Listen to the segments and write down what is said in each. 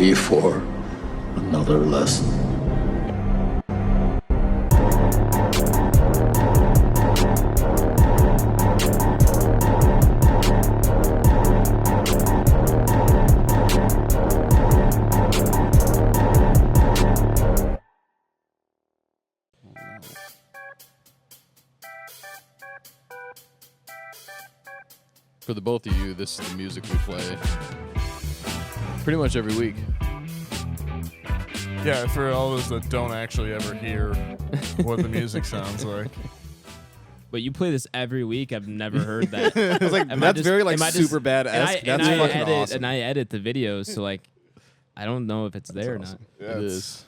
ready for another lesson? For the both of you, this is the music we play pretty much every week. Yeah, for all those that don't actually ever hear what the music sounds like. But you play this every week. I've never heard that. I was like, that's very like super badass. That's fucking awesome. And I edit the videos, so like, I don't know if it's there or not. Yeah, It is.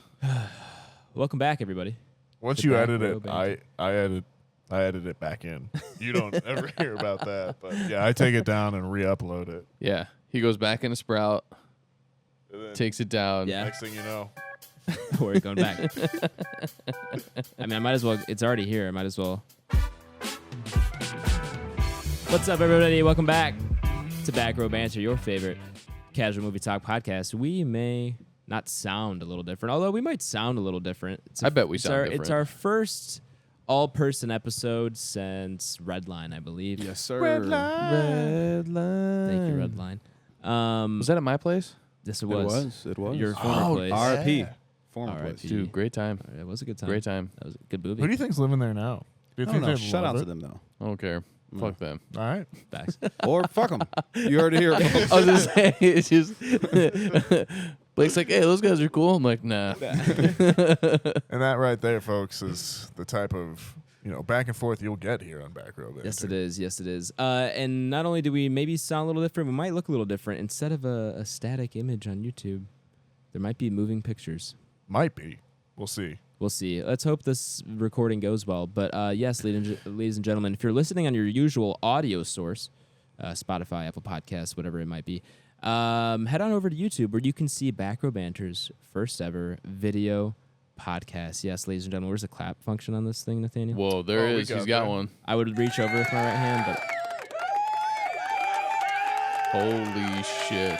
Welcome back, everybody. Once The you Back edit Row it, Banter. I edit it back in. You don't ever hear about that, but yeah, I take it down and re-upload it. Yeah. He goes back into Sprout, And then takes it down. Yeah. next thing you know, We're going back. I mean, I might as well. It's already here. I might as well. What's up, everybody? Welcome back to Back Row Banter, your favorite casual movie talk podcast. We may not sound a little different, although we might sound a little different. I bet we sound different. It's our first all-person episode since Redline, I believe. Yes, sir. Red line. Thank you, Redline. Was that at my place? This was. It was. Your former place. R.I.P. Yeah. Former R.I.P. place. Dude, great time. It was a good time. Great time. That was a good movie. who do you think's living there now? Do you I think don't know. they Shout out love to it? them, though. I don't care. Fuck them. All right. Facts. Or fuck them. You heard it here. I was just saying, it's just Blake's like, hey, those guys are cool. I'm like, nah. And that right there, folks, is the type of back and forth you'll get here on Back Row Banter. Yes, it is. Yes, it is. And not only do we maybe sound a little different, we might look a little different. Instead of a static image on YouTube, there might be moving pictures. Might be. We'll see. We'll see. Let's hope this recording goes well. But yes, ladies and gentlemen, if you're listening on your usual audio source, Spotify, Apple Podcasts, whatever it might be, head on over to YouTube where you can see Back Row Banter's first ever video podcast. Yes, ladies and gentlemen, where's the clap function on this thing, Nathaniel? Whoa, there Oh, we is. got He's got that. one. I would reach over with my right hand, but Holy shit.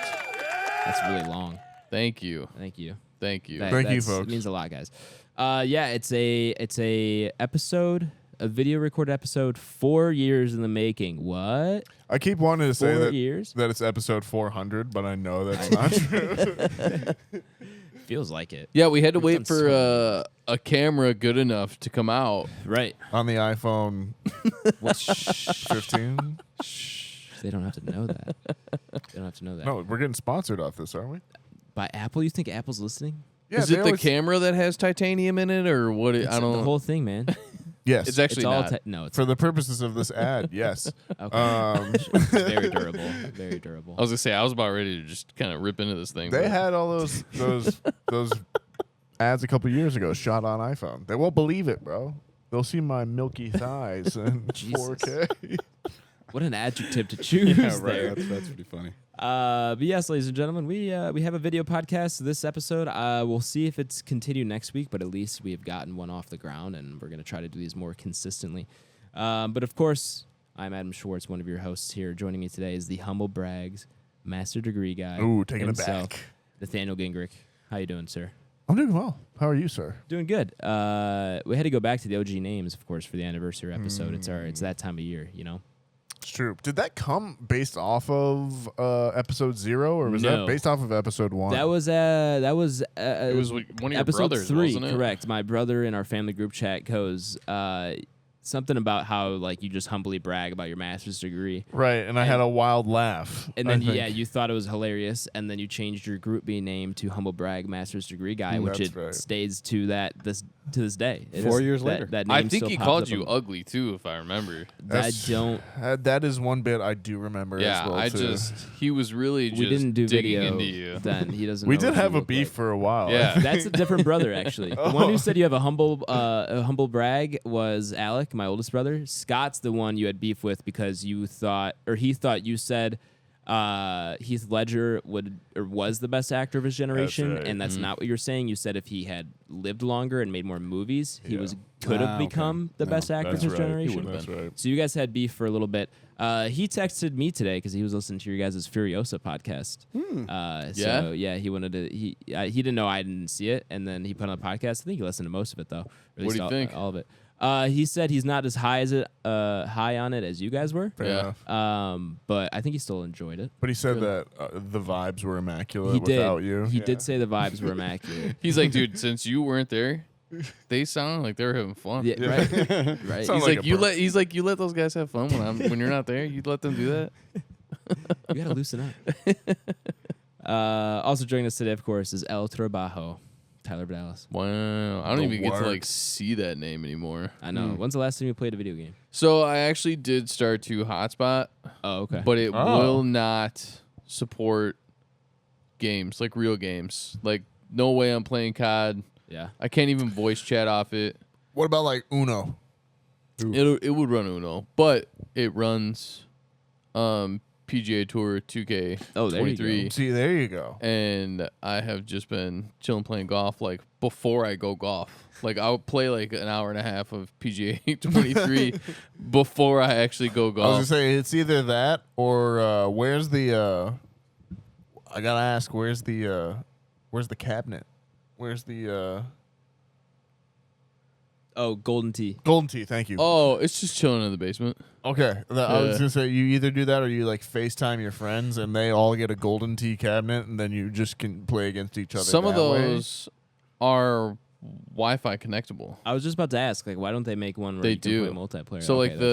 that's really long. Thank you. Thank you. Thank you. Thank you, That's- folks. It means a lot, guys. Yeah, it's a episode, a video recorded episode, 4 years in the making. What? I keep wanting to say 4 that years? it's episode 400, but I know that's not true. Feels like it. Yeah, we had to We've wait done for so a camera good enough to come out. Right. On the iPhone 15. They don't have to know that. They don't have to know that. No, we're getting sponsored off this, aren't we? By Apple? You think Apple's listening? Yeah, Is it the camera that has titanium in it, or what? I don't The know. whole thing, man. Yes. It's actually it's all not. no, it's for the purposes of this ad, yes. okay. Very durable. Very durable. I was gonna say I was about ready to just kind of rip into this thing. They but- had all those ads a couple years ago shot on iPhone. They won't believe it, bro. They'll see my milky thighs in Jesus. 4K. What an adjective to choose there. That's pretty funny. But yes, ladies and gentlemen, we have a video podcast this episode. We'll see if it's continued next week, but at least we have gotten one off the ground, and we're going to try to do these more consistently. But of course, I'm Adam Schwartz, one of your hosts here. Joining me today is the Humble Brags Master Degree guy. Ooh, taking it himself, back. Nathaniel Gingrich. How you doing, sir? I'm doing well. How are you, sir? Doing good. We had to go back to the OG names, of course, for the anniversary episode. It's that time of year, you know. It's true. Did that come based off of episode 0, or was No. that based off of episode 1? That was It was one of your episode brothers, 3, wasn't it? correct. My brother in our family group chat goes something about how like you just humbly brag about your master's degree. right, and I had a wild laugh. And then I think. yeah, you thought it was hilarious, and then you changed your group B name to Humble Brag Master's Degree Guy, which That's it right. stays to this day. It 4 is- years that- later. that I name think still he pops called up you on- ugly too, if I remember. That's- that is one bit I do remember Yeah, as well, too. he was really just We didn't do digging video into you. then. He doesn't. We know did what you have a look beef like. for a while. Yeah. That's a different brother, actually. The one who said you have a humble brag was Alec, my oldest brother. Scott's the one you had beef with because he thought you said, Heath Ledger was the best actor of his generation, right. and that's not what you're saying. You said if he had lived longer and made more movies, he could have become the best actor of his generation. That's right. So you guys had beef for a little bit. He texted me today because he was listening to your guys' Furiosa podcast. So yeah, he wanted to. He didn't know I didn't see it, and then he put on the podcast. I think he listened to most of it though. Or at What least do you think? All of it. He said he's not as high on it as you guys were. Fair enough. But I think he still enjoyed it. But he said that the vibes were immaculate He without did. you. He did say the vibes were immaculate. He's like, dude, since you weren't there, they sound like they were having fun. Yeah, right. Right. Sounds He's like you let those guys have fun when you're not there. You let them do that. You gotta loosen up. Also joining us today, of course, is El Trabajo, Tyler Dallas. Wow, I don't even get to like see that name anymore. I know. When's the last time you played a video game? So I actually did start to hotspot, Oh, okay. but it will not support games like real games. Like no way I'm playing COD. Yeah. I can't even voice chat off it. What about like Uno? It would run Uno, but it runs PGA Tour 2K23. Oh, there you go. See, there you go. And I have just been chilling playing golf like before I go golf. Like I'll play like an hour and a half of PGA 23 before I actually go I was golf. gonna say it's either that or where's the I gotta ask, where's the cabinet? Where's the Oh, Golden Tee. Golden Tee? Thank you. Oh, it's just chilling in the basement. Okay. I was Yeah. gonna say you either do that or you like FaceTime your friends and they all get a Golden Tee cabinet and then you just can play against each other. Some of that way. those are Wi-Fi connectable. I was just about to ask, like, why don't they make one where They you can do. play multiplayer? So Okay, like that's-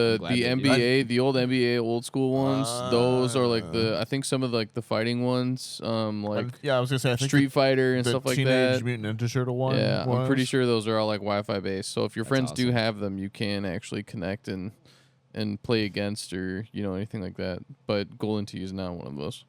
I'm the glad they do. NBA, the old NBA old school ones, those are like I think some of like the fighting ones, like Yeah, I was gonna say I think Street Fighter and the stuff like Teenage that. Mutant Ninja Turtle one. Yeah, I'm pretty was. sure those are all like Wi-Fi based. So if your friends do awesome. have them, you can actually connect and play against or anything like that. But Golden Tee is not one of those.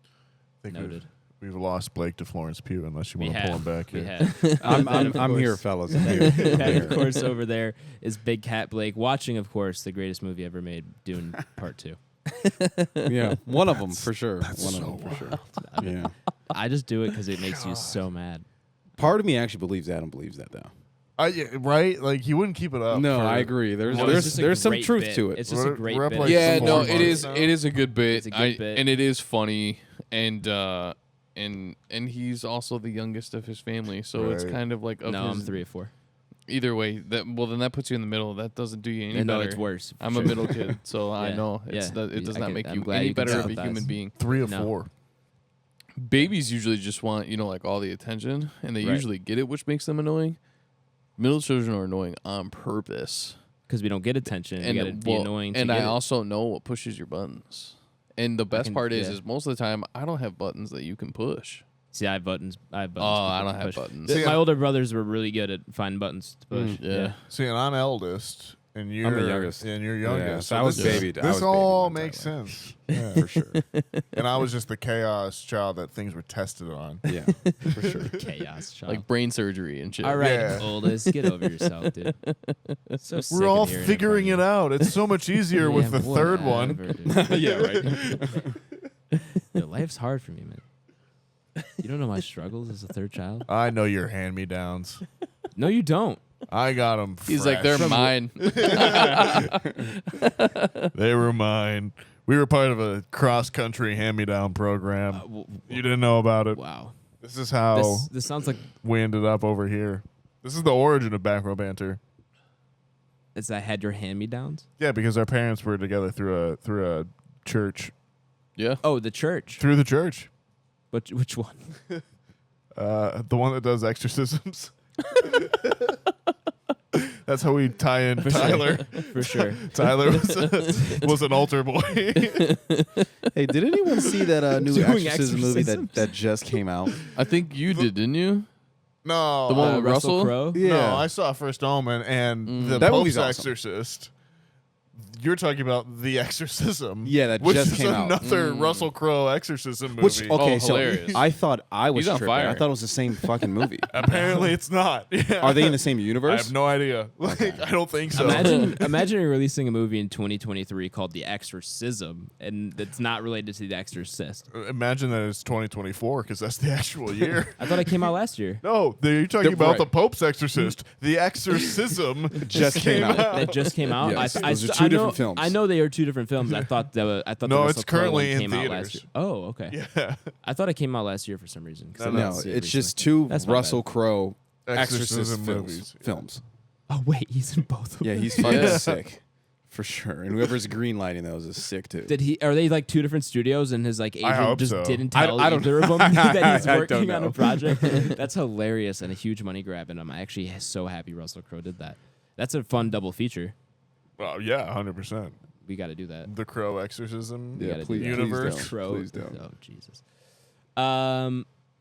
I think Noted. We've lost Blake to Florence Pugh unless you We want to pull have. him back We here. have. I'm here, fellas. I'm here. And of course, over there is Big Cat Blake, watching, of course, the greatest movie ever made, Dune Part 2. Yeah, one of them for sure. One of them for sure. Yeah. I just do it because it makes you so mad. Part of me actually believes Adam believes that though. Yeah, right? Like he wouldn't keep it up. No, for- I agree. There's No, it's just a there's some great truth bit. to it. It's just a We're- great we're up bit. like Yeah, four no, months it is. now. It is a good bit. It's a good bit. And it is funny, and he's also the youngest of his family, so it's Right. kind of like of No, I'm his, 3 or 4. Either way, then that puts you in the middle. That doesn't do you any No, better. it's worse. for I'm sure. a middle kid, so I Yeah, know yeah. it does I not can- make I'm you glad any you can better of a sympathize. human being. 3 or No. 4. Babies usually just want like all the attention, and they Right. usually get it, which makes them annoying. Middle children are annoying on purpose, Because we don't get attention. We got to be annoying. And to I get it. also know what pushes your buttons. And the best can- part is yeah. most of the time I don't have buttons that you can push. See, I have buttons. Oh, to I don't have push. buttons. See, My older brothers were really good at finding buttons to push. Yeah. See, and I'm eldest, and you're the youngest. and you're Yeah, youngest. so I was this, babied. I This was all babied makes my entire sense. Yeah. for sure. And I was just the chaos child that things were tested on. Yeah, for sure. Chaos, child. Like brain surgery and shit. All right, Yeah. oldest, get over yourself, dude. So sick We're of all hearing figuring from it you. out. It's so much easier with the Yeah, third one. whatever, dude. Yeah, right. Yo, life's hard for me, man. You don't know my struggles as a third child? I know your hand-me-downs. No, you don't. I got them. He's like, they're mine. They were mine. We were part of a cross-country hand-me-down program. You didn't know about it. Wow. This is how This sounds like we ended up over here. This is the origin of Back Row Banter. I had your hand-me-downs. Yeah, because our parents were together through a church. Yeah. Oh, the church. Through the church. Which one? The one that does exorcisms. That's how we tie in Tyler. For sure. Tyler was an altar boy. Hey, did anyone see that new Doing exorcism movie exorcisms? that just came out? I think you did, didn't you? No. The one with Russell Russell? Crowe? No, I saw First Omen and the That Pope's movie's awesome. Exorcist. You're talking about The Exorcism. Yeah, that which just is came out. another Russell Crowe exorcism movie. Which okay, Oh, so hilarious. I thought I was He's on tripping. fire. I thought it was the same fucking movie. Apparently, it's not. Yeah. Are they in the same I universe? have no idea. Like, I don't think so. Imagine releasing a movie in 2023 called The Exorcism, and that's not related to The Exorcist. Imagine that it's 2024 because that's the actual year. I thought it came out last year. No, you're talking about right. the Pope's Exorcist. The Exorcism Just came out. That just came out. Yes, I those are two know, different films. I know they are two different films. I thought No, the Russell it's Crowe currently one in came out theaters. last year. Oh, okay. Yeah. I thought it came out last year for some reason. 'cause I didn't No, see it it's just recently. two That's my Russell bad. Crowe Exorcism Exorcist movies. films. Oh wait, he's in both of them. Yeah, he's fucking Yeah. sick. For sure. And whoever's greenlighting those is sick too. Did he? Are they like two different studios, and his like agent hope just so. didn't I tell don't either of them that he's I don't working on a know. project? That's hilarious and a huge money grab, and I'm actually so happy Russell Crowe did that. That's a fun double feature. Well, yeah, 100%. We got to do that. The Crow Exorcism We Yeah, gotta please- do that. universe. don't. Crow. Please don't. Oh Jesus.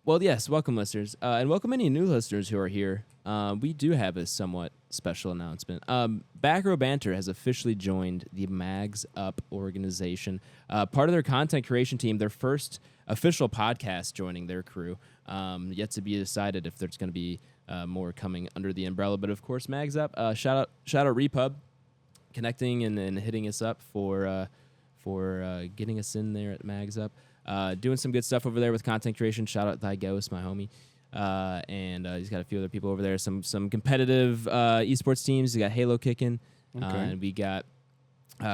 Well, yes. Welcome, listeners, and welcome any new listeners who are here. We do have a somewhat special announcement. Back Row Banter has officially joined the MaXXXine organization. Part of their content creation team, their first official podcast joining their crew. Yet to be decided if there's going to be more coming under the umbrella. But of course, MaXXXine. Shout out Repub, connecting and hitting us up for getting us in there at MaXXXine. Doing some good stuff over there with content creation. Shout out Thy Ghost, my homie. And he's got a few other people over there. Some competitive esports teams. He got Halo kicking. Okay. And we got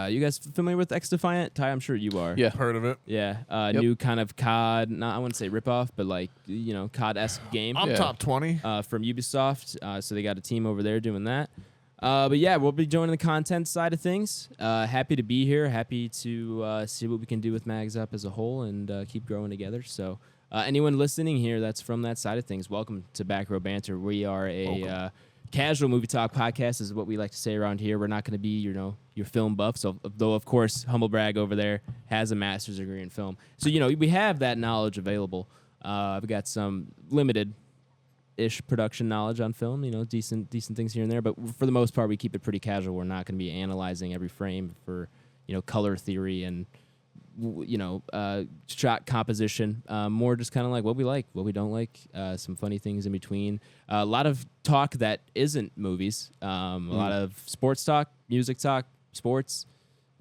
you guys familiar with X Defiant? Ty, I'm sure you are. Yeah. Heard of it? Yeah. Yep. New kind of COD, not I wouldn't say ripoff, but like COD-esque game I'm Yeah. top 20. from Ubisoft. So they got a team over there doing that. But yeah, we'll be joining the content side of things. Happy to be here. Happy to see what we can do with MaXXXine as a whole and keep growing together. So anyone listening here that's from that side of things, welcome to Back Row Banter. We are a casual movie talk podcast is what we like to say around here. We're not going to be, your film buff. So though, of course, humble brag over there has a master's degree in film. So, we have that knowledge available. I've got some limited-ish production knowledge on film, decent things here and there. But for the most part, we keep it pretty casual. We're not going to be analyzing every frame for, color theory and, shot composition. More just kind of like what we like, what we don't like, some funny things in between. A lot of talk that isn't movies. A lot of sports talk, music talk, sports.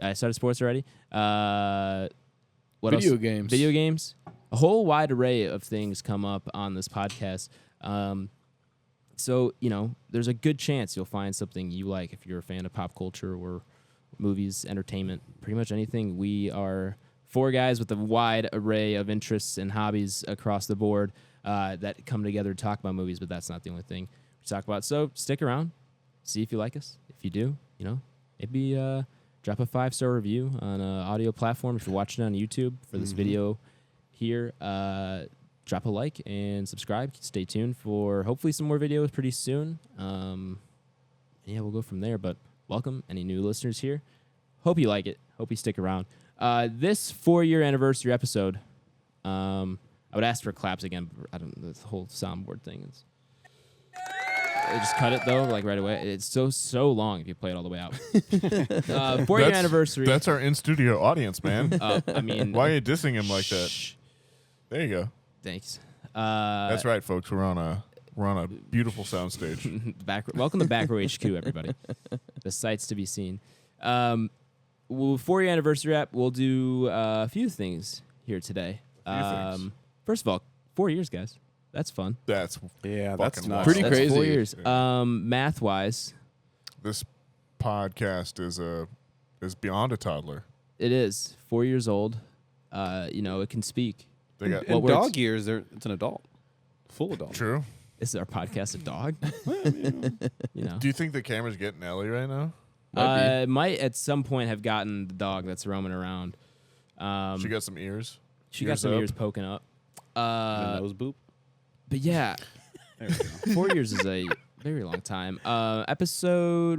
I started sports already. What Video else? games. Video games. A whole wide array of things come up on this podcast. So, there's a good chance you'll find something you like if you're a fan of pop culture or movies, entertainment, pretty much anything. We are four guys with a wide array of interests and hobbies across the board that come together to talk about movies, but that's not the only thing we talk about. So stick around, see if you like us. If you do, maybe drop a 5-star review on an audio platform. If you're watching it on YouTube for this video here, drop a like and subscribe. Stay tuned for hopefully some more videos pretty soon. Yeah, we'll go from there. But welcome, any new listeners here. Hope you like it. Hope you stick around. This 4-year anniversary episode, I would ask for claps again. But I don't. The whole soundboard thing is. I just cut it though, like right away. It's so long if you play it all the way out. 4-year anniversary. That's our in-studio audience, man. I mean, Why are you dissing him like that? shh. There you go. Thanks. That's right, folks. We're on a beautiful soundstage. Welcome to Back Row HQ, everybody. The sights to be seen. 4-year anniversary app. We'll do a few things here today. Things. First of all, 4 years, guys. That's fun. That's Yeah, Fucking that's wild. nuts. Pretty That's crazy. 4 years. Math wise, this podcast is beyond a toddler. it is 4 years old. It can speak. They got In What works? dog years, it's an adult. Full adult. true. Is our podcast a dog? Do you think the camera's getting Ellie right now? It might at some point have gotten the dog that's roaming around. She got some ears. She got ears some up. ears poking up. And nose boop. But yeah, There we go. 4 years is a very long time.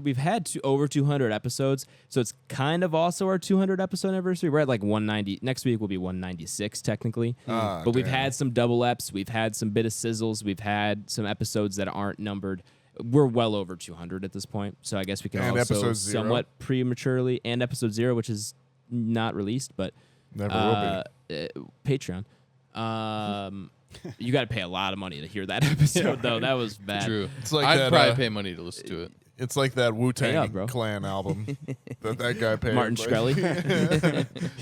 We've had over 200 episodes, so it's kind of also our 200 episode anniversary. We're at like 190. Next week will be 196 technically. But we've damn. had some double eps. We've had some bit of sizzles. We've had some episodes that aren't numbered. we're well over 200 at this point. So I guess we can And also episode 0? somewhat prematurely, and episode 0, which is not released, but Never will be. Patreon. You got to pay a lot of money to hear that episode, though. That was bad. True. It's like I'd that, probably pay money to listen to it. It's like that Pay Wu-Tang up, bro. Clan album that guy paid. Martin Shkreli.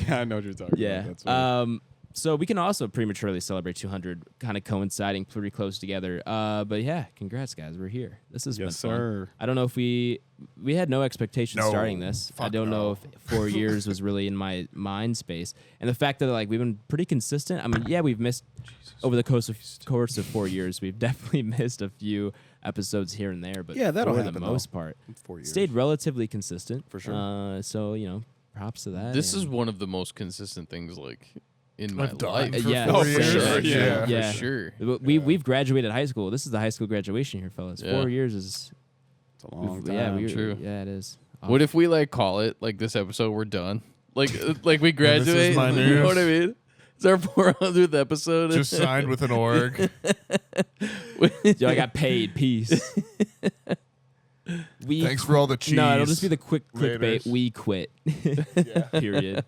Yeah, I know what you're talking Yeah. about. That's funny. So we can also prematurely celebrate 200, kind of coinciding pretty close together. But yeah, congrats, guys. We're here. This has been Yes, fun. sir. I don't know if we had no expectations No, starting this. I fuck don't know no. if 4 years was really in my mind space, and the fact that like we've been pretty consistent. I mean, yeah, we've missed over the course of 4 years. We've definitely missed a few episodes here and there, but Yeah, that'll for happen, the though. most part, 4 years. stayed relatively consistent For sure. So props to that. This is and- one of the most consistent things like in my I've done life. for yeah, 4 for years. sure. Yeah. Yeah. For sure. We've graduated high school. This is the high school graduation here, fellas. Yeah. 4 years is It's a long time. yeah, True. Yeah, it is. What if we like call it like this episode we're done? Like we graduate. my You know news. what I mean? It's our 400th episode. Just signed with an org. Yo, I got paid. Peace. Thanks for all the cheese. No, it'll just be the quick clickbait. Laters. We quit. Period.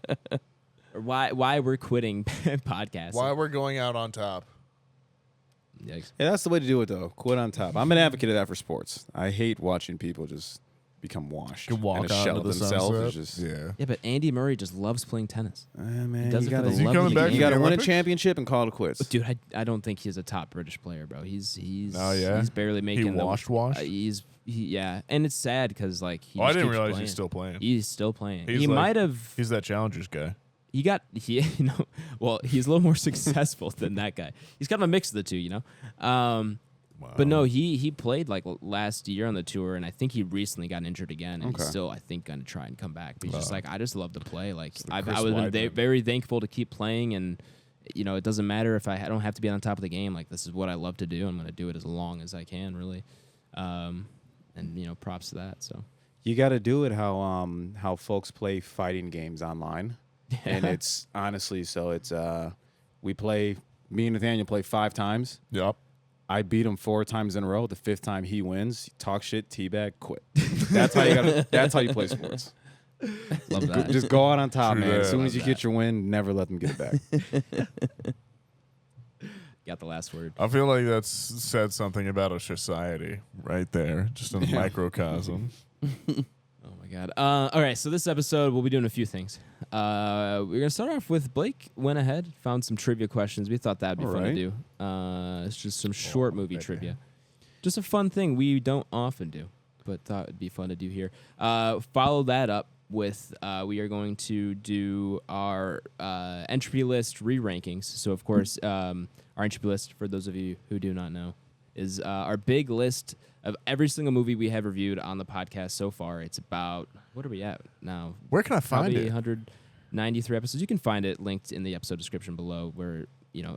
Or why we're quitting podcasting. Why we're going out on top. Yikes. Yeah, that's the way to do it, though. Quit on top. I'm an advocate of that for sports. I hate watching people just become washed You walk and a out shell into of the themselves. sunset. It's just, Yeah. Yeah, but Andy Murray just loves playing tennis. man, does you it for gotta, the Is he love coming of the back game. you gotta the win a Olympics? championship and call it quits. Dude, I don't think he's a top British player, bro. He's Oh, yeah? he's barely making the- washed? yeah, and it's sad because like he Oh, I just didn't keeps realize playing. he's still playing. He's still playing. He's He like- might have. He's that Challengers guy. Well, he's a little more successful than that guy. He's kind of a mix of the two, But no, he played like last year on the tour, and I think he recently got injured again, and he's Okay. still, I think, going to try and come back. But he's just like, I just love to play. Like, the I Chris was Weidman. very thankful to keep playing, and it doesn't matter if I don't have to be on top of the game. Like, this is what I love to do. I'm going to do it as long as I can, really. And props to that. So You got to do it how folks play fighting games online, and it's honestly so. It's me and Nathaniel play 5 times. Yep. I beat him 4 times in a row. The 5th time he wins, talk shit, teabag, quit. That's how you got. That's how you play sports. love that. Just go out on top, True man. As that. soon as you get your win, never let them get it back. Got the last word. I feel like that's said something about a society right there, just in a microcosm. Oh my god. All right, so this episode we'll be doing a few things. We're gonna start off with Blake went ahead, found some trivia questions. We thought that'd be All fun right. to do. It's just some short movie baby. trivia. Just a fun thing we don't often do, but thought it'd be fun to do here. Follow that up with we are going to do our entropy list re-rankings. So of course, our entropy list, for those of you who do not know, is our big list of every single movie we have reviewed on the podcast so far. It's about, what are we at now? Where can I find Probably it? 193 episodes. You can find it linked in the episode description below, where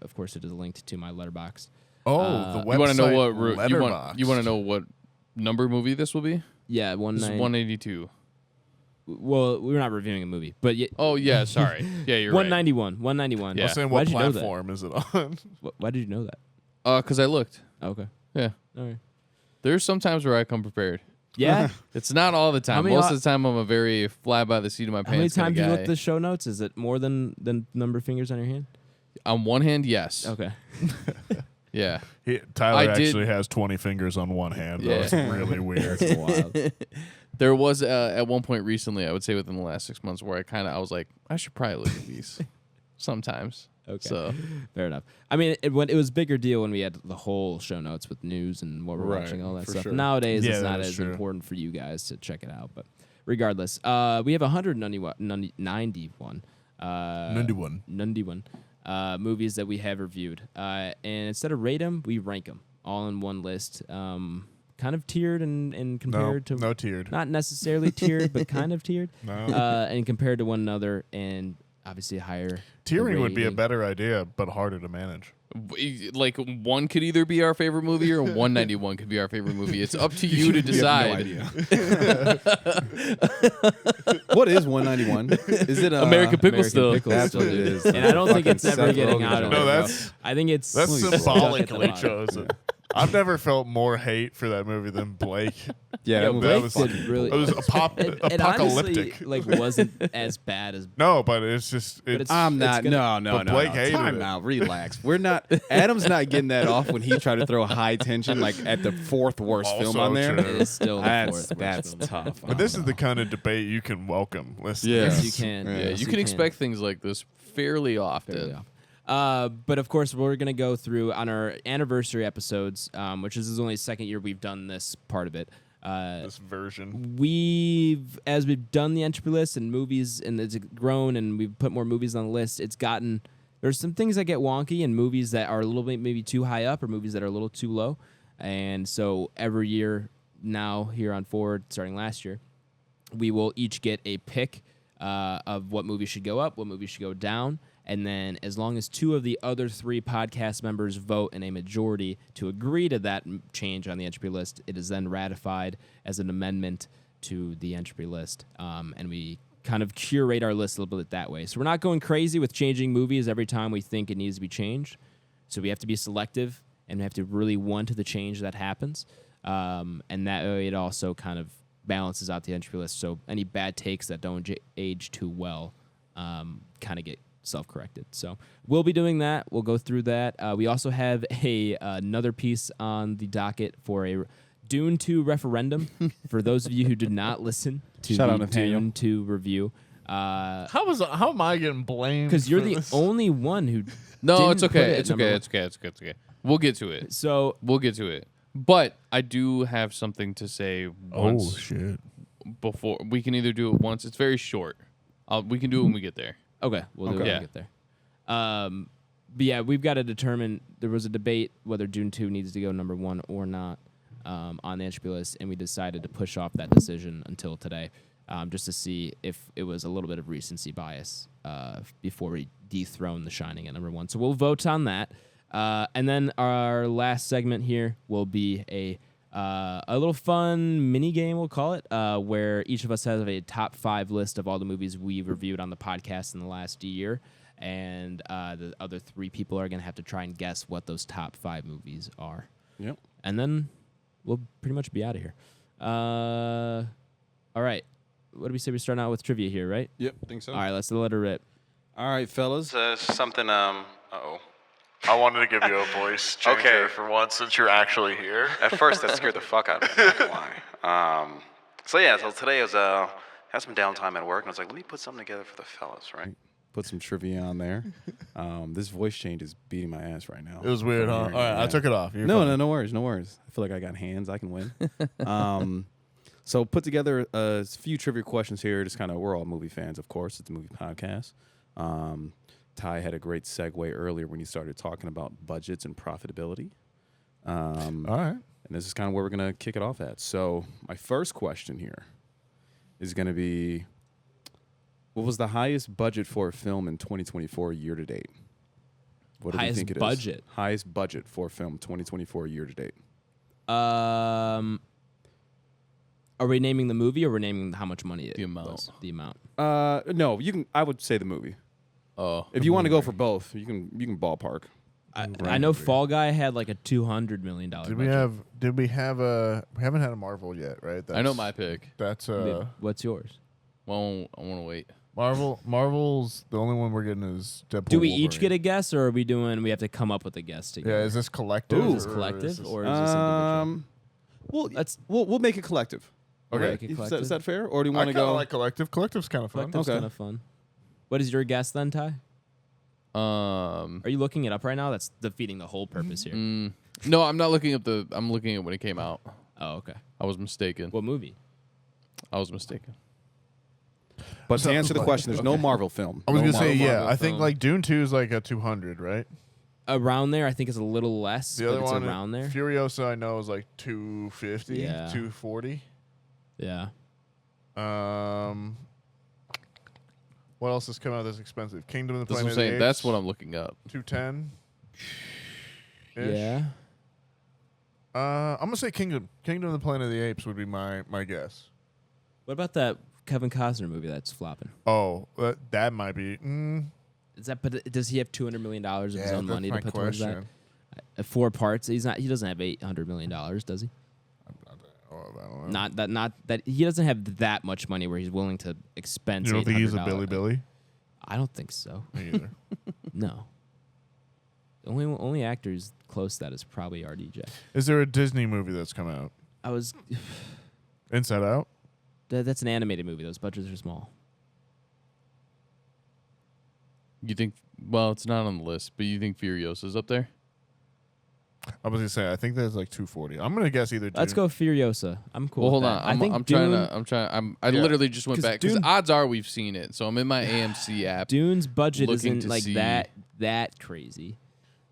of course it is linked to my Letterboxd. Oh, the website. You want to know what Letterboxd. you want to know what number movie this will be? Yeah, This is 182. Well, we're not reviewing a movie, but Oh yeah, sorry. Yeah, you're right. 191. 191. Yeah. I'm saying Why'd what you know that? platform is it on? Why did you know that? Because I looked. Oh, okay. Yeah. All right. There's some times where I come prepared. Yeah. It's not all the time. many Most o- of the time, I'm a very fly by the seat of my How many pants kind times of you guy. looked at the show notes? Is it more than number of fingers on your hand? On one hand, yes. Okay. Yeah. Tyler I did- actually has 20 fingers on one hand. Yeah. That's really weird. That's wild. There was at one point recently, I would say within the last 6 months, where I was like, I should probably look at these sometimes. Okay. So Fair enough. I mean, it was a bigger deal when we had the whole show notes with news and what we're Right, watching, all that for stuff. sure. Nowadays, Yeah, it's not that is as true. important for you guys to check it out. But regardless, we have 191 91 movies that we have reviewed. And instead of rate them, we rank them all in one list. Kind of tiered and compared to no tiered. not necessarily tiered, but kind of tiered, No. and compared to one another, and obviously higher. Tiering would be a rating. better idea, but harder to manage. like one could either be our favorite movie or 191 could be our favorite movie. It's up to you to decide. You have no idea. What is 191? Is it American Pickle American still. Pickle That's still, what it dude. is. And I don't think Fucking it's ever Seth getting Rogen out of joke. No, there, bro. that's I think it's that's stuck at the symbolically bottom. chosen. I've never felt more hate for that movie than Blake. Yeah, Yo, that Blake was did really. It was it apocalyptic. honestly, like wasn't as bad as. No, but it's just it's- I'm not. gonna- No. But Blake hated Time it. out. Relax. We're not. Adam's not getting that off when he tried to throw high tension like at the fourth worst film Also on there. true. It is still the That's fourth worst that's film. tough. But this is the kind of debate you can welcome. Listen, Yeah. Yes, you can. Yeah, Yes, you can expect things like this fairly often. Fairly off. But of course, we're going to go through on our anniversary episodes, which is only the second year we've done this part of it. this version. As we've done the entropy list and movies, and it's grown, and we've put more movies on the list, it's gotten, there's some things that get wonky, and movies that are a little bit maybe too high up, or movies that are a little too low. And so every year now, here on forward, starting last year, we will each get a pick of what movie should go up, what movie should go down. And then as long as two of the other three podcast members vote in a majority to agree to that change on the entropy list, it is then ratified as an amendment to the entropy list. And we kind of curate our list a little bit that way. So we're not going crazy with changing movies every time we think it needs to be changed. So we have to be selective and we have to really want to the change that happens. And that way it also kind of balances out the entropy list. So any bad takes that don't age too well kind of get self-corrected. So we'll be doing that. We'll go through that. We also have another piece on the docket for a Dune 2 referendum. For those of you who did not listen to Shout out the Nathaniel. Dune 2 review, How am I getting blamed? because you're for the this? only one who No, didn't it's put okay. it It's number okay. one. It's okay. It's okay. It's okay. We'll get to it. So We'll get to it. But I do have something to say once shit! before. We can either do it once. It's very short. We can do it when we get there. okay, we'll do it when Yeah. we get there. But yeah, we've got to determine. There was a debate whether Dune 2 needs to go number one or not on the entropy list, and we decided to push off that decision until today, just to see if it was a little bit of recency bias before we dethrone The Shining at number one. So we'll vote on that, and then our last segment here will be a little fun mini game, we'll call it, where each of us has a top 5 list of all the movies we've reviewed on the podcast in the last year. And the other 3 people are going to have to try and guess what those top 5 movies are. Yep. And then we'll pretty much be out of here. All right. What do we say? We're starting out with trivia here, right? Yep. Think so. All right, let's let her rip. All right, fellas. Something. Uh-oh. I wanted to give you a voice changer Okay. for once since you're actually here. At first, that scared the fuck out of me. I don't know why. So today I was had some downtime at work, and I was like, let me put something together for the fellas, right? Put some trivia on there. This voice change is beating my ass right now. It was weird, From huh? hearing All right, it, I took it off. You're No, fine. no, no worries, no worries. I feel like I got hands. I can win. So put together a few trivia questions here. Just kind of, we're all movie fans, of course. It's a movie podcast. Ty had a great segue earlier when he started talking about budgets and profitability. All right. And this is kind of where we're going to kick it off at. So my first question here is going to be, what was the highest budget for a film in 2024 year to date? What do we Highest think it is? budget? Highest budget for a film 2024 year to date. Are we naming the movie or we're naming how much money it The amount. was? The amount. No, you can. I would say the movie. Oh, If you want to go for both, you can ballpark. I know Fall Guy had like a $200 million Did budget. we haven't had a Marvel yet, right? I know my pick. That's What's yours? Well, I want to wait. Marvel's the only one we're getting is Deadpool. Do we each get Wolverine. a guess, or are we doing? We have to come up with a guess together. Yeah, is this collective? Is this or collective is this- or is this individual? Well, Let's- we'll make it collective. Okay. Make it Is collective? that fair, or do you I want kind to of go? like collective. Collective's kind of fun. Collective's Okay. kind of fun. What is your guess then, Ty? Are you looking it up right now? That's defeating the whole purpose here. No, I'm not looking up I'm looking at when it came out. Oh, okay. I was mistaken. What movie? I was mistaken. But to answer the question, there's no Marvel film. I was No gonna say Marvel. yeah. Marvel I think film. like Dune 2 is like a 200, right? Around there, I think it's a little less, The but other it's one, around there. Furiosa, I know is like 250, Yeah. 240. Yeah. What else has come out that's expensive? Kingdom of the That's Planet what I'm of the saying. Apes, That's what I'm looking up. 210. Yeah. I'm gonna say Kingdom of the Planet of the Apes would be my guess. What about that Kevin Costner movie that's flopping? Oh, that might be. Is that? But does he have $200 million of his own money to put towards that? 4 parts. He doesn't have $800 million, does he? I don't know. Not that he doesn't have that much money where he's willing to expense. You don't think he's a $800. Billy? I don't think so. Me either. No. The only actors close to that is probably RDJ. Is there a Disney movie that's come out? Inside Out? That's an animated movie. Those budgets are small. You think? Well, it's not on the list, but you think Furiosa's up there? I was gonna say I think there's like 240. I'm gonna guess either. Let's Dune. go Furiosa. I'm cool. Well, hold with on. that. I think I Yeah. literally just went 'Cause back because Dune- odds are we've seen it. So I'm in my AMC app. Dune's budget looking isn't to like see- that crazy.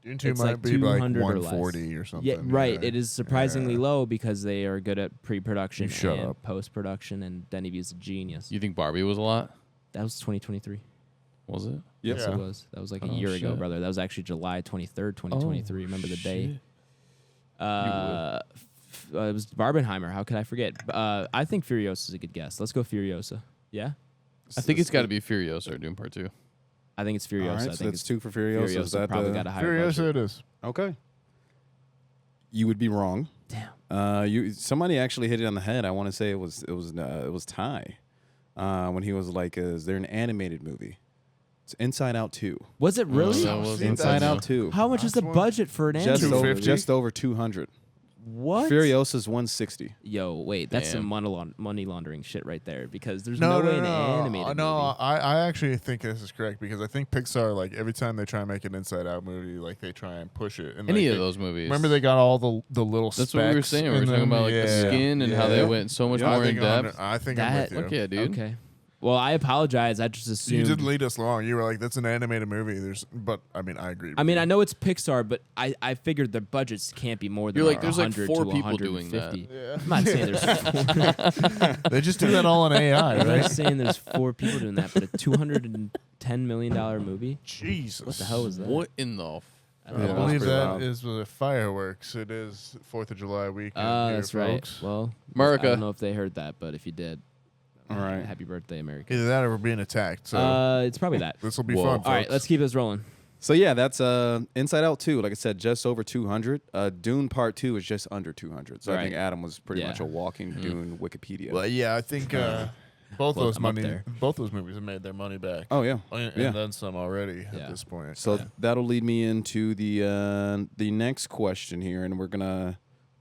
Dune 2 It's might like be like 200 or less. 140 or something. Yeah, right. Yeah. It is surprisingly Yeah. low because they are good at pre-production You shut and up. post-production, and Denny V's a genius. You think Barbie was a lot? That was 2023. Was it? Yes, Yeah. it was. That was like a Oh, year ago, shit. brother. That was actually July 23rd, 2023. Remember the day? It was Barbenheimer. How could I forget? I think Furiosa is a good guess. Let's go Furiosa. Yeah? I think it's got to be Furiosa or Dune Part 2. I think it's Furiosa. All right, I so think that's it's 2 for Furiosa. Is Furiosa that probably the- got a higher Furiosa budget. it is. Okay. You would be wrong. Damn. Somebody actually hit it on the head. I want to say it was Ty, when he was like, "Is there an animated movie?" It's Inside Out 2. Was it really? that was- Inside Out 2. How much is the Last one? budget for an Just animated over, 250? just over 200. What? Furiosa's 160. Yo, wait, that's some Damn. money laundering shit right there because there's no way an animated no, movie. I actually think this is correct because I think Pixar, like every time they try and make an Inside Out movie, like they try and push it. And Any like, of those movies. Remember they got all the little. That's what we were specks saying. We were in talking them? about like the Yeah. skin and how they Yeah. went so much Yeah, more I in think depth. I think That- I'm with you. Okay, dude. Okay. Well, I apologize. I just You assumed. did lead us along. You were like, "That's an animated movie." But I mean, I agree. I mean, I know it's Pixar, but I figured their budgets can't be more than You're like, there's like 100 4 to people doing 150. that. I'm not saying there's 4. they just do that all in AI, I'm not right? saying there's 4 people doing that, but a $210 million movie? Jesus, What the hell is that? What in the? I don't I know. Yeah. believe pretty that wild. is the fireworks. It is 4th of July weekend. Oh, here, that's right. folks. Well, America. I don't know if they heard that, but if you did, All right. happy birthday, America. Either that or we're being attacked. So It's probably that. this will be Whoa. fun. All right, folks. let's keep this rolling. So yeah, that's Inside Out 2. Like I said, just over 200. Dune Part 2 is just under 200. So I think Right. Adam was pretty Yeah. much a walking Dune Wikipedia. Well, yeah, I think both Well, those I'm up money, there. both those movies have made their money back. Oh yeah. And Yeah. then some already Yeah. at this point. So that'll lead me into the next question here, and we're gonna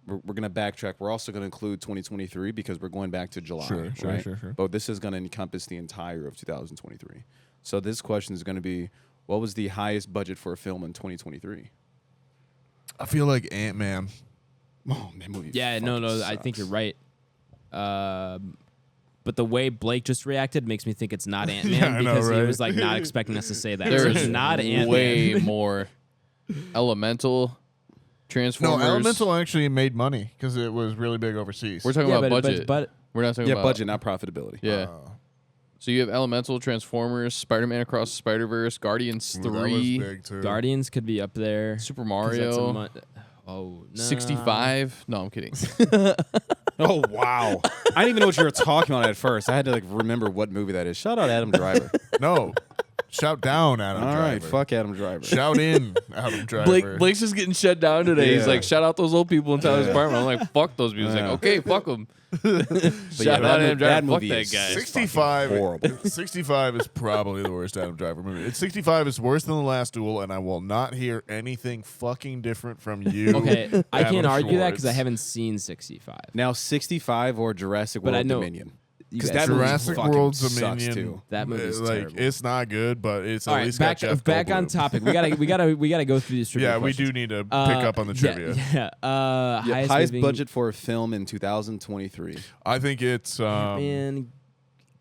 backtrack. We're also gonna include 2023 because we're going back to July. Sure, right? sure. But this is gonna encompass the entire of 2023. So this question is gonna be, what was the highest budget for a film in 2023? I feel like Ant-Man. Oh, that movie. Yeah, no, fucking I think sucks. you're right. But the way Blake just reacted makes me think it's not Ant-Man Yeah, I know, because he right? was like not expecting us to say that. There's It's not Ant-Man. way more Elemental, Transformers. No, Elemental actually made money because it was really big overseas. We're talking Yeah, about but- budget. but We're not talking Yeah, about budget, not profitability. Yeah. So you have Elemental, Transformers, Spider-Man Across the Spider-Verse, Guardians Ooh, that was 3, big too. Guardians could be up there. Super 'cause that's a Mario, mon- oh, no. 65. No, I'm kidding. Oh wow! I didn't even know what you were talking about at first. I had to like remember what movie that is. Shout out Adam Driver. No, shout down, Adam All Driver. right, fuck Adam Driver. Shout in, Adam Driver. Blake's just getting shut down today. He's Yeah. like, shout out those old people in Tyler's apartment. I'm like, fuck those people. He's Yeah. like, okay, fuck them. But Shout out Adam Driver. Fuck movie that is guy. 65. horrible. 65 is probably the worst Adam Driver movie. 65 is worse than The Last Duel, and I will not hear anything fucking different from you. Okay, I Adam can't argue that because I Schwartz. haven't seen 65. Now 65 or Jurassic But World I know- Dominion. You 'Cause guys- that movie Jurassic fucking World sucks, Dominion. too. That movie's like terrible. it's not good, but it's All at right, least back got Jeff back on Goldblum. topic. We gotta go through these trivia. Yeah, we questions. do need to pick up on the trivia. Yeah. Highest moving- budget for a film in 2023. I think it's Man,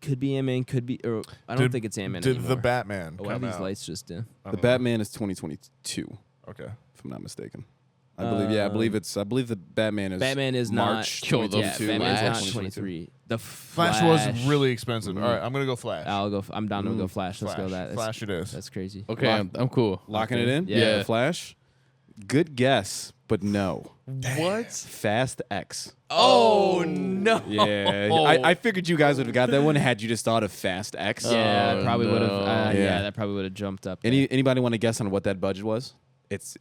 could be Ant-Man. Could be. Or I don't Did- think it's Ant-Man did anymore. the Batman Oh, why are come these out? lights just dim? I The don't know. Batman is 2022, Okay. if I'm not mistaken. I believe. Yeah, I believe the Batman is. Batman is March Yo, the 2022. Yeah, Batman's not Flash. 23. The Flash was really expensive. Mhm. All right, I'm gonna go Flash. I'll go. I'm down to go Flash. Let's go that. That's, Flash it is. That's crazy. Okay, I'm cool. Locking it in. Yeah. Flash. Good guess, but no. What? Fast X. Oh, no. Yeah, I figured you guys would have got that one had you just thought of Fast X. Yeah, Oh, I probably would have. no. Yeah, Yeah. that probably would have jumped up. there. Anybody want to guess on what that budget was? It's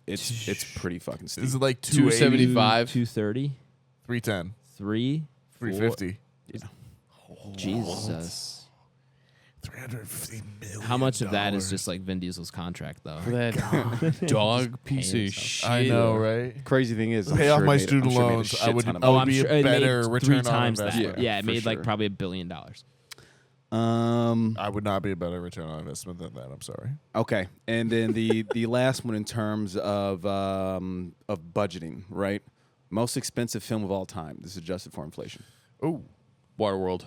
pretty fucking steep. Is it like 270? 280? 75. 230, 310, 3, 350, Jesus. $350 million. How much of that is just like Vin Diesel's contract though? That dog piece of himself. shit. I know, right? Crazy thing is, I'm Pay off sure it my made- student I'm sure it made a loans. shit I would. ton of I money. would be a it better made return 3 on times that. investment. Yeah, it for made like sure. probably $1 billion. I would not be a better return on investment than that. I'm sorry. Okay, and then the last one in terms of budgeting, right? Most expensive film of all time. This is adjusted for inflation. Oh, Waterworld.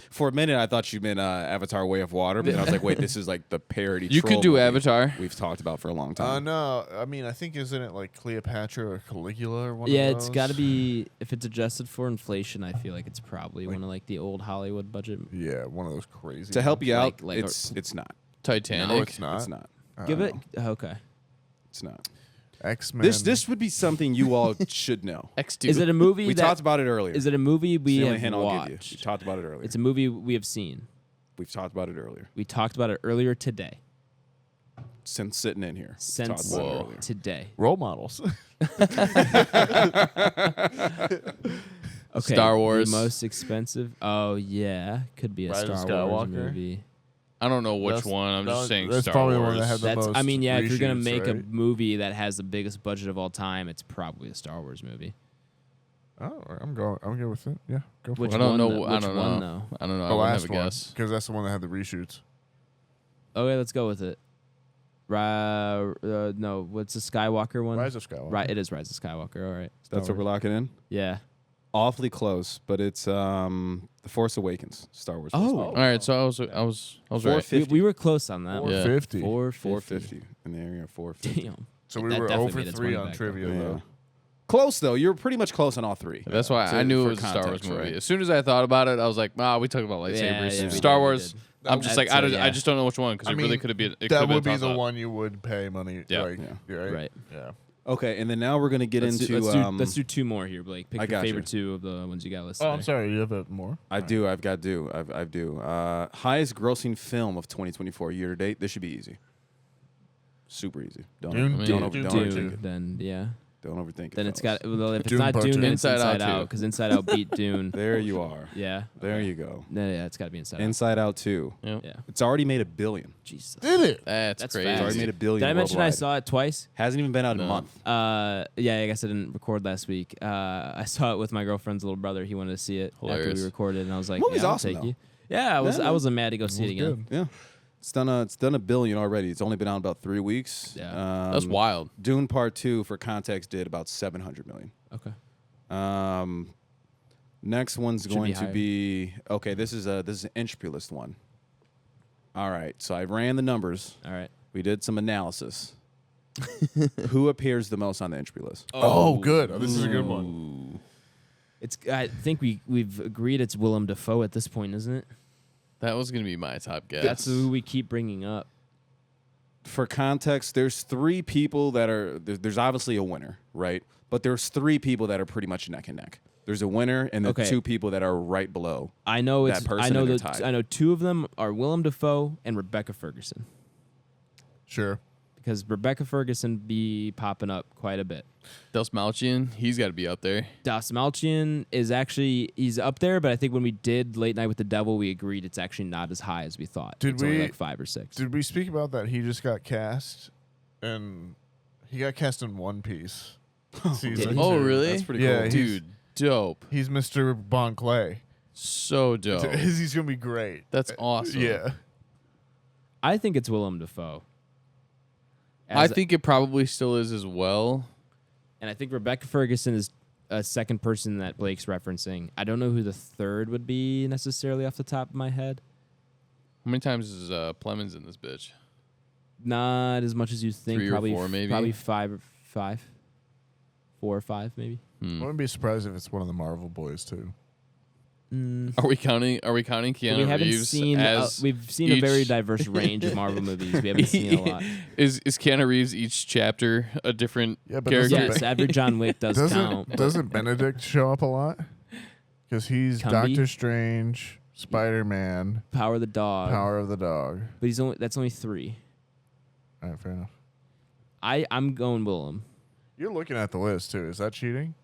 For a minute, I thought you meant Avatar: Way of Water, but then I was like, wait, this is like the parody. You troll could do movie Avatar. We've talked about for a long time. no. I mean, I think isn't it like Cleopatra or Caligula or one Yeah, of those? it's got to be if it's adjusted for inflation. I feel like it's probably one of like the old Hollywood budget. Yeah, one of those crazy. To help you out, Like- it's not. Titanic. No, it's not. It's not. Give it okay. It's not. X-Men. This would be something you all should know. X2. Is it a movie? We that, talked about it earlier. Is it a movie It's we the only have hint I'll give you. We watched? talked about it earlier. It's a movie we have seen. We've talked about it earlier. We talked about it earlier today. Since sitting in here. Since Talked about it earlier. today. role models. Okay. Star Wars. The most expensive. Oh yeah, could be a Rise of Star Wars Skywalker? movie. I don't know which That's- one. I'm just saying That's Star probably Wars. the one that had the That's. most. I mean, yeah. If you're gonna reshoots, make a right? movie that has the biggest budget of all time, it's probably a Star Wars movie. Oh, I'm good with it. Yeah, go for Which it. I don't one know. though? I Which don't one, know. though? I don't know. The I wouldn't last have a one, guess. because that's the one that had the reshoots. Okay, let's go with it. No, what's the Skywalker one? Rise of Skywalker. Right, it is Rise of Skywalker. All right. That's what we're locking in? Yeah. Awfully close, but it's The Force Awakens, Star Wars. Oh. All right, so I was right. 450. We were close on that. Yeah. 450. 450. And there you go, 450. Damn. So we That were definitely over made its 3 money on back, trivia Yeah. though. Close, though. You're pretty much close on all three. That's why I knew it was a Star Wars movie. Right? As soon as I thought about it, I was like, we talked about lightsabers. yeah, we Star did, we Wars. did. I'm just like, I just don't know which one because it really could have been. It that could would have be been the toss-up. one you would pay money. Yeah. Like, Yeah. right. Right. Yeah. Okay, and then now we're going to get Let's into... let's do 2 more here, Blake. Pick I your got favorite you. 2 of the ones you got listed. Oh, I'm there. sorry. You have more. I do. I've got do. I do. Highest grossing film of 2024 year to date. This should be easy. Super easy. Don't Dune. overthink Dune. it. Then yeah. Don't overthink it. Then it's fellas. got. Well, if it's Dune not Part Dune, Two. then it's Inside Out Inside Out too. because Inside Out beat Dune. There you are. Yeah. There you go. No, yeah, it's got to be Inside Out. Inside Out 2. Yeah. Yeah. It's already made $1 billion. Jesus. Did it? That's That's crazy. It's already fast. made $1 billion. Did I mention I worldwide. saw it twice? Hasn't even been out a No. month. Yeah, I guess I didn't record last week. I saw it with my girlfriend's little brother. He wanted to see it after Hilarious. we recorded, and I was like, Movie's "Yeah, I'll awesome, take though. you." Yeah, I wasn't mad to go see it was again. good. Yeah. It's done $1 billion already. It's only been out about 3 weeks. Yeah. That's wild. Dune Part 2, for context, did about $700 million. Okay. Next one's Should going be to higher. be okay. This is an Entropy list one. All right, so I ran the numbers. All right. We did some analysis. Who appears the most on the Entropy list? Oh, good. Oh, this is a good one. It's. I think we've agreed it's Willem Dafoe at this point, isn't it? That was gonna be my top guess. That's who we keep bringing up. For context, there's 3 people that are. There's obviously a winner, right? But there's 3 people that are pretty much neck and neck. There's a winner and the Okay. 2 people that are right below. I know That it's. person I know and they're that. tied. I know 2 of them are Willem Dafoe and Rebecca Ferguson, Sure. because Rebecca Ferguson be popping up quite a bit. Dels Malchian, he's got to be up there. Das Malchian is actually he's up there, but I think when we did Late Night with the Devil, we agreed it's actually not as high as we thought. Did it's only we- like 5 or 6? Did we speak about that? He just got cast, and he got cast in One Piece. Season Oh, 2. really? That's pretty Yeah, cool. Dude, dope. He's Mr. Bon Clay. So dope. He's gonna be great. That's awesome. Yeah. I think it's Willem Dafoe. I think it probably still is as well. And I think Rebecca Ferguson is a second person that Blake's referencing. I don't know who the third would be necessarily off the top of my head. How many times is Plemons in this bitch? Not as much as you think. 3 or probably 4 maybe? Probably 5 4 or 5 maybe. I wouldn't be surprised if it's one of the Marvel boys too. Are we counting Keanu We haven't Reeves seen. as We've seen a very each- diverse range of Marvel movies. We haven't seen a lot. Is Keanu Reeves each chapter a different Yeah, but character? doesn't Yes, every John Wick does count. Doesn't Benedict show up a lot? Because he's Cumby? Doctor Strange, Spider-Man, Power of the Dog. Power of the Dog. But that's only 3. All right, fair enough. I'm going Willem. You're looking at the list too. Is that cheating?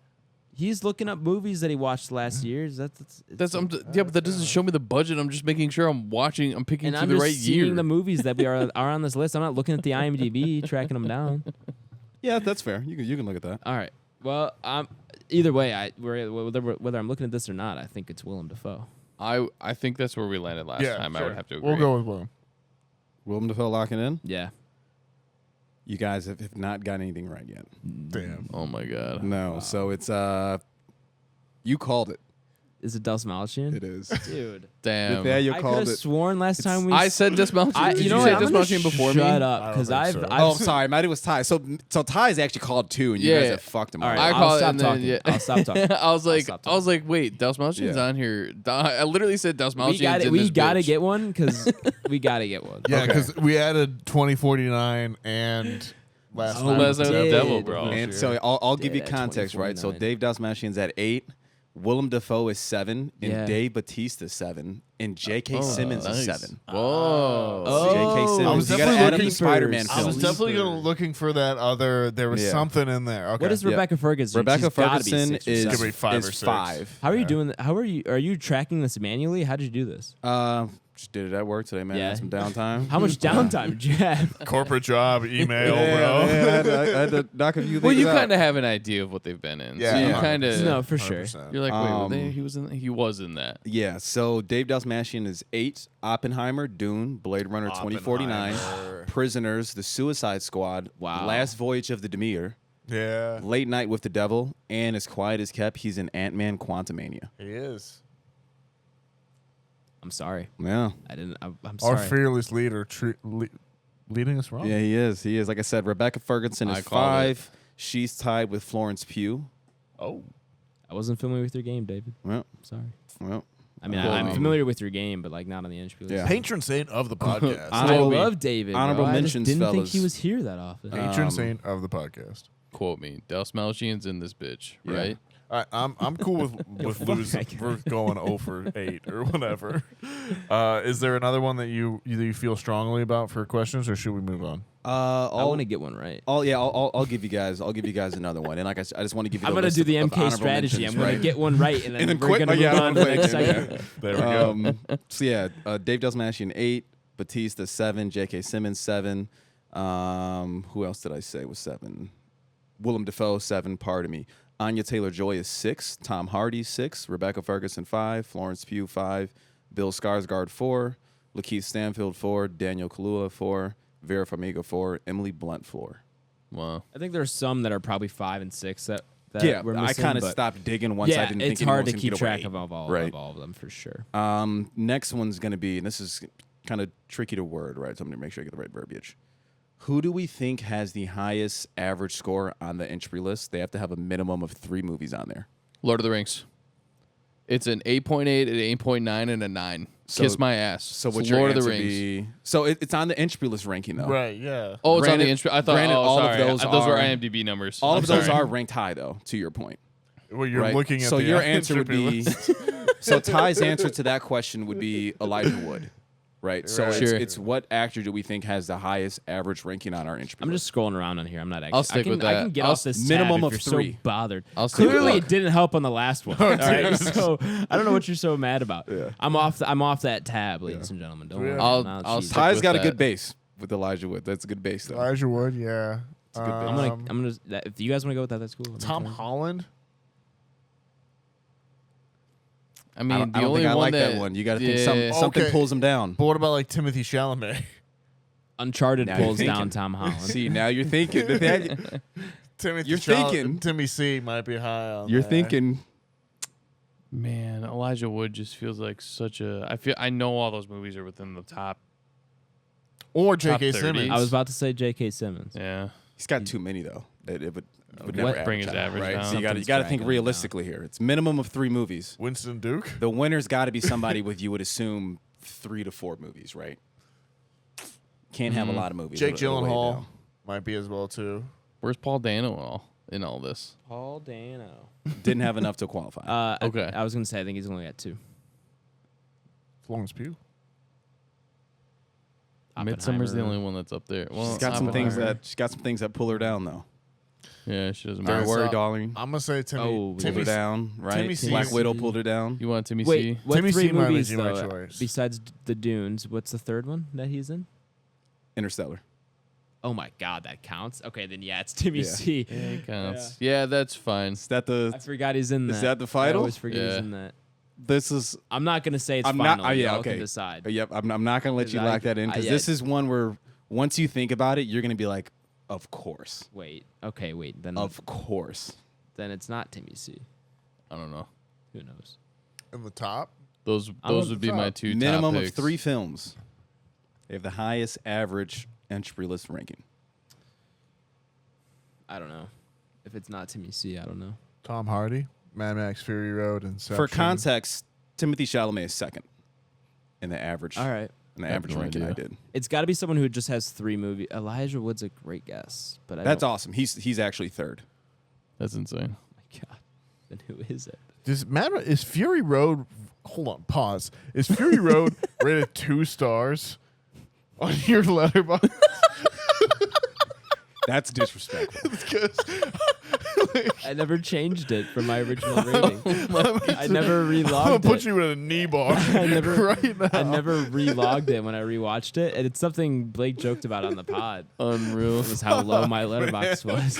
He's looking up movies that he watched last year. That's yeah, but that doesn't show me the budget. I'm just making sure I'm watching. I'm picking and through I'm the just right seeing year. the movies that are on this list. I'm not looking at the IMDb, tracking them down. Yeah, that's fair. You can look at that. All right. Well, either way, whether I'm looking at this or not, I think it's Willem Dafoe. I think that's where we landed last time. I would have to agree. We'll go with Willem. Willem Dafoe locking in. Yeah. You guys have not got anything right yet. Damn. Oh my god. No, so it's you called it. Is it Dos Malchian? It is. Dude. Damn. Nathaniel I could called have it. sworn last time we. I said Dismountain. Did you you know say what? I'm gonna Dismountain before me? Shut up, I don't because think I've. so. Oh, I'm sorry. Mine was Ty. So Ty's actually called 2, and you Yeah. guys have fucked him All up. right, I I'll call it stop and then, talking. yeah. I'll stop talking. I was like, wait, Dos Malchian's Yeah. on here. I literally said Dos Malchian's in We this gotta bitch. get one because we gotta get one. Yeah, Okay. because we added 2049 and last Oh, night. Last Night with the did. Devil, bro. And so I'll give you Yeah, context, right? So 2049. Dave Dasmalchian's at 8, Willem Dafoe is 7, and Yeah. Dave Bautista is 7, and J.K. Simmons nice. is 7. Whoa. J.K. Simmons. I was You gotta definitely add up looking the for- Spider-Man I was films. definitely looking for that other. There was Yeah. something in there. Okay. What is Rebecca Ferguson? Rebecca She's gotta be Ferguson 6 or is 7. Give me 5 or 6. 5. How are you doing? How are you? Are you tracking this manually? How did you do this? Just did it at work today, man. Yeah. Had some downtime. How much downtime did you have? Corporate job, email, Yeah, bro. man, I had to knock a few things Well, you out. kind of have an idea of what they've been in. Yeah, so you 100%. kind of No, for sure. 100%. You're like, wait, Um, he was in that. Yeah, so Dave Dalsmashian is 8, Oppenheimer, Dune, Blade Runner 2049, Oppenheimer. Prisoners, The Suicide Squad, Wow. Last Voyage of the Demir, Yeah, Late Night with the Devil, and As Quiet as Kept, he's in Ant-Man Quantumania. he is. I'm sorry. Yeah. I'm Our sorry. fearless leader leading us wrong. Yeah, he is. He is. Like I said, Rebecca Ferguson I is called 5. She's tied with Florence Pugh. Oh, I wasn't familiar with your game, David. Well, I'm sorry. well. I mean, Cool. I'm familiar with your game, but like not on the entry list. Yeah. patron saint of the podcast. I Honorable- love David. bro. honorable I just mentions, didn't think fellas. he was here that often. patron saint of the podcast. Quote me. Dos Malchian's in this bitch, Yeah. right? I'm cool with losing. We're going 0 for 8 or whatever. Is there another one that you feel strongly about for questions, or should we move on? I want to get one right. I'll give you guys. I'll give you guys another one. And like I said, I just want to give you. I'm the gonna list do the of MK honorable strategy. mentions, I'm gonna right? get one right, and then, then we're quit. gonna move Yeah, on to the quit. next Yeah. segment. There we go. So yeah, Dave Dalsmashian 8, Batista 7, J.K. Simmons 7. Who else did I say was 7? Willem Dafoe 7. Pardon me. Anya Taylor-Joy is 6. Tom Hardy 6. Rebecca Ferguson 5. Florence Pugh 5. Bill Skarsgård 4. Lakeith Stanfield 4. Daniel Kaluuya 4. Vera Farmiga 4. Emily Blunt 4. Wow. I think there's some that are probably 5 and 6 that Yeah, we're I missing, kind of but stopped digging once I yeah, didn't it's think hard to anyone was keep gonna track get of over all, 8. Right. of all of them for sure. Next one's going to be, and this is kind of tricky to word, right? So I'm going to make sure I get the right verbiage. Who do we think has the highest average score on the entry list? They have to have a minimum of 3 movies on there. Lord of the Rings. It's an 8.8, an 8.9, and a 9. So- Kiss my ass. So It's what's Lord your of the answer Rings. be? So it's on the entry list ranking though. Right. Yeah. Oh, it's on Granted- the intro. I thought granted, oh, all of sorry. those those were are- IMDb numbers. All I'm of those sorry. are ranked high though, to your point. Well, you're right? looking at so the your answer would entropy be list. so Ty's answer to that question would be Elijah Wood. Right. So Right. Sure. it's what actor do we think has the highest average ranking on our entry I'm list? just scrolling around on here. I'm not actually. I'll stick I can, with I that. can get I'll off this minimum tab of if you're 3. so bothered. I'll stick with Clearly, that. it didn't help on the last one. All right, so I don't know what you're so mad about. Yeah. I'm off that tab, ladies and gentlemen. Don't worry. I'll- I'm not I'll cheating. stick Ty's with got a that. good base with Elijah Wood. That's a good base though. Elijah Wood. Yeah. a good I'm gonna. If you guys want to go with that, that's cool. I'm Tom fine. Holland. I mean, I the don't only think I one like that one. You got to think something Okay. pulls him down. But what about like Timothy Chalamet? Uncharted Now you're pulls down thinking. Tom Holland. See, now you're thinking. Timothy You're thinking. Timmy C might be high on. You're there. thinking. Man, Elijah Wood just feels like such a. I know all those movies are within the top. Or Top J.K. 30s. Simmons. I was about to say J.K. Simmons. Yeah. He's got too many though. That it would What never bring his average out, average right? down? So you got Something's to think dragging him realistically here. It's minimum of 3 movies. Winston Duke. The winner's got to be somebody with you would assume 3 to 4 movies, right? Can't have a lot of movies. Jake It'll weigh Gyllenhaal down. might be as well too. Where's Paul Dano in all this? Paul Dano. Didn't have enough to qualify. Okay. I was gonna say I think he's only got 2. Florence Pugh. Midsummer's the Oppenheimer. only one that's up there. Well, She's got some things Oppenheimer. that pull her down though. Yeah, she doesn't Don't matter. worry, so- darling. I'm gonna say Timmy. Oh, Pulled her down, right? Timmy C. Black Widow pulled her down. You want Timmy Wait, C? what Timmy 3 C might be movies my though? choice. Besides the Dunes, what's the third one that he's in? Interstellar. Oh my God, that counts. Okay, then yeah, it's Timmy Yeah. C. Yeah, it counts. Yeah, that's fine. Is that the? I forgot he's in that. Is that the I final? always forget he's Yeah. in that. This is. I'm not gonna say it's I'm final. not. Yeah. Y'all Okay. can decide. Yep. I'm not gonna let you Because lock that in because yeah. this is one where once you think about it, you're gonna be like, of course, Wait. Okay. Wait. Then of course. then it's not Timmy C. I don't know. Who knows? In the top. Those I'm on would the be my top. 2 Minimum top of picks. 3 films. They have the highest average entry list ranking. I don't know. If it's not Timmy C, I don't know. Tom Hardy, Mad Max Fury Road, and For context, Timothy Chalamet is second in the average. All right. In the I have average no ranking I idea. did. It's got to be someone who just has 3 movies. Elijah Wood's a great guess, but That's awesome. He's actually third. That's insane. Oh my God. Then who is it? Is Fury Road? Hold on, pause. Is Fury Road rated 2 stars on your Letterboxd? That's disrespectful. I never changed it from my original rating. I never I'm gonna relogged put it. you in a knee bar I never, right now. I never relogged it when I rewatched it, and it's something Blake joked about on the pod. Unreal. Was how low my letterbox was.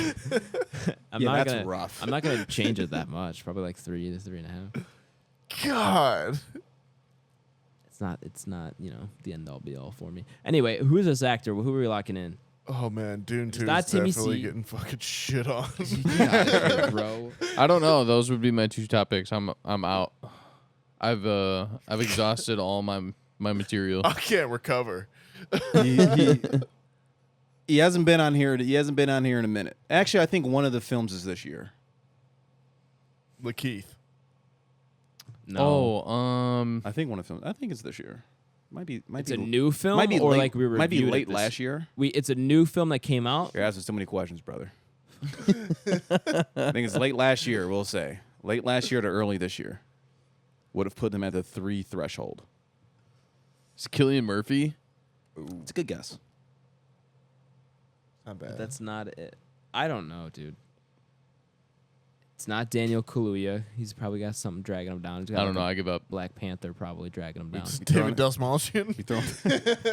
I'm Yeah, not that's gonna, rough. I'm not gonna change it that much. Probably like 3 to 3.5. God. It's not the end all be all for me. Anyway, who is this actor? Who are we locking in? Oh man, Dune 2 not is Timmy definitely C. getting fucking shit on. Bro. I don't know. Those would be my 2 top picks. I'm out. I've exhausted all my material. I can't recover. He hasn't been on here. He hasn't been on here in a minute. Actually, I think one of the films is this year. Lakeith. No. I think one of the films. I think it's this year. Might be. It's a new film, Might be or late, like we might be reviewed it late this- last year. It's a new film that came out. You're asking so many questions, brother. I think it's late last year. We'll say late last year to early this year. Would have put them at the 3 threshold. Is Cillian Murphy? It's a good guess. Not bad. That's not it. I don't know, dude. It's not Daniel Kaluuya. He's probably got something dragging him down. He's got I don't know. I give up. Black Panther probably dragging him down. It's David Dastmalchian. You throw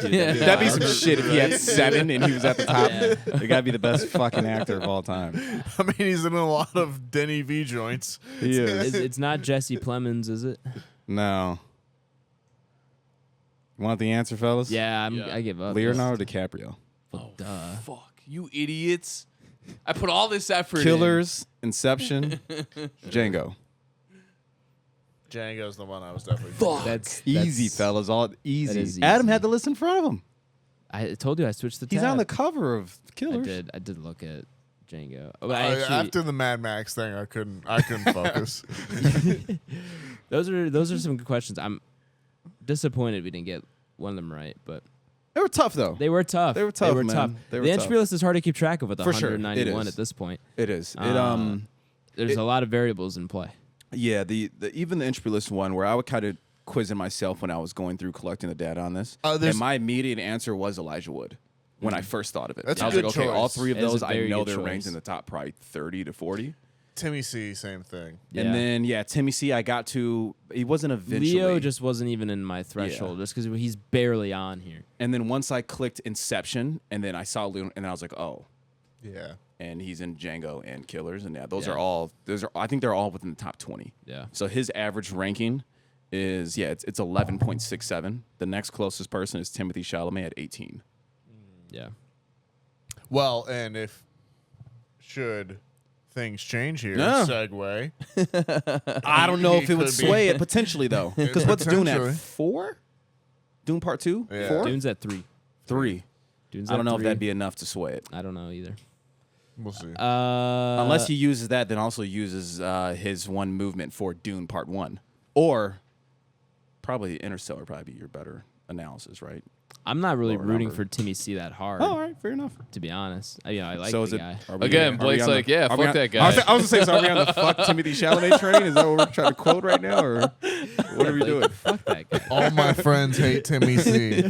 Dude, Yeah. That'd be some shit if he had 7 and he was at the top. Yeah. It gotta be the best fucking actor of all time. I mean, he's in a lot of Denny V joints. He is. It's not Jesse Plemons, is it? No. You want the answer, fellas? Yeah, Yeah. I give up. Leonardo DiCaprio. Oh, duh. fuck. You idiots. I put all this effort Killers, Inception, Django. Django's the one I was definitely thinking. That's Easy, fellas. All easy. is Adam easy. had the list in front of him. I told you I switched the tab. He's on the cover of Killers. I did look at Django. Oh, I actually, After the Mad Max thing, I couldn't focus. those are some good questions. I'm disappointed we didn't get one of them right, but They were tough, though. they were tough. They were tough, man. They were the tough. entry list is hard to keep track of with For sure. It 191 is. at this point. It is. There's a lot of variables in play. Yeah, the even the entry list one where I would kind of quizzing myself when I was going through collecting the data on this. And my immediate answer was Elijah Wood when I first thought of it. That's I a was good like, okay, all choice. 3 of It is those a I very know good they're ranked choice. in the top probably 30 to 40. Timmy C, same thing. And then Timmy C, I got to. He wasn't eventually. Leo just wasn't even in my threshold just because he's barely on here. And then once I clicked Inception, and then I saw Leo, and I was like, oh. Yeah. And he's in Django and Killers, and those Yeah. are all. I think they're all within the top 20. Yeah. So his average ranking is it's 11.67. The next closest person is Timothy Chalamet at 18. Yeah. Well, and if should things change here, Yeah. segue. I don't know if it would could be. sway it potentially though, because what's Dune Potentially. at 4? Dune Part 2? Yeah. 4? Dune's at 3. 3. Dune's I don't at know if 3. that'd be enough to sway it. I don't know either. We'll see. Unless he uses that, then also uses his one movement for Dune Part 1. Or probably Interstellar would probably be your better analysis, right? I'm not really Lower rooting number. for Timmy C that hard, Oh, all right, fair enough. to be honest. I like So the is it? guy. Are we- Again, are we Blake's on the- like, yeah, are we fuck on- that guy. I was gonna say, so are we on the fuck Timothy Chalamet train? Is that what we're trying to quote right now? Or What are we doing? Fuck that guy. All my friends hate Timmy C.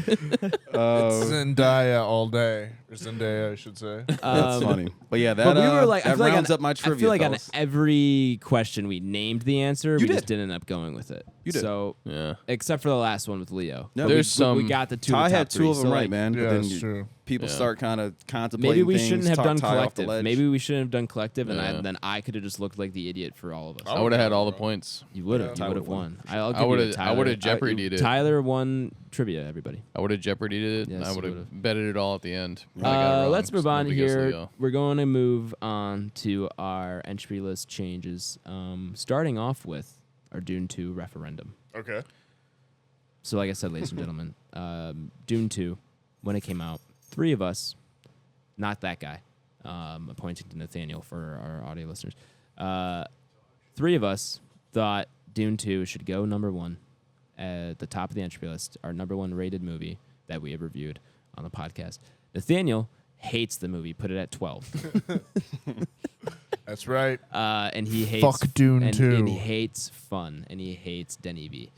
Zendaya all day. Or Zendaya, I should say. That's funny. But yeah, that, But we were like, I that feel like rounds on, up my trivia. I feel like on fellas. every question we named the answer, we did. just didn't end up going with it. You did. So, Yeah. except for the last one with Leo. No, There's we some. got the two. Ty of the had top two three, of them so, right, like, man. Yeah, but then that's true. people Yeah. start kind of contemplating. Maybe we things, shouldn't have talk done Ty off the collective. ledge. Maybe we shouldn't have done collective, and Yeah. then I could have just looked like the idiot for all of us. I would have had all the bro. points. You would have. Ty You would have would've won. won. I'll give I you would to have. I Tyler. would have jeopardied it. Tyler won trivia. Everybody. I would have jeopardied it. Yes, and I you would have would've. betted it all at the end. I got it wrong, Let's move so on nobody gets here. Leo. We're going to move on to our entry list changes. Starting off with our Dune 2 referendum. Okay. So, like I said, ladies and gentlemen, Dune 2, when it came out, 3 of us, not that guy, pointing to Nathaniel for our audio listeners, 3 of us thought Dune 2 should go number 1 at the top of the entry list, our number 1 rated movie that we have reviewed on the podcast. Nathaniel hates the movie, put it at 12. That's right. And he hates Fuck Dune 2. and he hates fun, and he hates Denny V.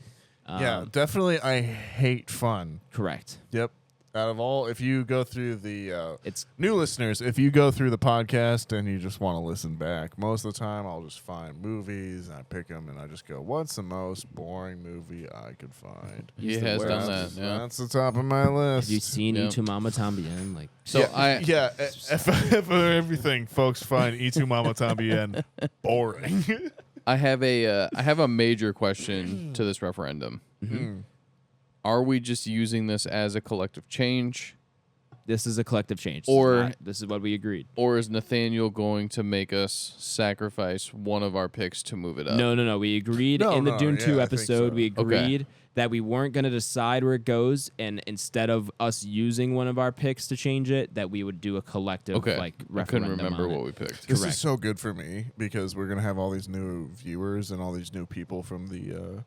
Yeah, definitely. I hate fun. Correct. Yep. Out of all, if you go through the It's new listeners, if you go through the podcast and you just want to listen back, most of the time I'll just find movies and I pick them and I just go, "What's the most boring movie I could find?" He the has done worst. that. Yeah. That's the top of my list. have you seen Yeah. Y2 Mama Tambien? Like, So yeah, if everything folks find E2 Mama Tambien boring. I have a major question to this referendum. Are we just using this as a collective change, this is a collective change. Or- this is what we agreed. or is Nathaniel going to make us sacrifice one of our picks to move it up? No. We agreed No, in the no, Dune yeah, 2 I think episode. so. We Okay. agreed that we weren't going to decide where it goes, and instead of us using one of our picks to change it, that we would do a collective Okay. like I couldn't referendum remember on it. what we picked. This Correct. is so good for me because we're gonna have all these new viewers and all these new people from the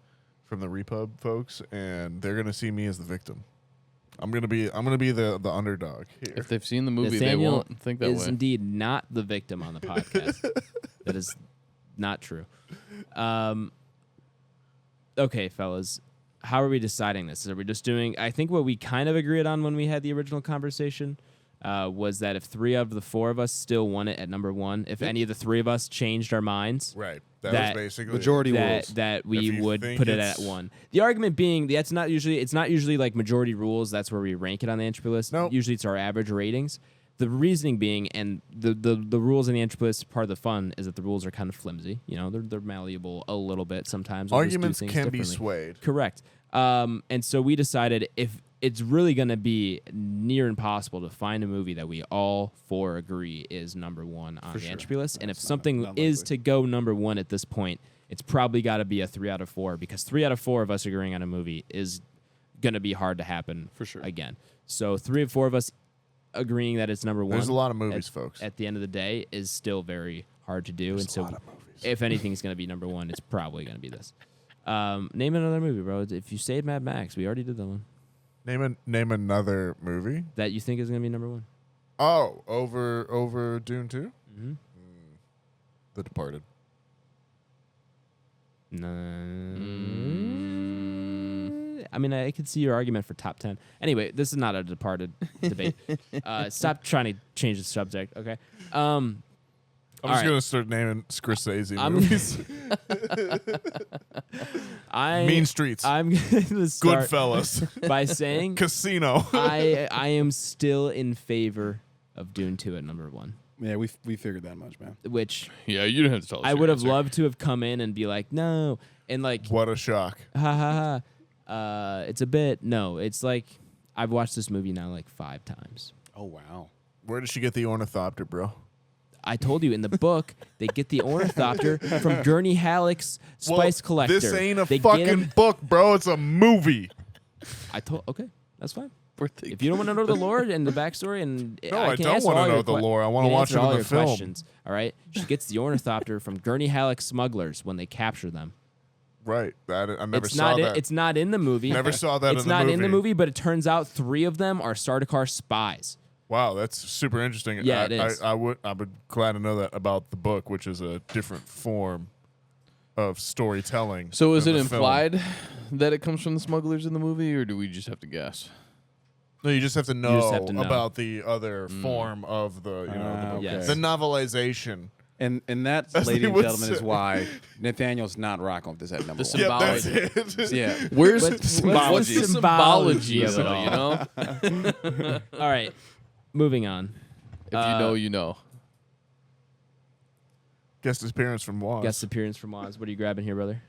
Repub folks, and they're gonna see me as the victim. I'm gonna be the underdog here. If they've seen the movie, they Nathaniel won't think that is way. indeed not the victim on the podcast. That is not true. Okay, fellas. How are we deciding this? Are we just doing... I think what we kind of agreed on when we had the original conversation was that if 3 of the 4 of us still won it at number 1, if any of the 3 of us changed our minds, Right. That That was basically majority rules. that we If you would think put it at it's- 1. The argument being it's not usually like majority rules. That's where we rank it on the entropy list. Nope. Usually it's our average ratings. The reasoning being, and the rules in the entropy list, part of the fun is that the rules are kind of flimsy. You know, they're malleable a little bit sometimes. We'll just do Arguments things can be differently. swayed. Correct. And so we decided if it's really going to be near impossible to find a movie that we all 4 agree is number 1 on the entropy list, and if something not is likely. to go number 1 at this point, it's probably got to be a 3 out of 4 because 3 out of 4 of us agreeing on a movie is going to be hard to happen For sure. again. So 3 of 4 of us agreeing that it's number 1. There's a lot of movies, at, folks. At the end of the day, is still very hard to do, and so lot of movies. if anything's going to be number 1, it's probably going to be this. Name another movie, bro. If you say Mad Max, we already did that one. Name another movie. That you think is going to be number 1. Oh, over Dune 2? Mm-hmm. The Departed. No. I mean, I could see your argument for top 10. Anyway, this is not a Departed debate. Stop trying to change the subject, okay? I'm All just right. gonna start naming Scorsese I'm- movies. Mean Streets, I'm going to start Goodfellas, by saying Casino. I am still in favor of Dune 2 at number 1, Yeah, we figured that much, man. which Yeah, you didn't have to tell us. I your would have answer. loved to have come in and be like, no, and like, What a shock! ha ha ha. It's a bit, no, it's like, I've watched this movie now like 5 times. Oh wow. Where did she get the ornithopter, bro? I told you in the book, they get the ornithopter from Gurney Halleck's Spice Collector. This ain't a They get 'em- fucking book, bro. It's a movie. Okay, that's fine. We're thinking- If you don't want to know the lore and the backstory, and No, I can don't answer wanna all know your the lore. I wanna can watch answer it in all the your film. questions. All right, she gets the ornithopter from Gurney Halleck's smugglers when they capture them. Right. I never It's saw not. that. It's not in the movie. Never saw that It's in the not movie. in the movie, but it turns out 3 of them are Sardaukar spies. Wow, that's super interesting. Yeah, it is. I would glad to know that about the book, which is a different form. of storytelling. So is in it the film. implied that it comes from the smugglers in the movie, or do we just have to guess? No, you just have to just know, have to know. about the other form of the Yes. the novelization. And that, As ladies they and would gentlemen, is say. why Nathaniel's not rocking with this at number The one. Yep, symbology. that's it. Yeah. Where's What's what's the symbology of it symbology all? You know, All right, moving on. if you know, you know. Guest appearance from Waz. Guest appearance from Oz. What are you grabbing here, brother?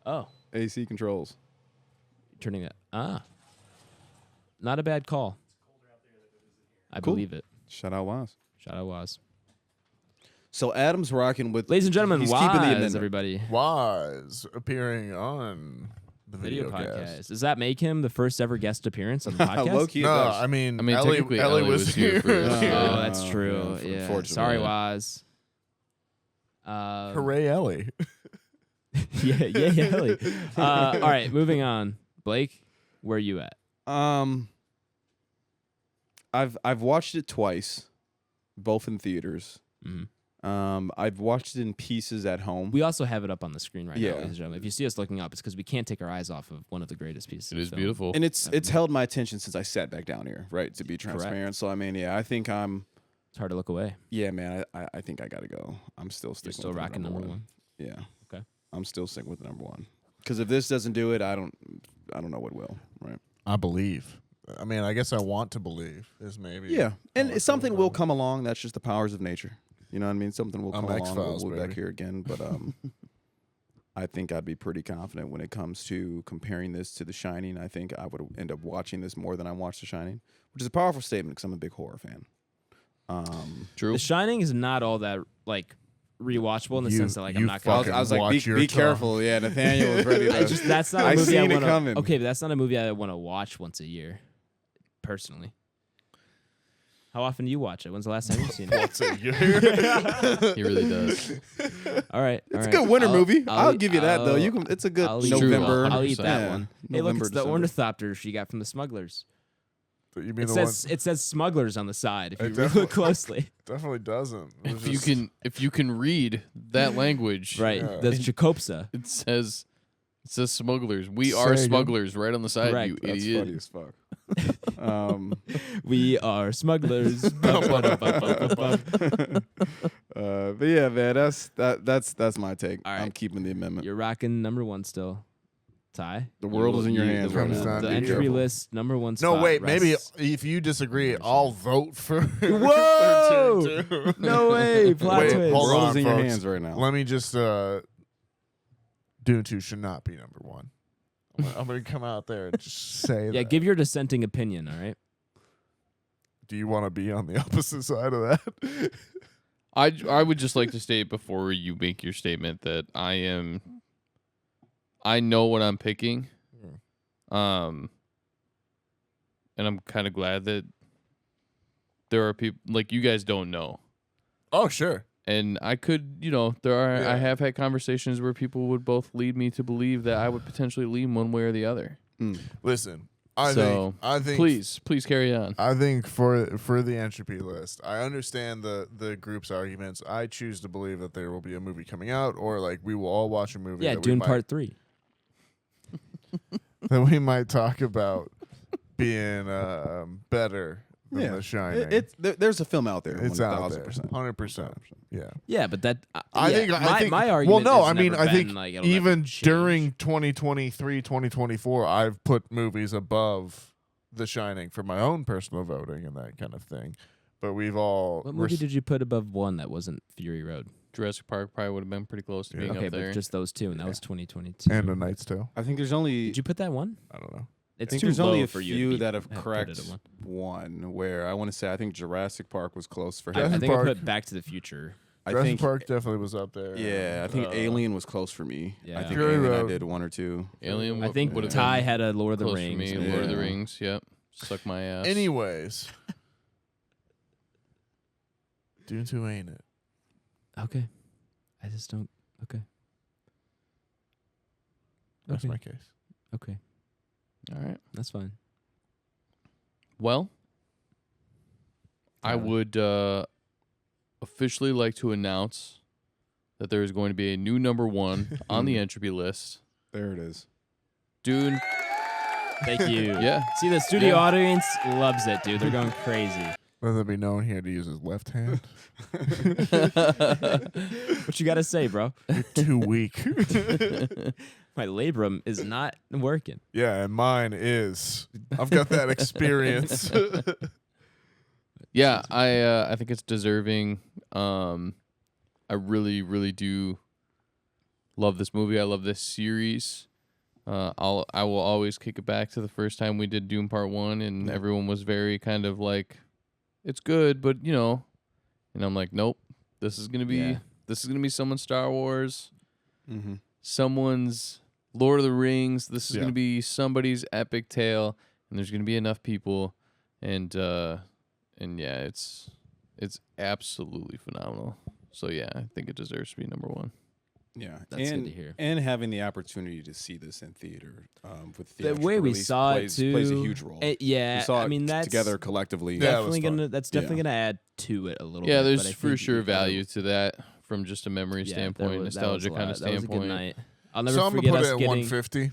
Oh, AC controls. turning that. Not a bad call. I Cool. believe it. Shout out Waz. Shout out Oz. So Adam's rocking with. Ladies and gentlemen, he's keeping the Waz, amendment. everybody. Waz appearing on the Video video podcast. Does that make him the first ever guest appearance on the podcast? Low key, it No, does. I mean, technically, Ellie Ellie was here first. Oh, Yeah. that's true. Yeah, Yeah. unfortunately. Sorry, Yeah. Waz. Hooray, Ellie. yeah, Ellie. All right, moving on. Blake, where are you at? I've watched it twice, both in theaters. Mhm. I've watched it in pieces at home. We also have it up on the screen right Yeah. now, ladies and gentlemen. If you see us looking up, it's because we can't take our eyes off of one of the greatest pieces. It of is film. beautiful. and it's held my attention since I sat back down here, right? To be transparent. So I mean, yeah, I think It's hard to look away. yeah, man, I think I gotta go. I'm still sticking. You're still with the rocking number one. Yeah. Okay. I'm still sticking with the number one. Because if this doesn't do it, I don't know what will. Right. I believe. I mean, I guess I want to believe is maybe. Yeah, and what's something going will on. come along. That's just the powers of nature. You know what I mean? Something will I'm come along. X-Files, We'll be back baby. here again, but I think I'd be pretty confident when it comes to comparing this to The Shining. I think I would end up watching this more than I watched The Shining, which is a powerful statement because I'm a big horror fan. True. The Shining is not all that like rewatchable in the You- sense that like I'm you not I was, gonna. I was like, Watch your be tongue. careful. Yeah, Nathaniel was ready to. That's not a I movie I seen it want coming. to. Okay, but that's not a movie I want to watch once a year. Personally. How often do you watch it? When's the last time you've seen it? He really does. All right. It's a good winter movie. I'll give you that though. You can. It's a good I'll eat- November. I'll eat that Yeah, one. Hey, look, November, it's the December. ornithopter she got from the smugglers. You mean It the says it says smugglers on the side if you It really look closely. definitely doesn't. It was If you can read that language, Right. Yeah. That's Jacopsa. It says smugglers. We are Say again. smugglers right on the side. Correct. You That's idiot. funny as fuck. We are smugglers. But yeah, man, that's my take. All I'm right. keeping the amendment. You're rocking number one still. Ty. The world is in your hands right comes now. down The to entry you. list number one No, spot wait. Maybe rests- if you disagree, I'll vote for. Whoa! for two. No way. Plot Wait, twist. The hold world on, is in your folks. hands right now. Let me just. Dune 2 should not be number one. I'm gonna come out there and just say Yeah, that. give your dissenting opinion, all right? Do you want to be on the opposite side of that? I would just like to state before you make your statement that I know what I'm picking. And I'm kind of glad that there are people like you guys don't know. Oh, sure. And I could, I Yeah. have had conversations where people would both lead me to believe that I would potentially lean one way or the other. Listen, I So, think Please carry on. I think for the entropy list, I understand the group's arguments. I choose to believe that there will be a movie coming out, or like we will all watch a movie. Yeah, that Dune we might, Part 3. that we might talk about being better than Yeah. The Shining. There's a film out there. It's out there, 1000%. 100%. Yeah. Yeah, but that I yeah, think my argument well, no, has I mean, never I think been, like, it'll never even change. during 2023, 2024, I've put movies above The Shining for my own personal voting and that kind of thing. But we've all What movie did you put above one that wasn't Fury Road? Jurassic Park probably would have been pretty close to being Okay, up there. but just those two, and that was 2022. and A Knight's Tale. I think there's only Did you put that one? I don't know. It's think too there's low only a for you to few be- that have put it cracked at one. one where I want to say I think Jurassic Park was close for I him. think Park. I put Back to the Future. I Jurassic think Park definitely was up there. yeah, I think Alien was close for me. Yeah. I think Fury Alien I Road. did one or two. Alien I think would have Ty been had a Lord of the close Rings. for me. Lord of the Yeah. Rings, yep. Suck my ass. Anyways, Dune 2 ain't it? Okay. I just don't. Okay. That's Okay. my case. Okay. All right. That's fine. Well, I Tyler. would officially like to announce that there is going to be a new number 1 on the Entropy list. There it is. Dune. Thank you. Yeah. See, the studio audience loves it, dude. They're going crazy. Let it be known he had to use his left hand. What you got to say, bro? You're too weak. My labrum is not working. Yeah, and mine is. I've got that experience. Yeah, I think it's deserving. I really, really do love this movie. I love this series. I will always kick it back to the first time we did Doom Part 1, and everyone was very kind of like, it's good, but you know, and I'm like, nope, this is gonna be someone's Star Wars, someone's Lord of the Rings. This is gonna be somebody's epic tale, and there's gonna be enough people, and yeah, it's absolutely phenomenal. So yeah, I think it deserves to be number 1. Yeah, That's good to hear. And having the opportunity to see this in theater with The theatrical way we release saw plays, it too plays a huge role. Yeah, we saw I mean it that's together collectively. Yeah, definitely that was gonna. That's definitely Yeah. gonna add to it a little Yeah, bit. there's but I for think sure you gotta- value to that from just a memory Yeah, standpoint, that was a nostalgia kind of lot. That was a standpoint. good night. I'll never So I'm forget gonna us put it at getting. 150.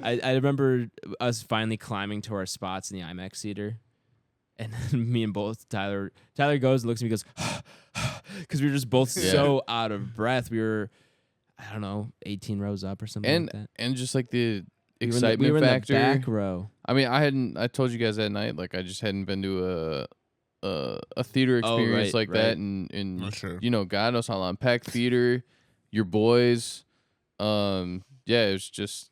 I remember us finally climbing to our spots in the IMAX theater, and then me and both Tyler goes and looks at me and goes, because we were just both so out of breath. We were, I don't know, 18 rows up or something like that. And just like the We excitement were in factor. the back row. I mean, I told you guys that night, like I just hadn't been to a theater experience like that, and For sure. you know, God knows how long. Packed theater, your boys, yeah, it was just,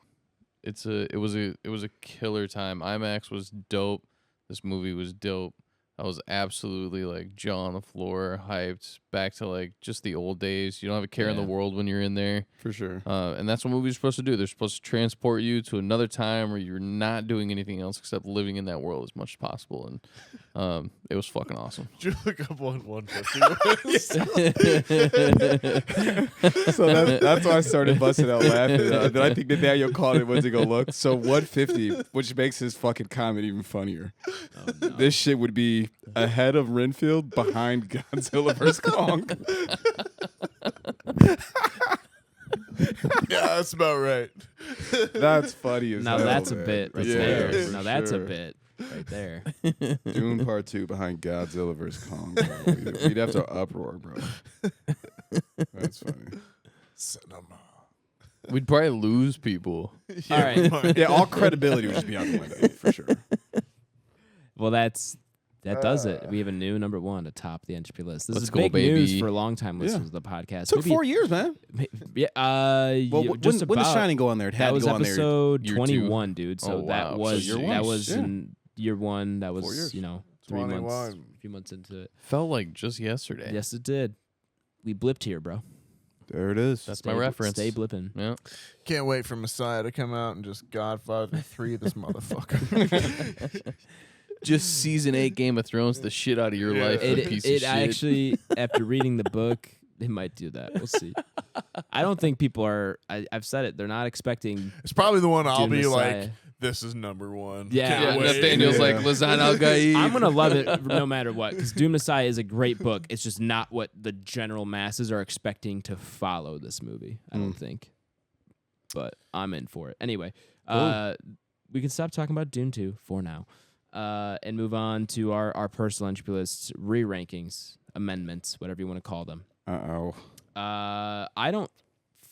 it was a killer time. IMAX was dope. This movie was dope. I was absolutely like jaw on the floor, hyped, back to like just the old days. You don't have a care in the world when you're in there. For sure. And that's what movies are supposed to do. They're supposed to transport you to another time where you're not doing anything else except living in that world as much as possible. And it was fucking awesome. Did you look up what 150 was? So that's why I started busting out laughing. Then I think Nathaniel called it, went to go look. So 150, which makes his fucking comment even funnier. Oh, no. This shit would be ahead of Renfield, behind Godzilla vs. Kong. Yeah, that's about right. That's funny as Now hell, that's a man. bit right Yeah, there. for Now that's a sure. bit right there. Dune Part 2 behind Godzilla vs. Kong. Bro. We'd have to uproar, bro. That's funny. Cinema. We'd probably lose people. All right. Yeah, all credibility would just be out the window, for sure. Well, that does it. We have a new number 1 to top the Entropy list. This Let's is go, big news baby. for long-time listeners of the podcast. Took 4 years, man. Yeah. Well, when Just did about. Shining go on there? It had That to was go on there. episode year 21, dude. So Oh, that wow. was So year that one. was Yeah. in year 1. That 4 was years. 3 months, 21. a few months into it. Felt like just yesterday. Yes, it did. We blipped here, bro. There it is. That's my reference. Stay blipping. Yeah. Can't wait for Messiah to come out and just Godfather 3 this motherfucker. Just season 8 Game of Thrones the shit out of your Yeah. life. you piece of shit. Actually, after reading the book, they might do that. We'll see. I don't think people are. I've said it. They're not expecting. It's probably the one I'll Dune be Messiah. like, this is number 1. Yeah, Can't Yeah, wait. Nathaniel's Yeah. like Lazan Al Gaib. I'm gonna love it no matter what, because Doom Messiah is a great book. It's just not what the general masses are expecting to follow this movie. I don't think, but I'm in for it anyway. We can stop talking about Dune 2 for now, and move on to our personal entry lists, re-rankings, amendments, whatever you want to call them. Uh-oh. I don't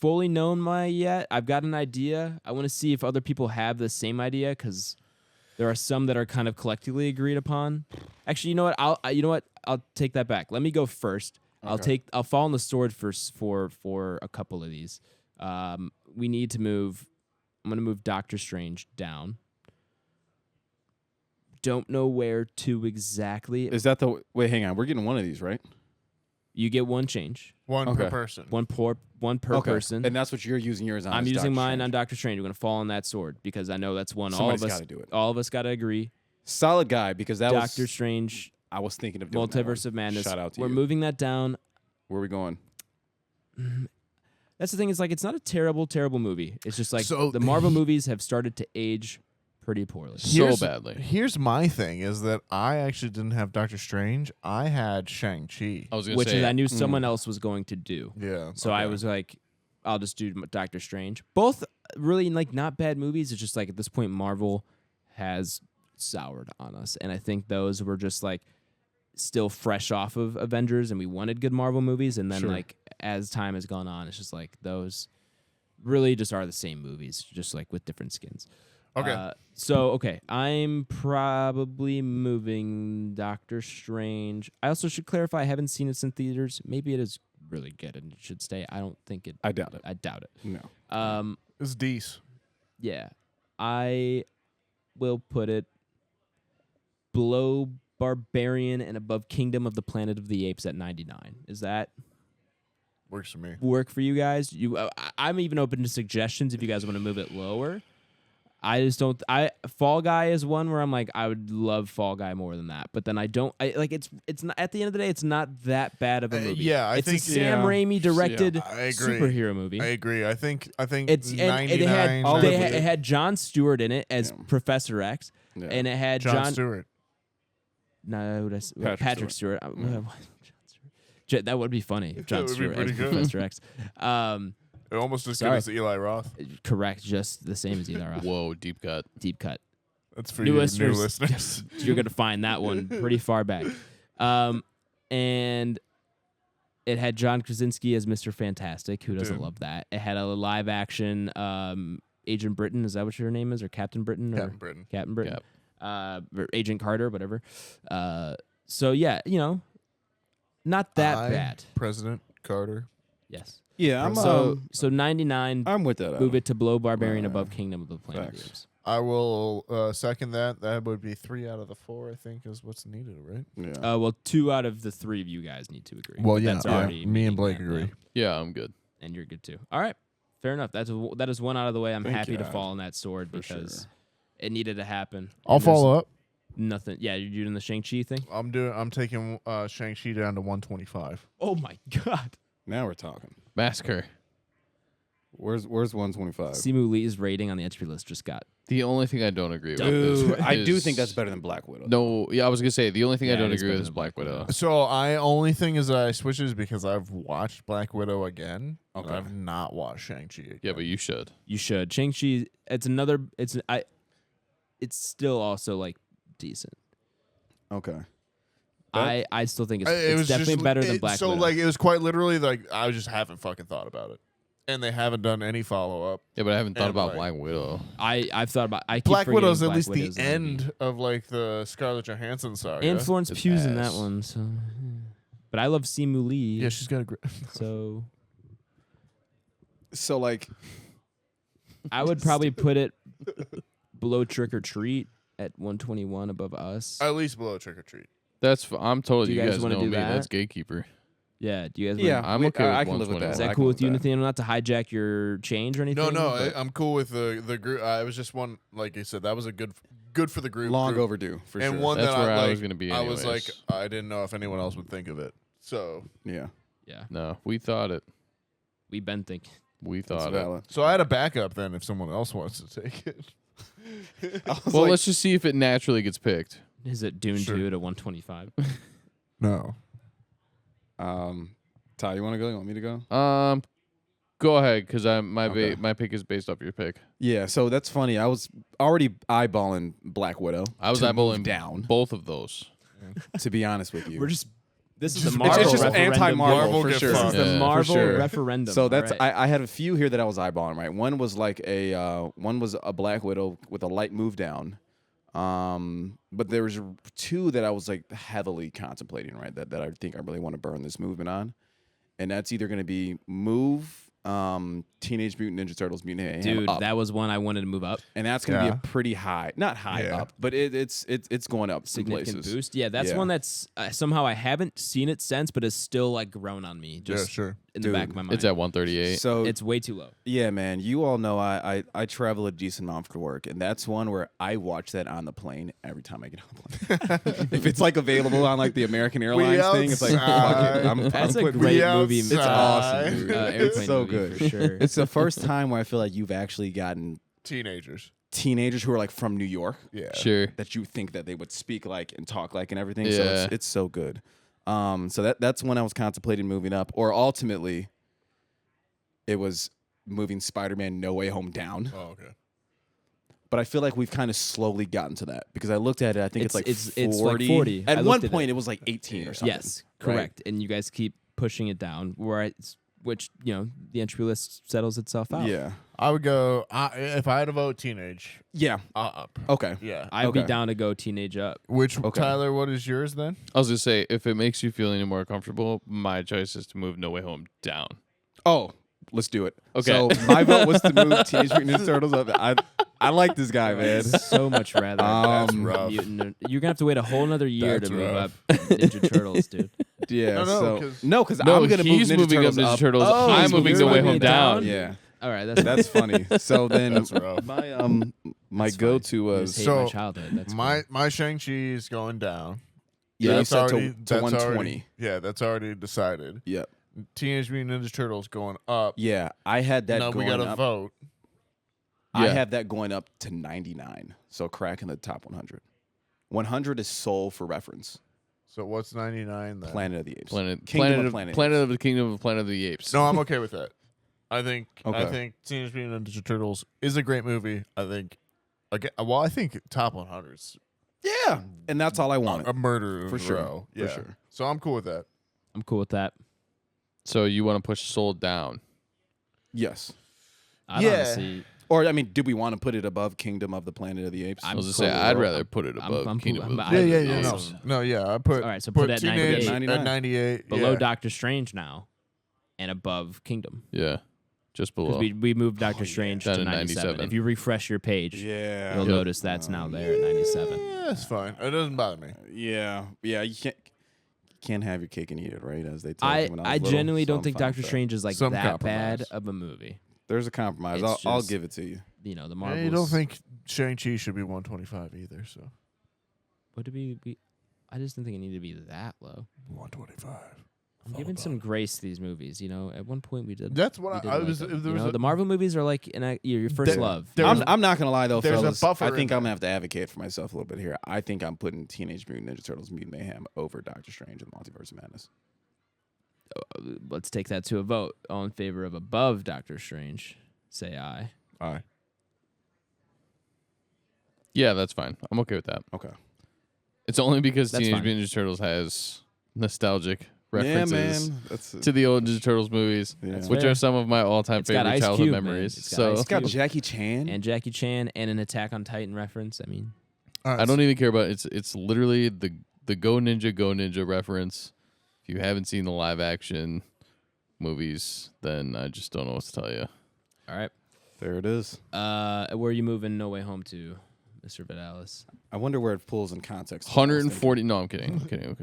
fully know mine yet. I've got an idea. I want to see if other people have the same idea, because there are some that are kind of collectively agreed upon. Actually, you know what? I'll take that back. Let me go first. Okay. I'll fall on the sword for a couple of these. We need to move. I'm gonna move Doctor Strange down. Don't know where to exactly. Is that the... Wait, hang on. We're getting one of these, right? You get one change. One Okay. per person. One per person. And that's what you're using yours on. I'm is using Doctor mine Strange. on Doctor Strange. We're gonna fall on that sword because I know that's one. Somebody's all of us gotta do it. All of us gotta agree. Solid guy, because that was... Doctor Strange, I was thinking of doing that Multiverse one. of Madness. Shout out to We're you. moving that down. Where are we going? That's the thing. It's like it's not a terrible movie. It's just like So- the Marvel movies have started to age pretty poorly. So badly. Here's my thing: is that I actually didn't have Doctor Strange. I had Shang-Chi. I was gonna Which say is I knew someone else was going to do. Yeah. So I okay. was like, I'll just do Doctor Strange. Both really like not bad movies. It's just like at this point Marvel has soured on us, and I think those were just like still fresh off of Avengers, and we wanted good Marvel movies, and then Sure. like as time has gone on, it's just like those really just are the same movies, just like with different skins. Okay. So I'm probably moving Doctor Strange. I also should clarify I haven't seen it in theaters. Maybe it is really good and it should stay. I don't think it. I doubt it. I doubt it. No. It's decent. Yeah, I will put it below Barbarian and above Kingdom of the Planet of the Apes at 99. Is that Works for me. work for you guys? I'm even open to suggestions if you guys want to move it lower. I just don't. Fall Guy is one where I'm like, I would love Fall Guy more than that, but then I don't. It's not at the end of the day. It's not that bad of a movie. yeah, I it's think- a Sam yeah. Raimi directed I agree. superhero movie. I agree. I think It's 99. and it had I'll they live had, with it it. had Jon Stewart in it as Yeah. Professor X, Yeah. and it had Jon Stewart. No, Patrick Patrick Stewart. Jon Stewart. That would be funny if Jon would be Stewart as pretty good. Professor X. It almost as Sorry. good as Eli Roth. Correct, just the same as Eli Roth. Whoa, deep cut. Deep cut. That's for New you listeners. new listeners. You're gonna find that one pretty far back. And it had John Krasinski as Mr. Fantastic. Who doesn't Dude. love that? It had a live action Agent Britain. Is that what your name is, or Captain Britain? Or Captain Britain. Captain Britain. Yep. Or Agent Carter, whatever. So yeah, not that bad. President Carter. Yes. Yeah, I'm So 99. I'm with that. Move it to below Barbarian above Kingdom of the Planet of the Facts. Apes. I will second that. That would be 3 out of the 4. I think is what's needed, right? Yeah. Well, 2 out of the 3 of you guys need to agree. Well, But yeah, that's yeah. already Me and meeting Blake that, agree. Yeah, I'm good. and you're good too. All right, fair enough. That is one out of the way. I'm Thank happy to you. fall on that sword For because sure. it needed to happen. I'll And there's follow up. Nothing. Yeah, you're doing the Shang-Chi thing. I'm taking Shang-Chi down to 125. Oh my God. Now we're talking. Massacre. Where's 125? Simu Lee's rating on the entry list just got. The only thing I don't agree with Ooh, is, I do think that's better than Black Widow. No, yeah, I was gonna say the only thing Yeah, I don't it is agree better with is than Black Black Widow. So only thing is that I switched is because I've watched Black Widow again. Okay. I've not watched Shang-Chi again. Yeah, but you should. You should. Shang-Chi. It's still also like decent. Okay. I still think it's, It was definitely just- better than it- Black so Widow. like it was quite literally like I just haven't fucking thought about it, and they haven't done any follow up. Yeah, but I haven't thought And, about like- Black Widow. I've thought about. I keep Black forgetting Widow's at Black least Widow's the in movie. end of like the Scarlett Johansson saga. And Florence It's Pugh's in that ass. one. So, but I love Simu Lee. yeah, she's got a great. So So like, I would probably put it below Trick or Treat at 121 above Us. At least below Trick or Treat. I'm totally. Do You you guys guys wanna know do me. that? That's Gatekeeper. Yeah. Do you guys? yeah, I'm okay with I can live with 121. that. Is I that can cool live with you, that. Nathaniel? Not to hijack your change or anything. No, but I'm cool with the group. I was just one, like I said, that was a good for the group. Long group. overdue for and sure. one That's that where I, I like, was gonna be I was like, anyways. I didn't know if anyone else would think of it. So Yeah. yeah, No, we thought it. we've been thinking. We That's thought it. valid. So I had a backup then if someone else wants to take it. Well, let's just see if it naturally gets picked. Is it Dune Sure. 2 to 125? No. Ty, you want to go? You want me to go? Go ahead, because my Okay. my pick is based off your pick. Yeah. So that's funny. I was already eyeballing Black Widow. I was to move eyeballing down. both of those. To be honest with you, We're just. This is Just- the it's Marvel. just referendum. anti-Marvel Marvel for get sure. This is fucked. the Yeah, for Marvel sure. referendum. So that's All right. I had a few here that I was eyeballing. Right, one was like one was a Black Widow with a light move down, but there was 2 that I was like heavily contemplating. Right, that I think I really want to burn this movement on, and that's either going to be Move, Teenage Mutant Ninja Turtles, Mutant Mayhem Dude, up. that was one I wanted to move up. And that's going to Yeah. be a pretty high, not high Yeah. up, but it's going up some Significant places. boost. Yeah, that's Yeah. one that's somehow I haven't seen it since, but has still like grown on me. Just Yeah, sure. in the Dude, back of my mind. It's at 138. So It's way too low. yeah, man, you all know I travel a decent amount for work, and that's one where I watch that on the plane every time I get on the plane. If it's like available on like the American Airlines thing, it's like fuck it, I'm That's a putting- great We movie. It's awesome, dude. Airplane It's so movie good. for sure. It's the first time where I feel like you've actually gotten Teenagers. teenagers who are like from New York. Yeah. Sure. That you think that they would speak like and talk like and everything. So Yeah. it's so good. So that's when I was contemplating moving up, or ultimately, it was moving Spider-Man No Way Home down. Oh, okay. But I feel like we've kind of slowly gotten to that because I looked at it. I think it's like 40. It's like 40. I At looked one at point, it. it was like 18 or something. Yes, right? correct. And you guys keep pushing it down, which the entry list settles itself out. Yeah. I would go if I had to vote teenage Yeah. up. Okay. Yeah. I'd be Okay. down to go teenage up. Which Okay. Tyler? What is yours then? I was gonna say, if it makes you feel any more comfortable, my choice is to move No Way Home down. Oh, let's do it. Okay. So my vote was to move Teenage Mutant Ninja Turtles up. I like this guy, man. So much rather. That's rough. You're gonna have to wait a whole another year That's to move rough. up Ninja Turtles, dude. Yeah. No, because because No, I'm gonna he's move Ninja moving Turtles up Ninja up. Turtles. Oh, I'm he's moving moving No Way it Home down? down. Yeah. All right, that's That's funny. So then That's rough. my That's go-to fine. You was just hate So, my childhood. That's my Shang-Chi is going down. yeah, you That's said already- to that's 120. already- yeah, that's already decided. Yep. Teenage Mutant Ninja Turtles going up. Yeah, I had that Now going we got to up. vote. I Yeah. have that going up to 99. So cracking the top 100. 100 is Soul for reference. So what's 99 then? Planet of the Apes. Planet Kingdom of of Planet Planet Apes. of the Kingdom of Planet of the Apes. No, I'm okay with that. I think Okay. Teenage Mutant Ninja Turtles is a great movie. I think I think top 100's Yeah, and that's all I wanted. a murder For in a sure, row. for Yeah. sure. So I'm cool with that. I'm cool with that. So you want to push Soul down? Yes. I'd Yeah. honestly, Or I mean, do we want to put it above Kingdom of the Planet of the Apes? I I'm was gonna cool say with I'd it. rather put it I'm- above I'm Kingdom cool. of I'm- the Yeah, Apes. yeah, Awesome. no, yeah. I put All right, so put it at Teenage 98. at 98. below yeah. Doctor Strange now, and above Kingdom. Yeah, just Because below. we moved Doctor Strange Down to to 97. 97. If you refresh your page, Yeah. you'll notice that's now there at 97. Yeah, it's fine. It doesn't bother me. Yeah. Yeah. You can't have your cake and eat it, right? As they tell you when I I was little, genuinely so don't I'm think fine Doctor with that. Strange is like Some that bad compromise. of a movie. There's a compromise. It's I'll just- give it to you. The Yeah, Marvels. you don't think Shang-Chi should be 125 either, so Would it be? I just didn't think it needed to be that low. 125. I'm giving some grace to these movies. At one point we did. That's we what did I like was. them. If there was the Marvel movies are like your first There- love. there's I'm not gonna lie though, there's a fellas. buffer I in think there. I'm gonna have to advocate for myself a little bit here. I think I'm putting Teenage Mutant Ninja Turtles: Mutant Mayhem over Doctor Strange and the Multiverse of Madness. Let's take that to a vote. All in favor of above Doctor Strange, say aye. all right. Yeah, that's fine. I'm okay with that. Okay. It's only because That's Teenage fine. Mutant Ninja Turtles has nostalgic references Yeah, man. That's to the old Ninja Turtles movies, Yeah. which fair. are some of my all-time It's got favorite Ice childhood Cube, man. memories. It's got So Ice it's got Cube. Jackie Chan. And Jackie Chan and an Attack on Titan reference. I mean, All right. I don't even care about it's literally the Go Ninja reference. If you haven't seen the live action movies, then I just don't know what to tell you. all right. There it is. Where are you moving No Way Home to, Mr. Vidalis? I wonder where it pulls in context. 140. No, I'm kidding. I'm kidding.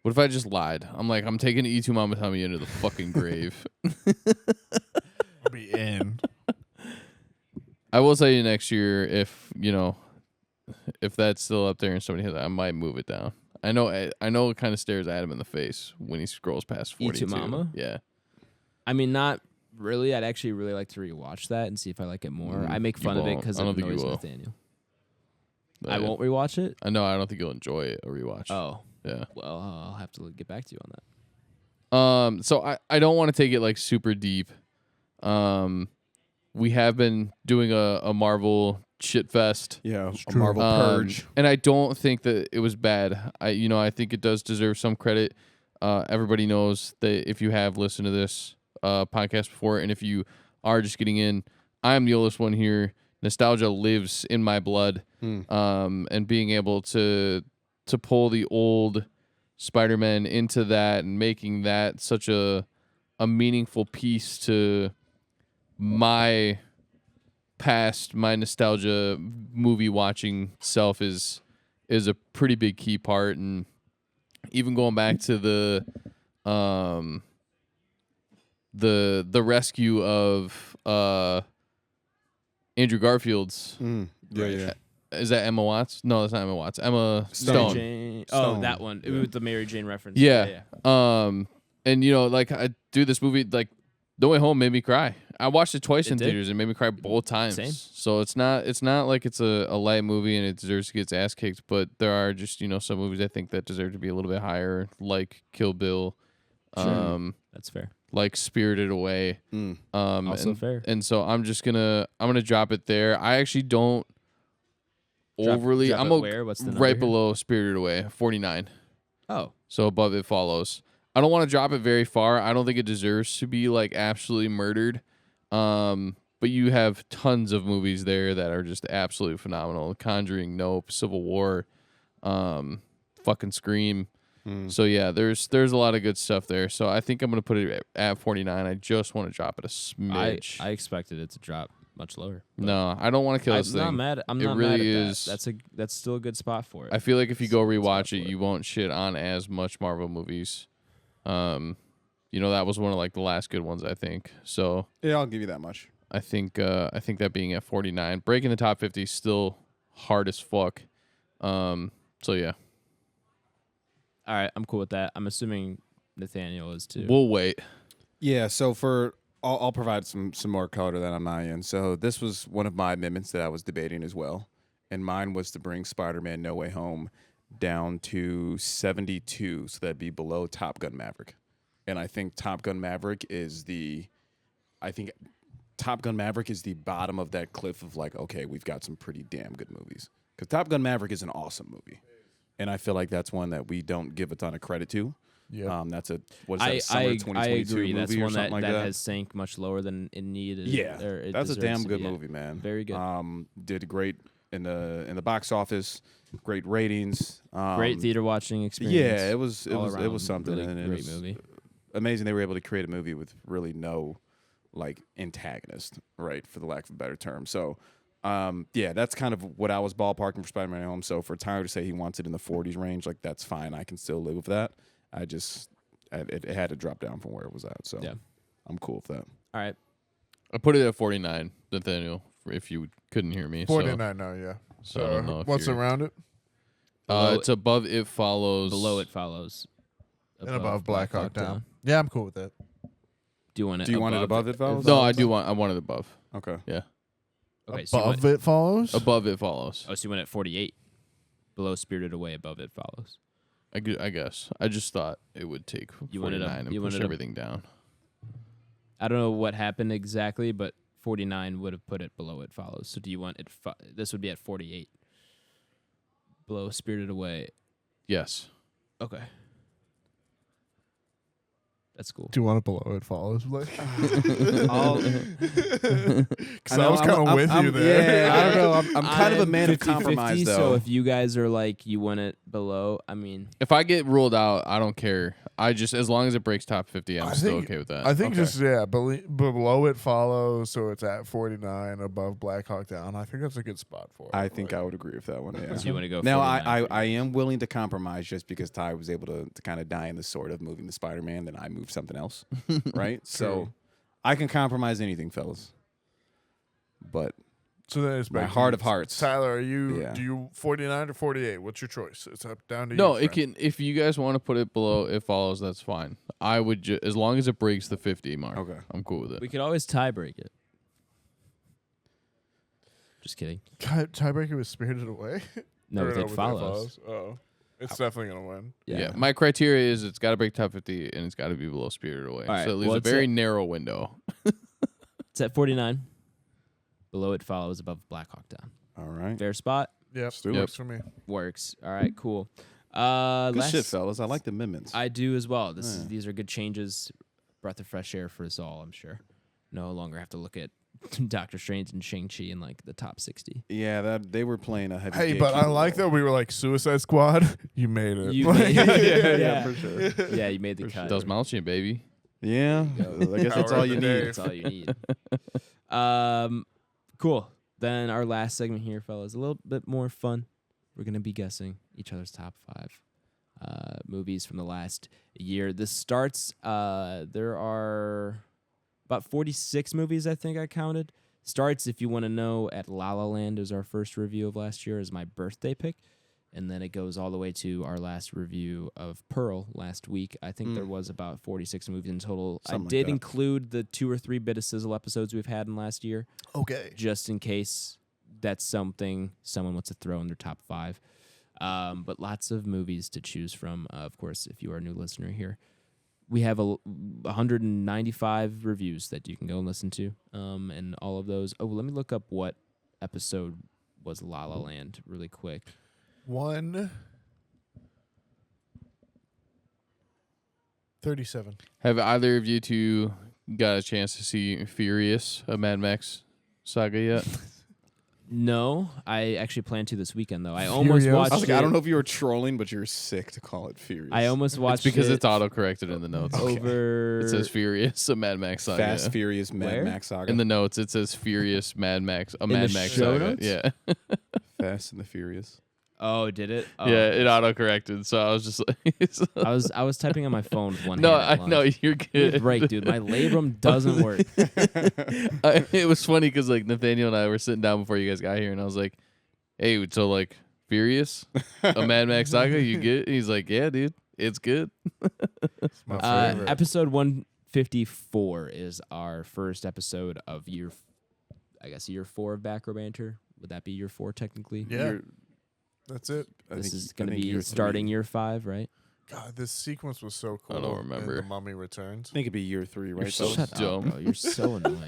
What if I just lied? I'm like, I'm taking E2 Mama Tummy into the fucking grave. I'll be in. I will tell you next year if that's still up there and somebody has, I might move it down. I know it kind of stares at him in the face when he scrolls past 42. Mama? Yeah. I mean, not really. I'd actually really like to rewatch that and see if I like it more. I make You fun of it won't. because I it don't think you annoys will. Nathaniel. I won't rewatch it. I know. I don't think you'll enjoy a rewatch. Oh, Yeah. well, I'll have to get back to you on that. So I don't want to take it like super deep. We have been doing a Marvel shit fest. Yeah, a Marvel purge. And I don't think that it was bad. I think it does deserve some credit. Everybody knows that if you have listened to this podcast before, and if you are just getting in, I'm the oldest one here. Nostalgia lives in my blood. And being able to pull the old Spider-Man into that and making that such a meaningful piece to my past, my nostalgia movie watching self is a pretty big key part. And even going back to the rescue of Andrew Garfield's Yeah. is that Emma Watts? No, that's not Emma Watts. Emma Stone. Jane, Stone. that one. It was the Mary Jane reference. Yeah. And like I do this movie, like No Way Home made me cry. I watched it twice It in did? theaters and made me cry both times. Same. So it's not like it's a light movie and it deserves to get its ass kicked, but there are just, some movies I think that deserve to be a little bit higher, like Kill Bill, That's fair. like Spirited Away. Also and, fair. And so I'm gonna drop it there. I actually don't overly drop I'm it where? What's the number right here? below Spirited Away, 49. Oh, So above It Follows. I don't want to drop it very far. I don't think it deserves to be like absolutely murdered. But you have tons of movies there that are just absolutely phenomenal. Conjuring, Nope, Civil War, fucking Scream. So yeah, there's a lot of good stuff there. So I think I'm gonna put it at 49. I just want to drop it a smidge. I expected it to drop much lower. but No, I don't want to kill this I'm thing. not mad. I'm It not really mad at is- that. That's still a good spot for it. I feel like if you go It's rewatch not it, for you won't shit on as much Marvel movies. That was one of like the last good ones, I think. So Yeah, I'll give you that much. I think that being at 49, breaking the top 50 is still hard as fuck. So yeah, All right, I'm cool with that. I'm assuming Nathaniel is too. we'll wait. Yeah, so I'll provide some more color to that on my end. So this was one of my amendments that I was debating as well, and mine was to bring Spider-Man: No Way Home down to 72, so that'd be below Top Gun: Maverick. And I think Top Gun: Maverick is the bottom of that cliff of like, okay, we've got some pretty damn good movies. Because Top Gun: Maverick is an awesome movie, and I feel like that's one that we don't give a ton of credit to. Yeah. That's a summer I 2022 agree. movie That's or one something like that that. has sank much lower than it needed. Yeah, or it that's a deserves damn to good be. Yeah. movie, man. Very good. Did great in the box office, great ratings, Great theater watching experience. Yeah, it was all it around, was something, really and it great was movie. amazing. They were able to create a movie with really no like antagonist, right, for the lack of a better term. So, yeah, that's kind of what I was ballparking for Spider-Man: No Way Home. So for Tyler to say he wants it in the 40s range, like that's fine. I can still live with that. It had to drop down from where it was at. So Yeah. I'm cool with that. All right. I put it at 49, Nathaniel, if you couldn't hear me. 49 now, yeah. So I don't know if what's you're- around it? Below it's above It Follows. Below It Follows. And above Black Hawk Down. Yeah, I'm cool with that. Do you want it? Do you want it above It Follows? No, I want it above. Okay. Yeah, Okay. So you Above want, It Follows? above It Follows. so you went at 48. Below Spirited Away. Above It Follows. I guess. I just thought it would take You wanted 49 and you push wanted a- everything down. I don't know what happened exactly, but 49 would have put it below It Follows. So do you want it? This would be at 48. Below Spirited Away. Yes. Okay. That's cool. Do you want it below It Follows? Because I I was kind of with you there. Yeah, I don't know. I'm kind of a man of 50-50, compromise, though. So if you guys are like, you want it below, I mean, If I get ruled out, I don't care. I just, as long as it breaks top 50, I'm I still think- okay with that. I think Okay. just, yeah, below It Follows, so it's at 49, above Black Hawk Down. I think that's a good spot for it. I think I would agree with that one. Yeah. so you want to go. Now 49 I am willing to compromise just because Ty was able to kind of die in the sword of moving the Spider-Man, then I moved something else, right? So I can compromise anything, fellas. But So then it's my back to heart you. of hearts. Tyler, do Yeah. you 49 or 48? What's your choice? It's up down to no, you. it can. If you guys want to put it below It Follows, that's fine. I would as long as it breaks the 50 mark. Okay. I'm cool with it. We could always tie break it. Just kidding. Tiebreaker was Spirited Away? No, Or with It with Follows. Oh. It's definitely going to win. Yeah. My criteria is it's got to break top 50 and it's got to be below Spirited Away. All right, So it leaves well, a it's very a- narrow window. It's at 49. Below It Follows, above Black Hawk Down. All right. Fair spot. Yep, do it. works for me. Works. All right, cool. Good Last- shit, fellas. I like the amendments. I do as well. Yeah. These are good changes. Breath of fresh air for us all, I'm sure. No longer have to look at Doctor Strange and Shang-Chi in like the top 60. yeah, that they were playing a heavy. Hey, but I gatekeeper like that role. we were like Suicide Squad. You made it. You Like- made- yeah, for sure. Yeah, you made the cut. Does Malchin, baby. Yeah, I guess that's Power all of you the need. day. That's all you need. Cool. Then our last segment here, fellas, a little bit more fun. We're gonna be guessing each other's top 5 movies from the last year. This starts. There are about 46 movies, I think I counted. Starts, if you want to know, at La La Land is our first review of last year, is my birthday pick. and then it goes all the way to our last review of Pearl last week. I think there was about 46 movies in total. Something I like did that. include the 2 or 3 Bit of Sizzle episodes we've had in last year, Okay. just in case that's something someone wants to throw in their top 5. But lots of movies to choose from. Of course, if you are a new listener here, we have 195 reviews that you can go and listen to, and all of those. Oh, let me look up what episode was La La Land really quick. 137. Have either of you two got a chance to see Furious, a Mad Max saga yet? No, I actually plan to this weekend though. I almost Furious? watched I was like, it. I don't know if you were trolling, but you're sick to call it Furious. I almost watched It's because it it's auto-corrected in the notes. over. It says Furious, a Mad Max saga. Fast, Furious, Mad Where? Max saga. In the notes, it says Furious, Mad Max, a Mad the Max show saga. notes? Yeah. Fast and the Furious. Oh, did it? Oh. Yeah, it auto-corrected, so I was just like... I was typing on my phone with one No, hand. I know, you're good. Right, dude. My labrum doesn't work. It was funny because like Nathaniel and I were sitting down before you guys got here, and I was like, "Hey, so like Furious, a Mad Max saga, you get?" And he's like, "Yeah, dude, it's good." It's my favorite. Episode 154 is our first episode of year 4 of Back Row Banter. Would that be year 4 technically? Yeah. That's it. This is going to be starting year 5, right? God, this sequence was so cool. I don't remember. in The Mummy Returns. I think it'd be year 3, right? You're so Shut dumb. up, bro. You're so annoying.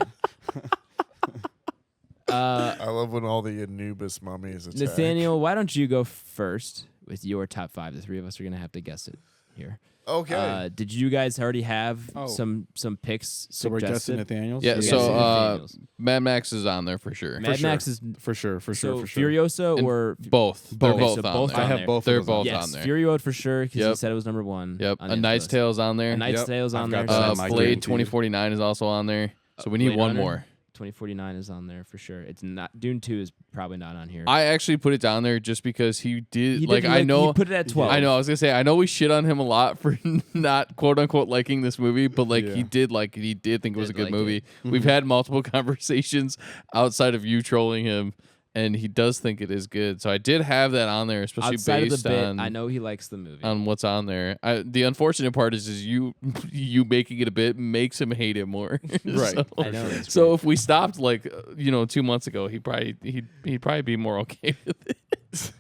I love when all the Anubis mummies attack. Nathaniel, why don't you go first with your top 5? The 3 of us are going to have to guess it here. Okay. Did you guys already have Oh. some picks So we're guessing suggested? Nathaniel's? Yeah, We're so guessing Nathaniel's. Mad Max is on there for sure. Mad Max is For sure. so For sure. Furiosa And or Both. They're Okay, both so on both there. I on have there. both. They're of those on both there. on yes, there. Fury Road for sure because you Yep. said it was number 1. Yep. on A the Knight's list. Tale's on there. A Knight's Yep. Tale's on I've there. got that so on my Blade guaranteed. 2049 is also on there. So we need Blade one Runner? more. 2049 is on there for sure. It's not Dune 2 is probably not on here. I actually put it down there just because he did. He like didn't I know. he put it at 12. I know. I was gonna say I know we shit on him a lot for not quote unquote liking this movie, but like Yeah. he did like it. He did think it was a Did good like movie. it. We've had multiple conversations outside of you trolling him, and he does think it is good. So I did have that on there, especially Outside of based the bit, on I know he likes the movie. on what's on there. The unfortunate part is you making it a bit makes him hate it more. Right. So, I know. so if we stopped like 2 months ago, he'd probably be more okay with it.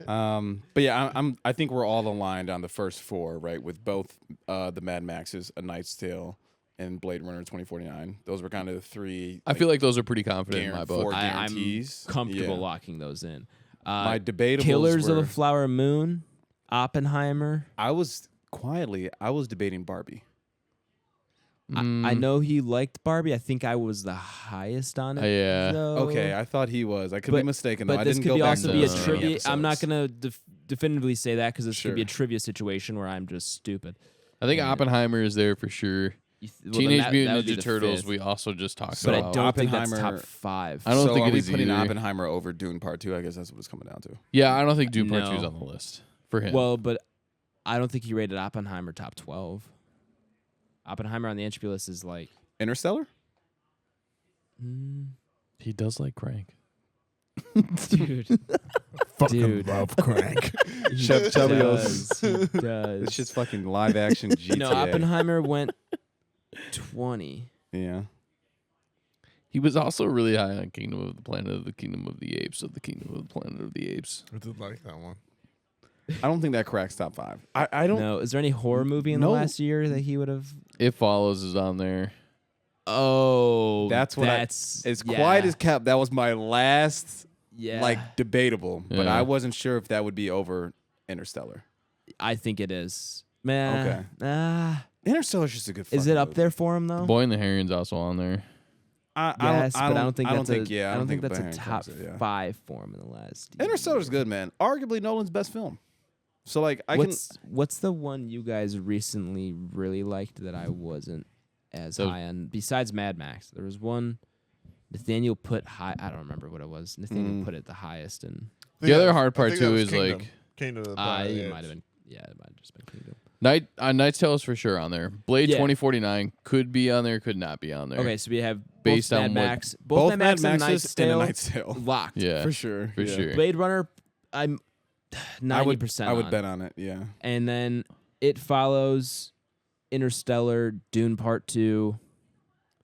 But yeah, I think we're all aligned on the first 4, right? With both the Mad Maxes, A Knight's Tale, and Blade Runner 2049. Those were kind of the 3. I feel like those are pretty confident in my book. 4 I'm guarantees. comfortable Yeah. locking those in. My debatables Killers of were, the Flower Moon, Oppenheimer. I was debating Barbie. I know he liked Barbie. I think I was the highest on it. Yeah. though. Okay, I thought he was. I could be mistaken though. But I this didn't could go be back also to be a the trivia. I'm not episodes. gonna definitively say that because this could be a Sure. trivia situation where I'm just stupid. I think Oppenheimer is there for sure. Teenage Mutant Ninja Turtles, we also just talked But I about. don't think that's Oppenheimer- top 5. I don't so think are it we is putting either. Oppenheimer over Dune Part 2? I guess that's what it's coming down to. Yeah, I don't think Dune Part 2 is No. on the list for him. Well, but I don't think he rated Oppenheimer top 12. Oppenheimer on the entropy list is like, Interstellar? he does like Crank. dude, Fucking dude. love Crank. he Chef does. He does. It's just fucking live action GTA. No, Oppenheimer went 20. Yeah. He was also really high on Kingdom of the Planet of the Kingdom of the Apes of the Kingdom of the Planet of the Apes. I did like that one. I don't think that cracks top 5. I don't. No, is there any horror movie in the No. last year that he would have? It Follows is on there. Oh, That's what that's As yeah, quiet as kept, that was my last yeah. like debatable, but Yeah. I wasn't sure if that would be over Interstellar. I think it is. Man, Interstellar's just a good. is fucking it up movie. there for him though? Boy in the Heron's also on there. Yes, but I don't think that's yeah, I don't think that's a Baharian top counts it, yeah. 5 for him in the last. year. Interstellar's good, man. Arguably Nolan's best film. So like I What's the one you guys recently really liked that I wasn't as So- high on? Besides Mad Max, there was one Nathaniel put high. I don't remember what it was. Nathaniel put it the highest, and The other hard part, I think that too, was is, Kingdom. like- Kingdom of the Planet of the it Apes. might have been. Yeah, it might have just been Kingdom. Knight's Tale is for sure on there. Blade Yeah. 2049 could be on there, could not be on there. Okay, so we have Based both on Mad what- Max, both Mad Max and Maxes Knight's and A Tale Knight's Tale. locked. Yeah, For sure. for yeah. sure. Blade Runner, I'm 90%. I would bet on it. Yeah. And then it follows Interstellar, Dune Part 2.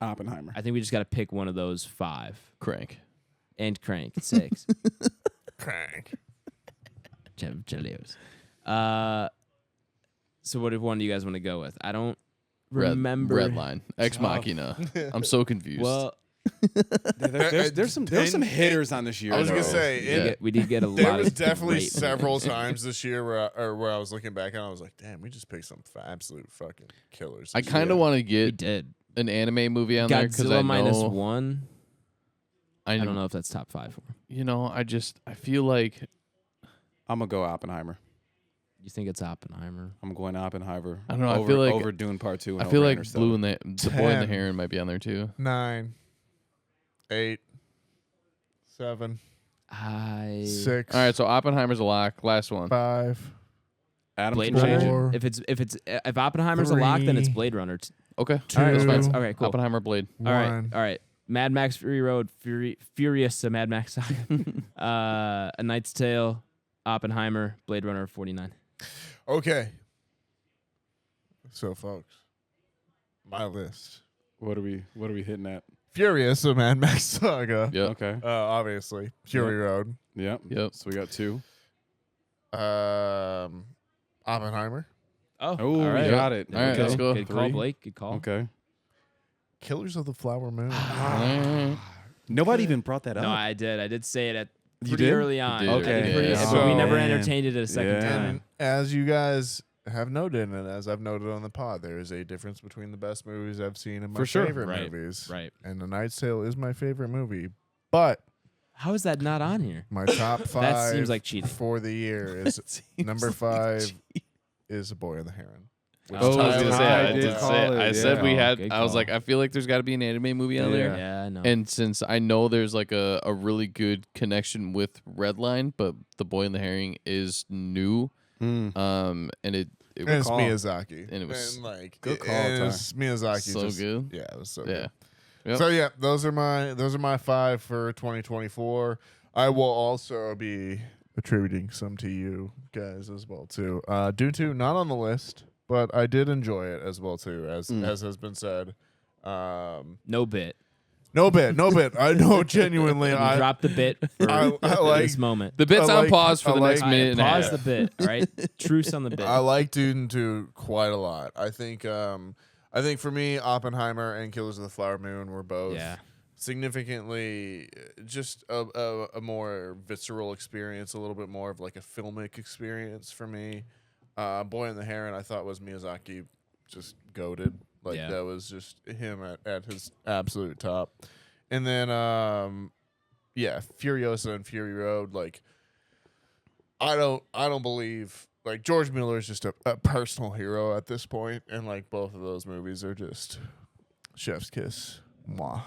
Oppenheimer. I think we just got to pick one of those 5. Crank. And Crank, 6. Crank. Jellios. So what one do you guys want to go with? I don't remember. Red Line. Ex Machina. I'm so confused. Well, There's some hitters on this year. I was gonna though. say we did get a lot there of was definitely great several movies. times this year where I was looking back and I was like, damn, we just picked some absolute fucking killers. I this kind of year. want to We get did. an anime movie on there because Godzilla I minus know. 1. I I don't know if that's top 5 for him. You know, I feel like I'm gonna go Oppenheimer. You think it's Oppenheimer? I'm going Oppenheimer. I don't know, I Over, feel like- over Dune Part 2. And I feel over like Interstellar. Blue and the Boy and the 10. Heron might be on there too. 9, 8, 7, I 6. All right, so Oppenheimer's a lock. Last one. 5. Adam's Blade gonna change Runner. it. If Oppenheimer's a lock, then it's 3. Blade Runner. Okay, Two. that's fine. All right, cool. Oppenheimer, Blade. All right, 1. all right. Mad Max Fury Road, Furious, Mad Max Saga, A Knight's Tale, Oppenheimer, Blade Runner 49. Okay. So, folks, my list: What are we hitting at? Furious, a Mad Max Saga. Yep. Okay. Obviously, Fury Road. Yep. Yep. So we got 2. Oppenheimer. Oh, Oh, all right. we got it. All right, Okay. let's go. Good call, 3. Blake. Good call. Okay. Killers of the Flower Moon. Alright. Nobody even brought that up. No, I did. I did say it at You pretty did? early on. did, Okay. Pretty- yeah. but we So- never Man. entertained it a second Yeah. time. And as you guys have noted, and as I've noted on the pod, there is a difference between the best movies I've seen and my For sure. favorite Right, movies. right. And A Knight's Tale is my favorite movie. But How is that not on here? my top 5 seems like cheating. for the year is number 5 is A Boy and the Heron. Which Oh, I was Tyler gonna say, I called did out. say, it, I said yeah. we had. Good I was call. like, I feel like there's got to be an anime movie on there. Yeah, I know. And since I know there's like a really good connection with Redline, but The Boy and the Herring is new, Mm. and it And it's call. Miyazaki. And it was like good it call, Ty. is Miyazaki. so just- good. Yeah, it was so Yeah. good. Yep. So yeah, those are my 5 for 2024. I will also be attributing some to you guys as well too. Dune 2 not on the list, but I did enjoy it as well too, as has been said. no bit. No bit. I know genuinely. We I dropped the bit for I like- this moment. The bit's I on like- pause for I the like- next minute and a Pause half. the bit, all right? Truce on the bit. I like Dune 2 quite a lot. I think for me, Oppenheimer and Killers of the Flower Moon were both Yeah. significantly just a more visceral experience, a little bit more of like a filmic experience for me. Boy and the Heron, I thought was Miyazaki just goated. Like Yeah. that was just him at his absolute top. And then Furiosa and Fury Road, like I don't believe like George Miller is just a personal hero at this point, and like both of those movies are just chef's kiss. Mwah.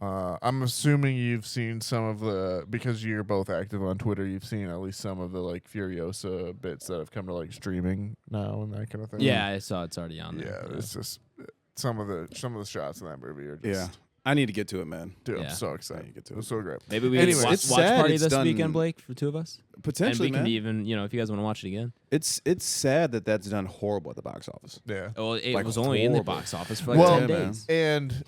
I'm assuming you've seen some of the, because you're both active on Twitter, you've seen at least some of the like Furiosa bits that have come to like streaming now and that kind of thing. Yeah, I saw it's already on Yeah, there. it's just some of the shots in that movie are just Yeah. I need to get to it, man. dude, Yeah. I'm so I excited. need to get to It was it. so great. Maybe we Anyways, can it's watch sad party it's this done- weekend, Blake, for 2 of us. Potentially, And we can man. even, if you guys want to watch it again. It's sad that that's done horrible at the box office. Yeah. Well, it Like, was only in the horrible. box office for like Well, 10 yeah, man. days. And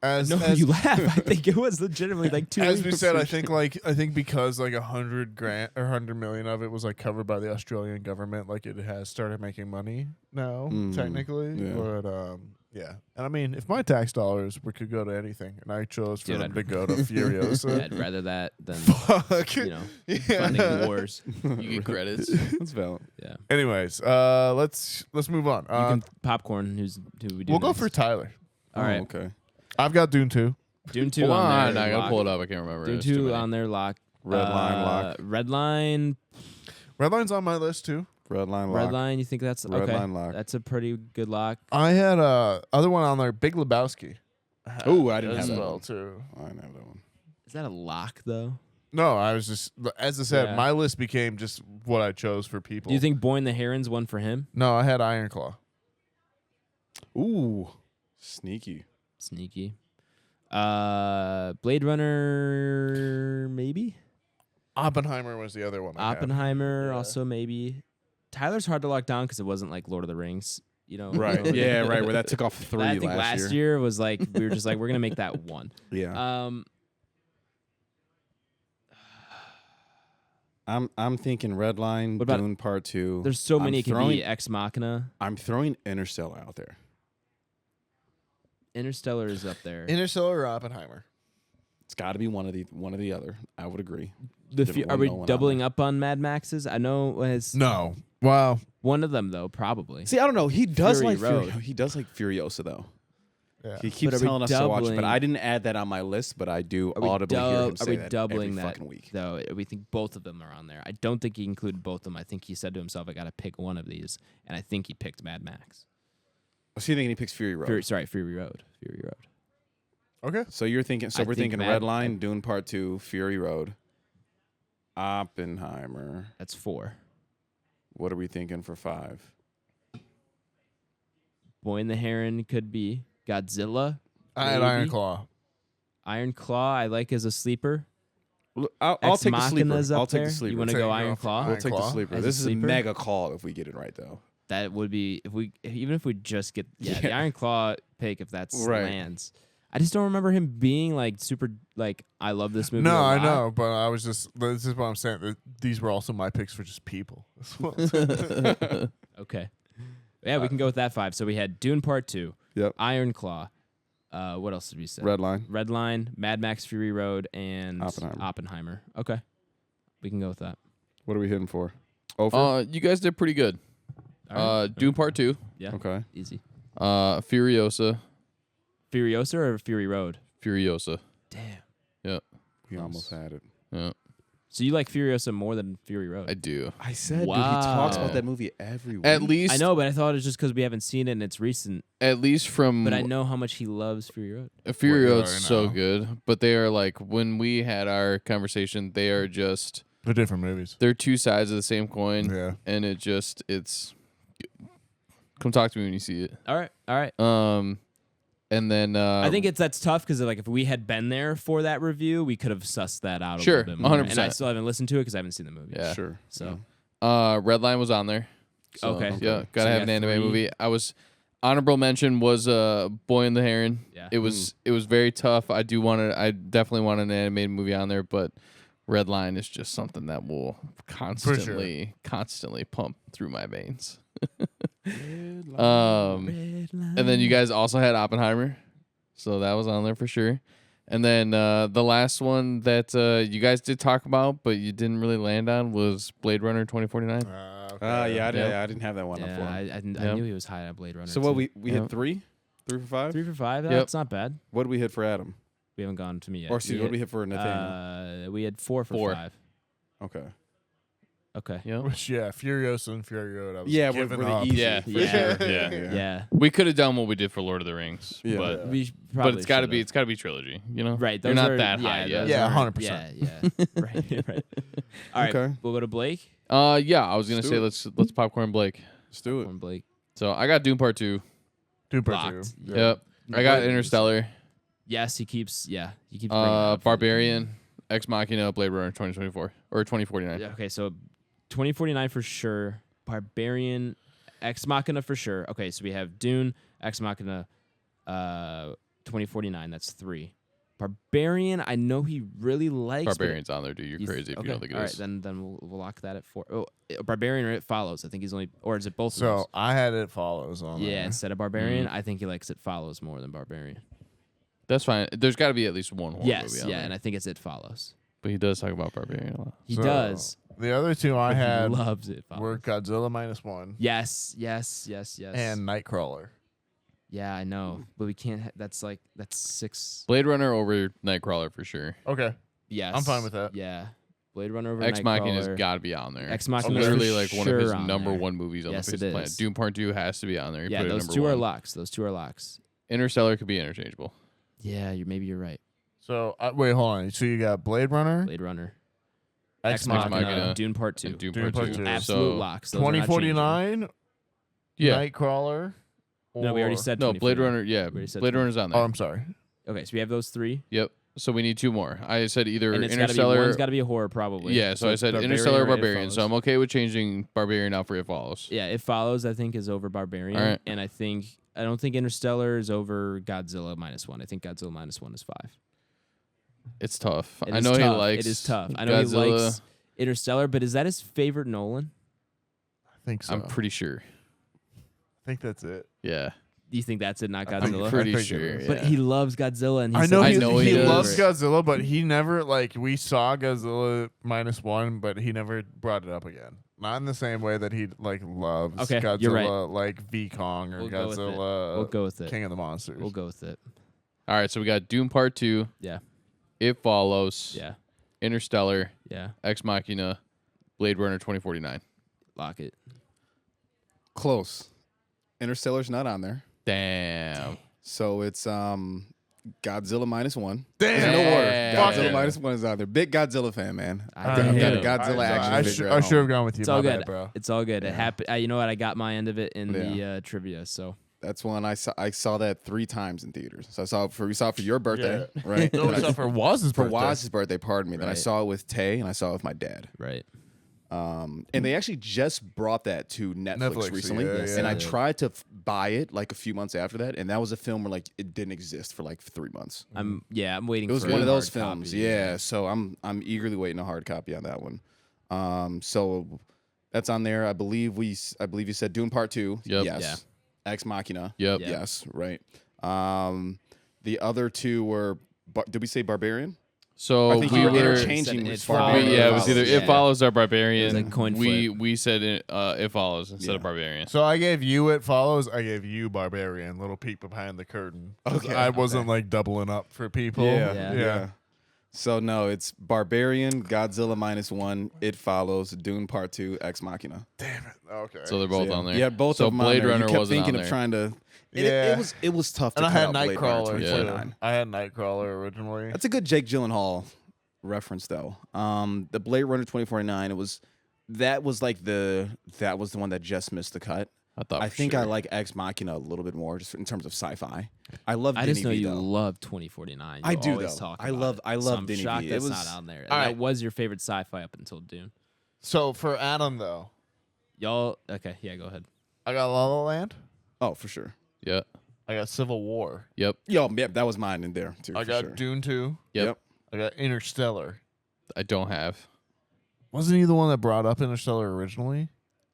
as No, as, you laugh. I think it was legitimately like 2 as we weeks. said, I think because like $100 million of it was like covered by the Australian government, like it has started making money now, technically. yeah. But yeah, and I mean, if my tax dollars could go to anything, and I chose for Dude, them I'd- to go to Furiosa, I'd rather that than fuck, funding wars. You get credits. That's valid. Yeah. Anyways, let's move on. You can popcorn. Who we do? We'll go next? for Tyler. All right. Okay. I've got Dune 2. Dune 2 Hold on on, there. I gotta lock. pull it up. I can't remember. Dune There's too 2 many. on there. Lock. Red line lock. Red line. Redline's on my list too. Red line lock. Red line. You think that's Red okay? line lock. That's a pretty good lock. I had other one on there, Big Lebowski. Ooh, I didn't as have that well one. too. I didn't have that one. Is that a lock though? No, I was just, as I said, Yeah. my list became just what I chose for people. Do you think Boy and the Heron's one for him? No, I had Ironclaw. Ooh, sneaky. Sneaky. Blade Runner, maybe. Oppenheimer was the other one. I had. Oppenheimer Yeah. also maybe. Tyler's hard to lock down because it wasn't like Lord of the Rings. Right. Yeah, right. Where that took off 3 I think last year was like we were just like we're gonna make that one. Yeah. I'm thinking Redline, What about- Dune Part 2. There's so many. I'm It can throwing, be Ex Machina. I'm throwing Interstellar out there. Interstellar is up there. Interstellar or Oppenheimer? It's got to be one of the other. I would agree. Are we no one on doubling there. up on Mad Max's? I know it's No. Wow. one of them though, probably. See, I don't know. He does Fury like Road. He does like Furiosa though. Yeah. He keeps are we telling us to watch it, but doubling- I didn't add that on my list. But I do audibly hear him Are say we that doubling every that fucking week. though? We think both of them are on there. I don't think he included both of them. I think he said to himself, "I got to pick one of these," and I think he picked Mad Max. So you thinking he picks Fury Road? Fury Road. Fury Road. Okay. So you're thinking. So I we're think thinking Mad- Redline, Dune Part 2, Fury Road, Oppenheimer. That's 4. What are we thinking for 5? Boy and the Heron could be Godzilla. I had Maybe. Iron Claw. Iron Claw, I like as a sleeper. I'll Ex take the sleeper. Machina's up I'll take there. the sleeper. You want to Take go it Iron off Claw? Iron We'll take the Claw? sleeper. As a This is a sleeper? mega call if we get it right though. That would be even if we just get the Yeah. Iron Claw pick if that's Right. lands. I just don't remember him being like super like I love this movie. No, a I lot. know, but I was just. This is what I'm saying. That these were also my picks for just people. Okay. Yeah, we can go with that 5. So we had Dune Part 2, Yep. Iron Claw. What else did we say? Redline. Redline, Mad Max Fury Road, and Oppenheimer. Okay. We can go with that. What are we hitting for? Over. You guys did pretty good. All right. Dune Part 2, Yeah. Okay. Easy. Furiosa, Furiosa or Fury Road? Furiosa. Damn. We almost had it. Yeah, So you like Furiosa more than Fury Road? I do. I said, dude, he Wow. talks about that movie every week. At least, I know, but I thought it was just because we haven't seen it and it's recent. At least from. But I know how much he loves Fury Road. Fury Well, Road's you so know. good, but they are like when we had our conversation, they are just They're different movies. they're two sides of the same coin, Yeah. and it's. Come talk to me when you see it. All right. And then I think that's tough because like if we had been there for that review, we could have sussed that out a Sure, little bit more. And I 100%. still haven't listened to it because I haven't seen the movie. yeah. Sure. So Redline was on there. So, Okay. Yeah, So gotta you have an got anime 3. movie. I was honorable mention was Boy and the Heron. Yeah. It was very tough. I definitely want an animated movie on there, but Redline is just something that will constantly pump through my veins. And then you guys also had Oppenheimer, so that was on there for sure. And then the last one that you guys did talk about, but you didn't really land on, was Blade Runner 2049. Yeah, I didn't have that one up for yeah, him. I knew he was high on Blade Runner. So what too. we hit 3? 3 for 5? 3 for 5? Yep. That's not bad. What did we hit for Adam? We haven't gone to me yet. Or excuse me, what did we hit for Nathaniel? We had 4 for 4. 5. Okay. Okay. Yep. Which Furiosa and Fury Road. I was Yeah, giving we're the up. easy. Yeah, for Yeah. sure. Yeah. We could have done what we did for Lord of the Rings, Yeah. but We but it's got to should've. be trilogy, you know? Right. You're those not are- that high yet. those Yeah, are- 100%. Yeah. Right. All right. Okay. We'll go to Blake. Yeah, I was gonna Let's say do let's popcorn Blake. Let's do it. Or Blake. So I got Doom Part 2. Two per two. Locked. Yep. I got Interstellar. Yes, he keeps. Yeah, he keeps. bringing it up. Barbarian, Ex Machina, Blade Runner 2024 or 2049. Yeah, okay, so 2049 for sure. Barbarian, Ex Machina for sure. Okay, so we have Dune, Ex Machina, 2049. That's 3. Barbarian, I know he really likes. but Barbarian's on there, dude. You're you th- crazy if okay, you don't think it all is. right, then we'll lock that at 4. Oh, Barbarian or It Follows. I think he's only, or is it both? of So those? I had It Follows on Yeah, there. instead of Barbarian, I think he likes It Follows more than Barbarian. That's fine. There's got to be at least one horror Yes, movie on yeah, there. and I think it's It Follows. But he does talk about Barbarian a lot. He So, does. The other two I but he had loves It Follows. were Godzilla -1 Yes. and Nightcrawler. Yeah, I know, but we can't. That's 6. Blade Runner over Nightcrawler for sure. Okay. Yes, I'm fine with that. Yeah, Blade Runner over Ex Machina's Nightcrawler. got to be on there. Ex Machina's literally for like one of his sure on number there. one movies on Yes, the face it of the planet. is. Doom Part 2 has to be on there. You Yeah, put it those number two are one. locks. Those two are locks. Interstellar could be interchangeable. Yeah, maybe you're right. So wait, hold on. So you got Blade Runner, Blade Runner, Ex Machina, Machina, Dune Part 2. And Doom Doom Part Part 2. two. Absolute So, locks. Those are not changing. 2049, Yeah. Nightcrawler. No, we already or- said No, Blade 2049. Runner. Yeah. We already said Blade Runner's on Oh, there. I'm sorry. Okay, so we have those 3. Yep. So we need 2 more. I said either And Interstellar. one's got to be a horror, probably. Yeah, so I said Barbarian Interstellar or or It Barbarian. So Follows. I'm okay with changing Barbarian out for It Follows. Yeah, It Follows, I think, is over Barbarian. All right. And I don't think Interstellar is over Godzilla -1. I think Godzilla -1 is 5. It's tough. It I is know he tough. likes It is tough. I know Godzilla. he likes Interstellar, but is that his favorite Nolan? I think so. I'm pretty sure. I think that's it. Yeah. Do you think that's it, not I'm Godzilla? pretty I think it sure. is. Yeah. But he loves Godzilla, and I know, I know he he loves does. Godzilla, but he never we saw Godzilla -1, but he never brought it up again. Not in the same way that he loves Okay, Godzilla, you're right. like V Kong or We'll go with it. Godzilla. We'll go with it. King of the Monsters. We'll go with it. All right, so we got Doom Part 2, Yeah, It Follows, yeah, Interstellar, yeah. Ex Machina, Blade Runner 2049. Lock it. Close. Interstellar's not on there. Damn. So it's Godzilla -1. Damn. There's no order. Fuck Godzilla it. -1 is out there. Big Godzilla fan, man. I I've got a damn. Godzilla action I figure. should at home. have gone with you, It's all my good, bad, bro. It's all good. It Yeah. happened. You know what? I got my end of it in Yeah. the trivia. So That's one I saw that 3 times in theaters. So we saw it for your birthday, Yeah. right? No, it's not for Waz's for birthday. Waz's birthday, pardon me. Then I Right. saw it with Tay and I saw it with my dad. right. And they actually just brought that to Netflix recently. yeah, Yes, And they I did. tried to buy it like a few months after that, and that was a film where it didn't exist for 3 months. I'm waiting. It was for one a of those hard films, copy. yeah. So I'm eagerly waiting a hard copy on that one. So that's on there. I believe you said Dune Part 2. Yep. Yes. Ex Machina. Yep. Yeah. Yes. Right. The other 2 were. Did we say Barbarian? So I think we you were were interchanging It with Follows. Barbarian. yeah, it was and either Follows. It Follows or Barbarian. It was a coin we said It Follows instead of Yeah. Barbarian. So I gave you It Follows. I gave you Barbarian. Little peek behind the curtain. 'Cause Okay, I wasn't doubling up for people. Yeah. Yeah. So no, it's Barbarian, Godzilla -1, It Follows, Dune Part 2, Ex Machina. Damn it. Okay. So they're both yeah. on there. Yeah, both so of them on Blade there. Runner You kept wasn't thinking on of there. trying to. Yeah. It was tough to and I cut had out Blade Runner Nightcrawler 2049. too. I had Nightcrawler originally. That's a good Jake Gyllenhaal reference though. The Blade Runner 2049. That was the one that just missed the cut. I thought. I for think sure. I like Ex Machina a little bit more, just in terms of sci-fi. I love. I just know Denny V, you though. love 2049. I You do, always though. talk I about love- it. I So love I'm Denny shocked V. It that's was- not on there. All That right. was your favorite sci-fi up until Dune. So for Adam though, Y'all, okay, yeah, go ahead. I got La La Land. Oh, for sure. Yep. I got Civil War. Yep. Yo, yeah, that was mine in there too. I for got sure. Dune 2. Yep. I got Interstellar. I don't have. Wasn't he the one that brought up Interstellar originally?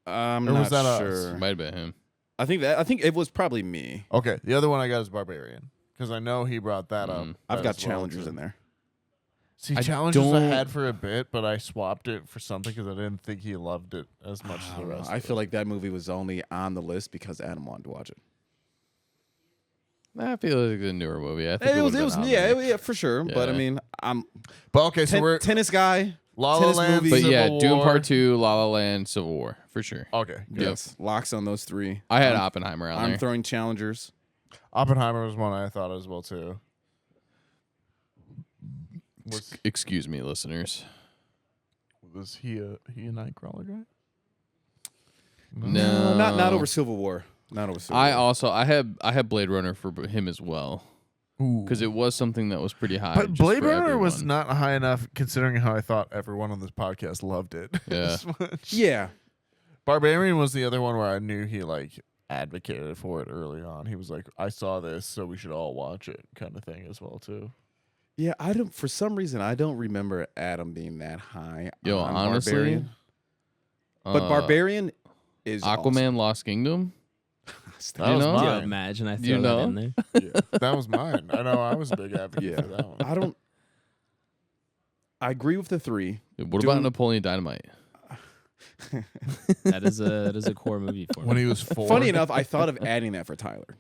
I'm Or not was that us? sure. Might have been him. I think it was probably me. Okay, the other one I got is Barbarian because I know he brought that up. I've got as well, challengers too. in there. See, I Challengers I don't- had for a bit, but I swapped it for something because I didn't think he loved it as much as I the don't know. rest. I of feel it. like that movie was only on the list because Adam wanted to watch it. I feel like it's a newer movie. I think It was, would've been on yeah, there. yeah, for sure. But I Yeah. mean, I'm But okay, so we're tennis guy. La La tennis Land, movies. But yeah, Civil Doom War. Part 2, La La Land, Civil War for sure. Okay, good. Yes, locks on those 3. I had Oppenheimer on I'm there. throwing challengers. Oppenheimer was one I thought as well too. Excuse me, listeners. Was he a Nightcrawler guy? No, not over Civil War. Not over Civil I War. also I had Blade Runner for him as well because it was something that was pretty high. But just Blade for Runner was everyone. not high enough considering how I thought everyone on this podcast loved it. Yeah. as much. Yeah. Barbarian was the other one where I knew he advocated for it early on. He was like, "I saw this, so we should all watch it," kind of thing as well too. Yeah, I don't. For some reason, I don't remember Adam being that high. Yo, on honestly, Barbarian. But Barbarian is Aquaman Lost Kingdom. Awesome. That was know? Do you mine. imagine I throw You know? that in there? Yeah, that was mine. I know I was a big advocate Yeah, for that one. I don't. I agree with the 3. What about Doom- Napoleon Dynamite? That is a core movie for me. When he was 4. Funny enough, I thought of adding that for Tyler.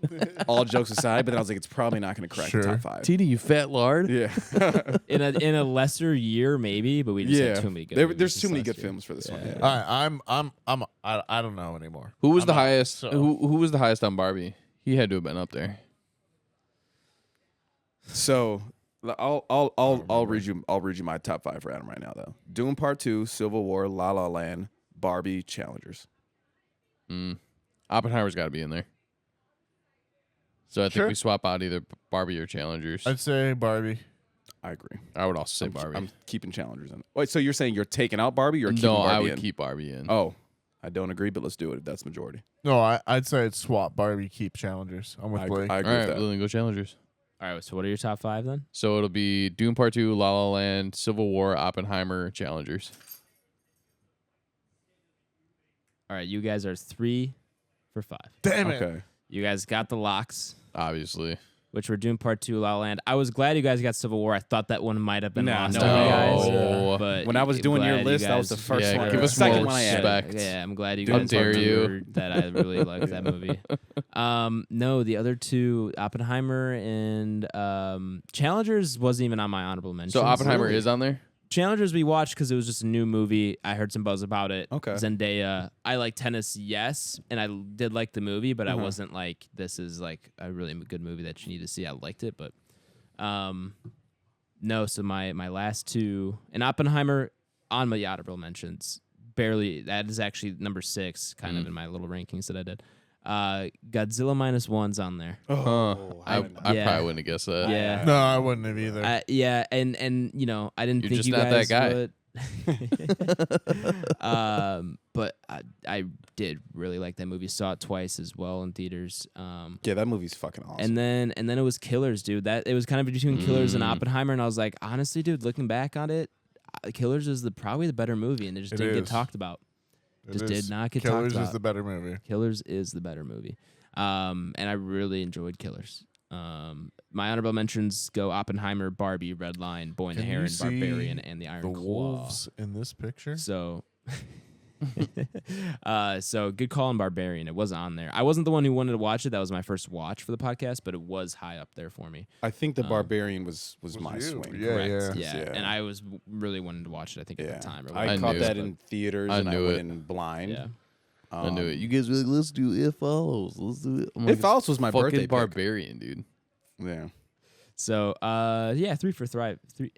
All jokes aside, but then I was like, it's probably not going to crack Sure. the top 5. TD, you fat lard. Yeah, in a lesser year, maybe, but we just yeah. had too many good. There's movies too this many last good year. films for this one. Yeah. Yeah. I don't know anymore. Who was I'm the out, highest? so- Who was the highest on Barbie? He had to have been up there. So I'll read you my top 5 for Adam right now though. Doom Part 2, Civil War, La La Land, Barbie, Challengers. Oppenheimer's got to be in there. So I think Sure. we swap out either Barbie or Challengers. I'd say Barbie. I agree. I would also say Barbie. I'm keeping Challengers in. Wait, so you're saying you're taking out Barbie? Or keeping no, Barbie I would in? keep Barbie in. Oh, I don't agree, but let's do it if that's majority. No, I'd say it's swap Barbie, keep Challengers. I'm with Blake. I agree All with right, that. well, then go Challengers. All right, so what are your top 5 then? So it'll be Dune Part 2, La La Land, Civil War, Oppenheimer, Challengers. All right, you guys are 3 for 5. Damn it. Okay. You guys got the locks, Obviously. which were Dune Part 2, La La Land. I was glad you guys got Civil War. I thought that one might have been Nah, lost no. on you guys. No. But When I was doing your glad you list, that was the guys- first Yeah, one. give us Second more one I added. respect. Yeah, I'm glad you How guys dare you. remembered that I really liked that movie. No, the other two, Oppenheimer and Challengers, wasn't even on my honorable mentions. So Oppenheimer is on there? Challengers we watched because it was just a new movie. I heard some buzz about it. Okay. Zendaya. I like tennis, yes, and I did like the movie, but I Uh-huh. wasn't like, this is like a really good movie that you need to see. I liked it, but no. So my last two, and Oppenheimer on my honorable mentions, barely. That is actually number 6, kind of in my little rankings that I did. Godzilla -1's on there. Oh, I Yeah. probably wouldn't have guessed that. Yeah. No, I wouldn't have either. Yeah, and you know, I didn't You're think just you not guys that guy. would. But I did really like that movie. Saw it twice as well in theaters. Yeah, that movie's fucking awesome. And then it was Killers, dude. That it was kind of between Killers and Oppenheimer, and I was like, honestly, dude, looking back on it, Killers is probably the better movie, and it just didn't get is. talked about. It Just is. did not get Killers talked about. is the better movie. Killers is the better movie. And I really enjoyed Killers. My honorable mentions go Oppenheimer, Barbie, Red Line, Boy and the Can you Heron, see Barbarian, and the Iron The Claw. wolves in this picture. So, so good call on Barbarian. It was on there. I wasn't the one who wanted to watch it. That was my first watch for the podcast, but it was high up there for me. I think the Barbarian was my you. swing. Yeah, Correct. yeah. Yeah. And I was really wanting to watch it, I think, at the time. Or I I caught knew that it. in theaters I and I knew went it. in blind. Yeah. I knew it. You guys were like, let's do It Follows. Let's do it. I'm like, It Follows was my fucking birthday pick. Barbarian, dude. Yeah. So, yeah, 3 for Thrive. 3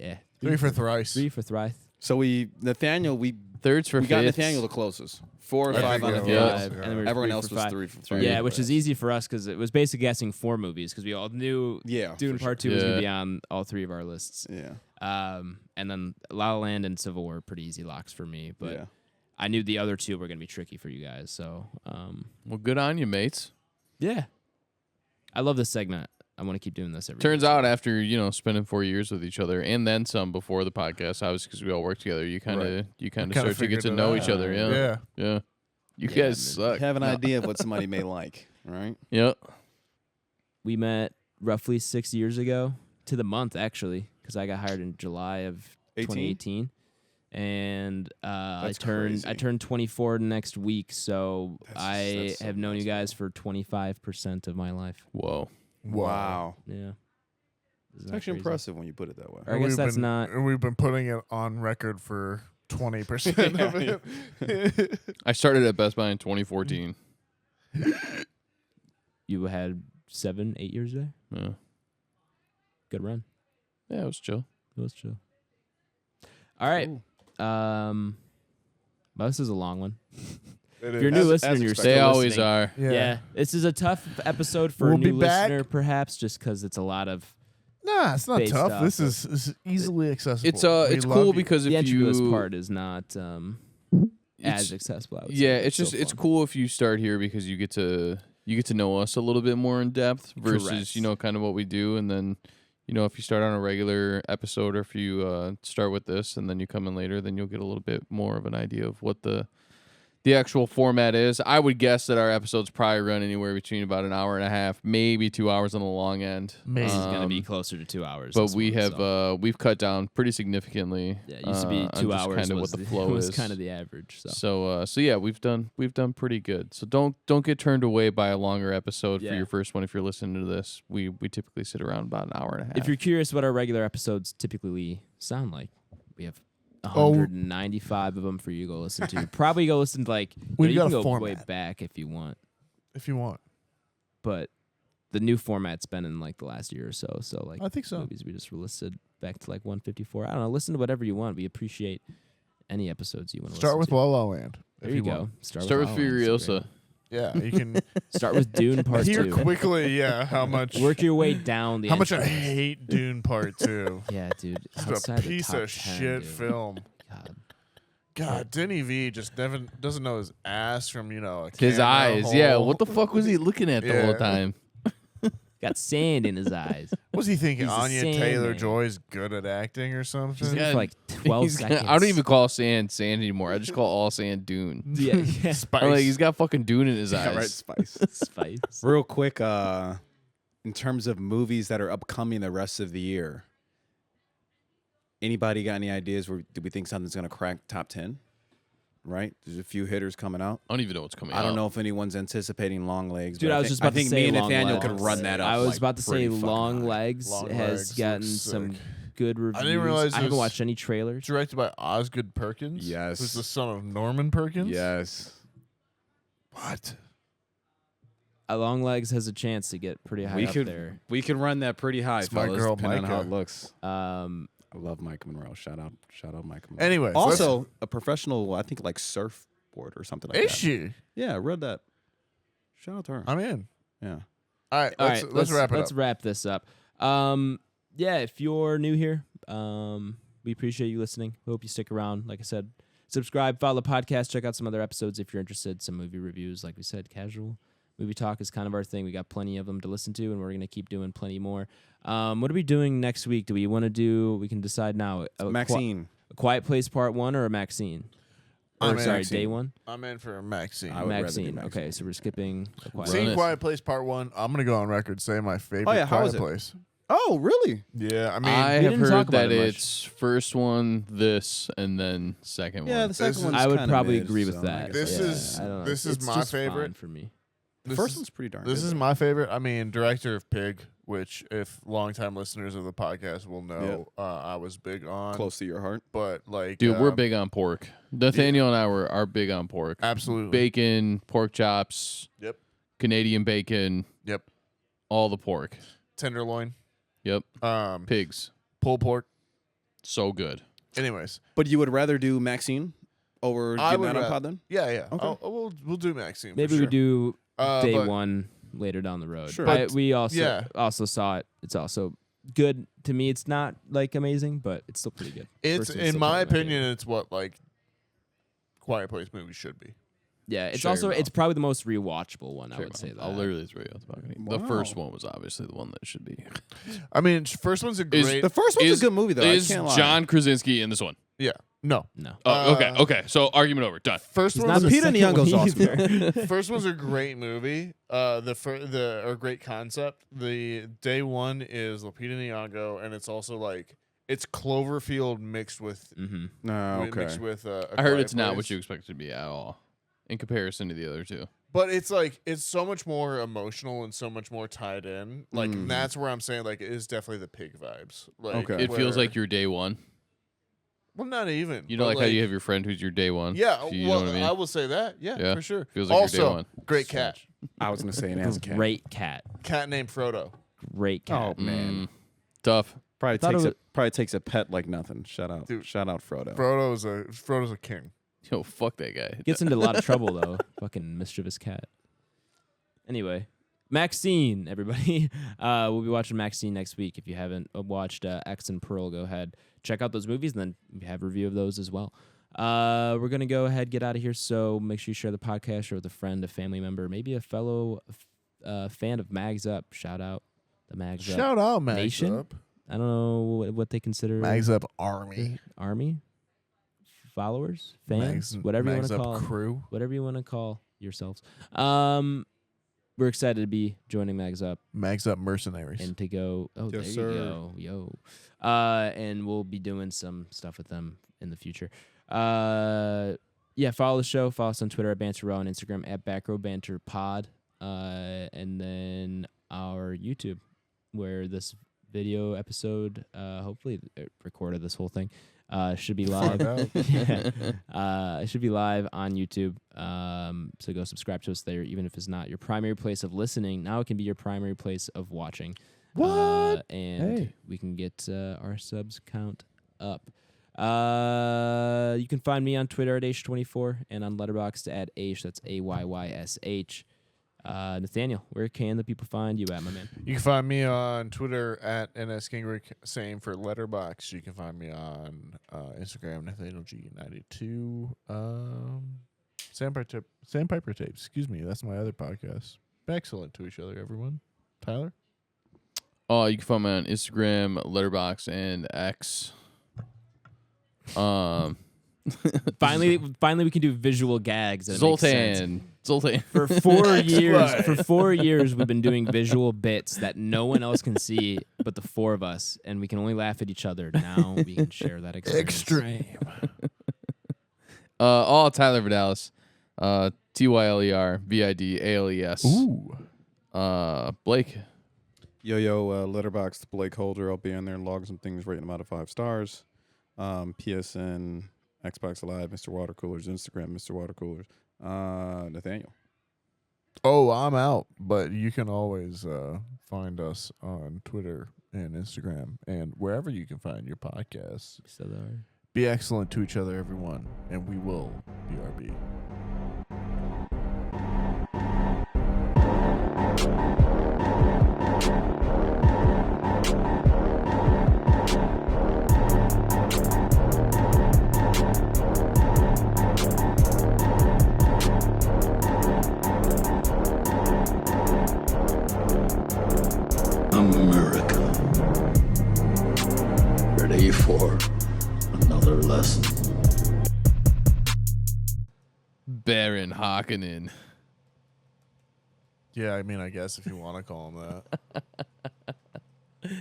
for thrice. 3 for Thrive. So Nathaniel, we Thirds for got fifths. Nathaniel the closest. 4 or I 5 think on we Nathaniel. have Five, and then we were Everyone 3 else for was 5. 3 for 3. Yeah, which is easy for us because it was basically guessing 4 movies because we all knew Yeah. Dune for Part 2 was going Yeah. to be on all 3 of our lists. sure. Yeah. And then La La Land and Civil War were pretty easy locks for me, but Yeah. I knew the other 2 were going to be tricky for you guys. So, Well, good on you, mates. yeah. I love this segment. I want to keep doing this every Turns week. out after, spending 4 years with each other and then some before the podcast, obviously because we all work together, you kind of Kinda start to get figured to it know out. each other. Yeah. Yeah. Yeah. You Yeah, guys man. suck. Have an idea of what somebody may like, right? Yep. We met roughly 6 years ago to the month, actually, because I got hired in July of 18? 2018. And I That's turned crazy. 24 next week, so That's so have known you nuts, guys for 25% of my life. Whoa. Wow. Yeah. It's actually impressive when you put it that way. Or I guess that's not. And we've been putting it on record for 20% of it. I started at Best Buy in 2014. You had 7, 8 years there. Yeah. Good run. Yeah, it was chill. It was chill. All right. Cool. Well, this is a long one. It If you're a is. new As listener, and you're expected. They still always listening, are. Yeah. This is a tough episode for We'll a new be back. listener, perhaps, just because it's a lot of. Nah, it's not based tough. off This of- is easily accessible. It's We it's love cool you. because The if Entropy you part is not as accessible. I would say, yeah, but it's just still it's fun. cool if you start here because you get to know us a little bit more in depth versus Correct. kind of what we do, and then if you start on a regular episode or if you start with this and then you come in later, then you'll get a little bit more of an idea of what the actual format is. I would guess that our episodes probably run anywhere between about an hour and a half, maybe 2 hours on the long end. Maybe. This is going to be closer to 2 hours. But this we one, have so. we've cut down pretty significantly. Yeah, it used to be on 2 just hours. kind of was what the the- flow was is. kind of the average. So. So yeah, we've done pretty good. So don't get turned away by a longer episode for Yeah. your first one if you're listening to this. We typically sit around about an hour and a half. If you're curious what our regular episodes typically sound like, we have Oh. 195 of them for you to go listen to. Probably go listen to We've you got can a go way format. back if you want, If you want. but the new format's been in the last year or so. So I think so. movies we just listed back to 154. I don't know. Listen to whatever you want. We appreciate any episodes you want to Start listen with to. La La Land. There if you want. go. Start with La La Land. It's Furiosa. great. Yeah, you can Start with Dune Part hear 2. quickly. Yeah, how much Work your way down the. how much I entries. hate Dune Part 2. Yeah, dude. It's Outside a the piece top of 10, shit dude. film. God. God, Denny V just never doesn't know his ass from a His camera eyes. Yeah. hole. What the fuck was he looking at the whole Yeah. time? Got sand in his eyes. Was he thinking He's a Anya Sandman. Taylor-Joy's good at acting or something? He's Yeah. for like 12 He's got- seconds. I don't even call sand anymore. I just call all sand Dune. Yeah, yeah. Spice. I'm like, he's got fucking Dune in his Yeah, eyes. right, spice. Spice. Real quick, in terms of movies that are upcoming the rest of the year, anybody got any ideas? Do we think something's gonna crack top 10? Right, there's a few hitters coming out. I don't even know what's coming out. I don't know if anyone's anticipating Long Legs. Dude, but I was just about I think to say me and Long Nathaniel Legs. could run that up. I was like, about to say pretty fucking Long high. Legs Long has Legs gotten looks some sick. good reviews. didn't realize I it haven't was- watched any trailers. Directed by Osgood Perkins. Yes. Who's the son of Norman Perkins. Yes. What? Long Legs has a chance to get pretty high We up could there. we could run that pretty high, It's my fellas, girl, depending on how Micah. it looks. Um, I love Mike Monroe. Shout out Mike Monroe. Anyways, also a professional, I think like surfboard or something like is that. she? Yeah, I read that. Shout out to her. I'm in. Yeah. All right, all let's right, wrap it Let's up. wrap this up. Yeah, if you're new here, we appreciate you listening. Hope you stick around. Like I said, subscribe, follow the podcast, check out some other episodes if you're interested. Some movie reviews, like we said, casual movie talk is kind of our thing. We got plenty of them to listen to, and we're gonna keep doing plenty more. What are we doing next week? Do we want to do? We can decide now. Maxine. A Quiet Place Part 1 or a MaXXXine? I'm Or in. sorry, Maxine. Day 1. I'm in for a MaXXXine. I would rather do MaXXXine. MaXXXine. Okay, so we're skipping a Quiet. Run Seeing it. Quiet Place Part 1, I'm gonna go on record saying my favorite Oh, yeah, how Quiet is it? Place. Oh, really? Yeah, I mean, I we have didn't talk heard about that it much. it's first one, this, and then second Yeah, one. the second is- one's I would kinda probably mid, agree with so I that. guess This I- is- I don't know. this is It's my just favorite. fine for me. The first one's pretty darn This good, is though. my favorite. I mean, director of Pig, which if longtime listeners of the podcast will know, I was big on. close to your heart. But like, Dude, we're big on pork. Nathaniel and I are big on pork. Absolutely. Bacon, pork chops, Yep. Canadian bacon, Yep. all the pork. Tenderloin. Yep. Um, Pigs. pulled pork. So good. Anyways, But you would rather do Maxine over I getting would that on rather- pod then? yeah. Okay. We'll do Maxine. Maybe for we sure. do Day but 1 later down the road. Sure. But But- we also yeah. saw it. It's also good. To me, it's not like amazing, but it's still pretty good. It's First one's in still my probably opinion, favorite. it's what like Quiet Place movies should be. Yeah, it's Sure, also well. it's probably the most rewatchable one. I Fair would say enough. that. I'll literally throw you off the balcony. The Wow. first one was obviously the one that should be. I mean, first one's a Is- great. The first one's Is- a good movie, though. Is I can't lie. John Krasinski in this one? yeah. No. No, Oh, Uh, okay. So argument over. Done. First He's one's not a, the Peter second Nyong'o's one awesome. either. first one's a great movie. The great concept. The Day 1 is Lupita Nyong'o, and it's also like it's Cloverfield mixed with Mhm. No, okay. mixed with. A I heard Quiet it's not Place. what you expect it to be at all, in comparison to the other two. But it's like it's so much more emotional and so much more tied in. Like Mm. that's where I'm saying like it is definitely the Pig vibes. Like Okay. It feels where- like your day one. well, not even. You know, but like how you have your friend who's your day one. Yeah, You well, know what I mean? will say that. Yeah, Yeah. for sure. Feels like your also, day one. great cat. I was going to say an as a cat. Great cat. Cat named Frodo. Great cat. Oh, man. Tough. Probably thought takes, it probably takes a pet like nothing. Shout out. Dude. Shout out Frodo. Frodo's a king. Yo, fuck that guy. Gets into a lot of trouble though. Fucking mischievous cat. Anyway, MaXXXine, everybody. We'll be watching MaXXXine next week. If you haven't watched X and Pearl, go ahead, check out those movies, and then we have a review of those as well. We're gonna go ahead, get out of here. So make sure you share the podcast, share with a friend, a family member, maybe a fellow fan of Mags Up. Shout out the Mags Up Shout out Mags Nation? Up. I don't know what they consider Mags Up Army. army, followers, fans, whatever you want Mags to Up call 'em. crew. Whatever you want to call yourselves. We're excited to be joining Mags Up Mags Up mercenaries. and to go. Oh, Yes, there sir. you go, yo. And we'll be doing some stuff with them in the future. Yeah, follow the show. Follow us on Twitter at Banter Row, on Instagram at Back Row Banter Pod, and then our YouTube, where this video episode, hopefully recorded this whole thing, should be live. Yeah. It should be live on YouTube. So go subscribe to us there, even if it's not your primary place of listening. Now it can be your primary place of watching. What? And Hey. we can get our subs count up. You can find me on Twitter at Aish24 and on Letterboxd at Aish. That's AYYSH. Nathaniel, where can the people find you at, my man? You can find me on Twitter at NSKingrick. Same for Letterboxd. You can find me on Instagram, NathanielG92. Sandpiper Tapes. Excuse me. That's my other podcast. Excellent to each other, everyone. Tyler? You can find me on Instagram, Letterboxd, and X. Finally, we can do visual gags. That makes sense. Zoltan. For 4 years, we've been doing visual bits that no one else can see but the four of us, and we can only laugh at each other. Now we can share that experience. Extreme. All Tyler Vidalis. TYLERVIDALES. Ooh. Blake. Yo, Letterboxd, BlakeHolder. I'll be in there and log some things, rating them out of 5 stars. PSN, Xbox Live, Mr. Watercoolers, Instagram, Mr. Watercoolers. Nathaniel. Oh, I'm out, but you can always find us on Twitter and Instagram and wherever you can find your podcasts. So there. Be excellent to each other, everyone, and we will BRB. America. Ready for another lesson. Baron Harkonnen. Yeah, I mean, I guess if you want to call him that.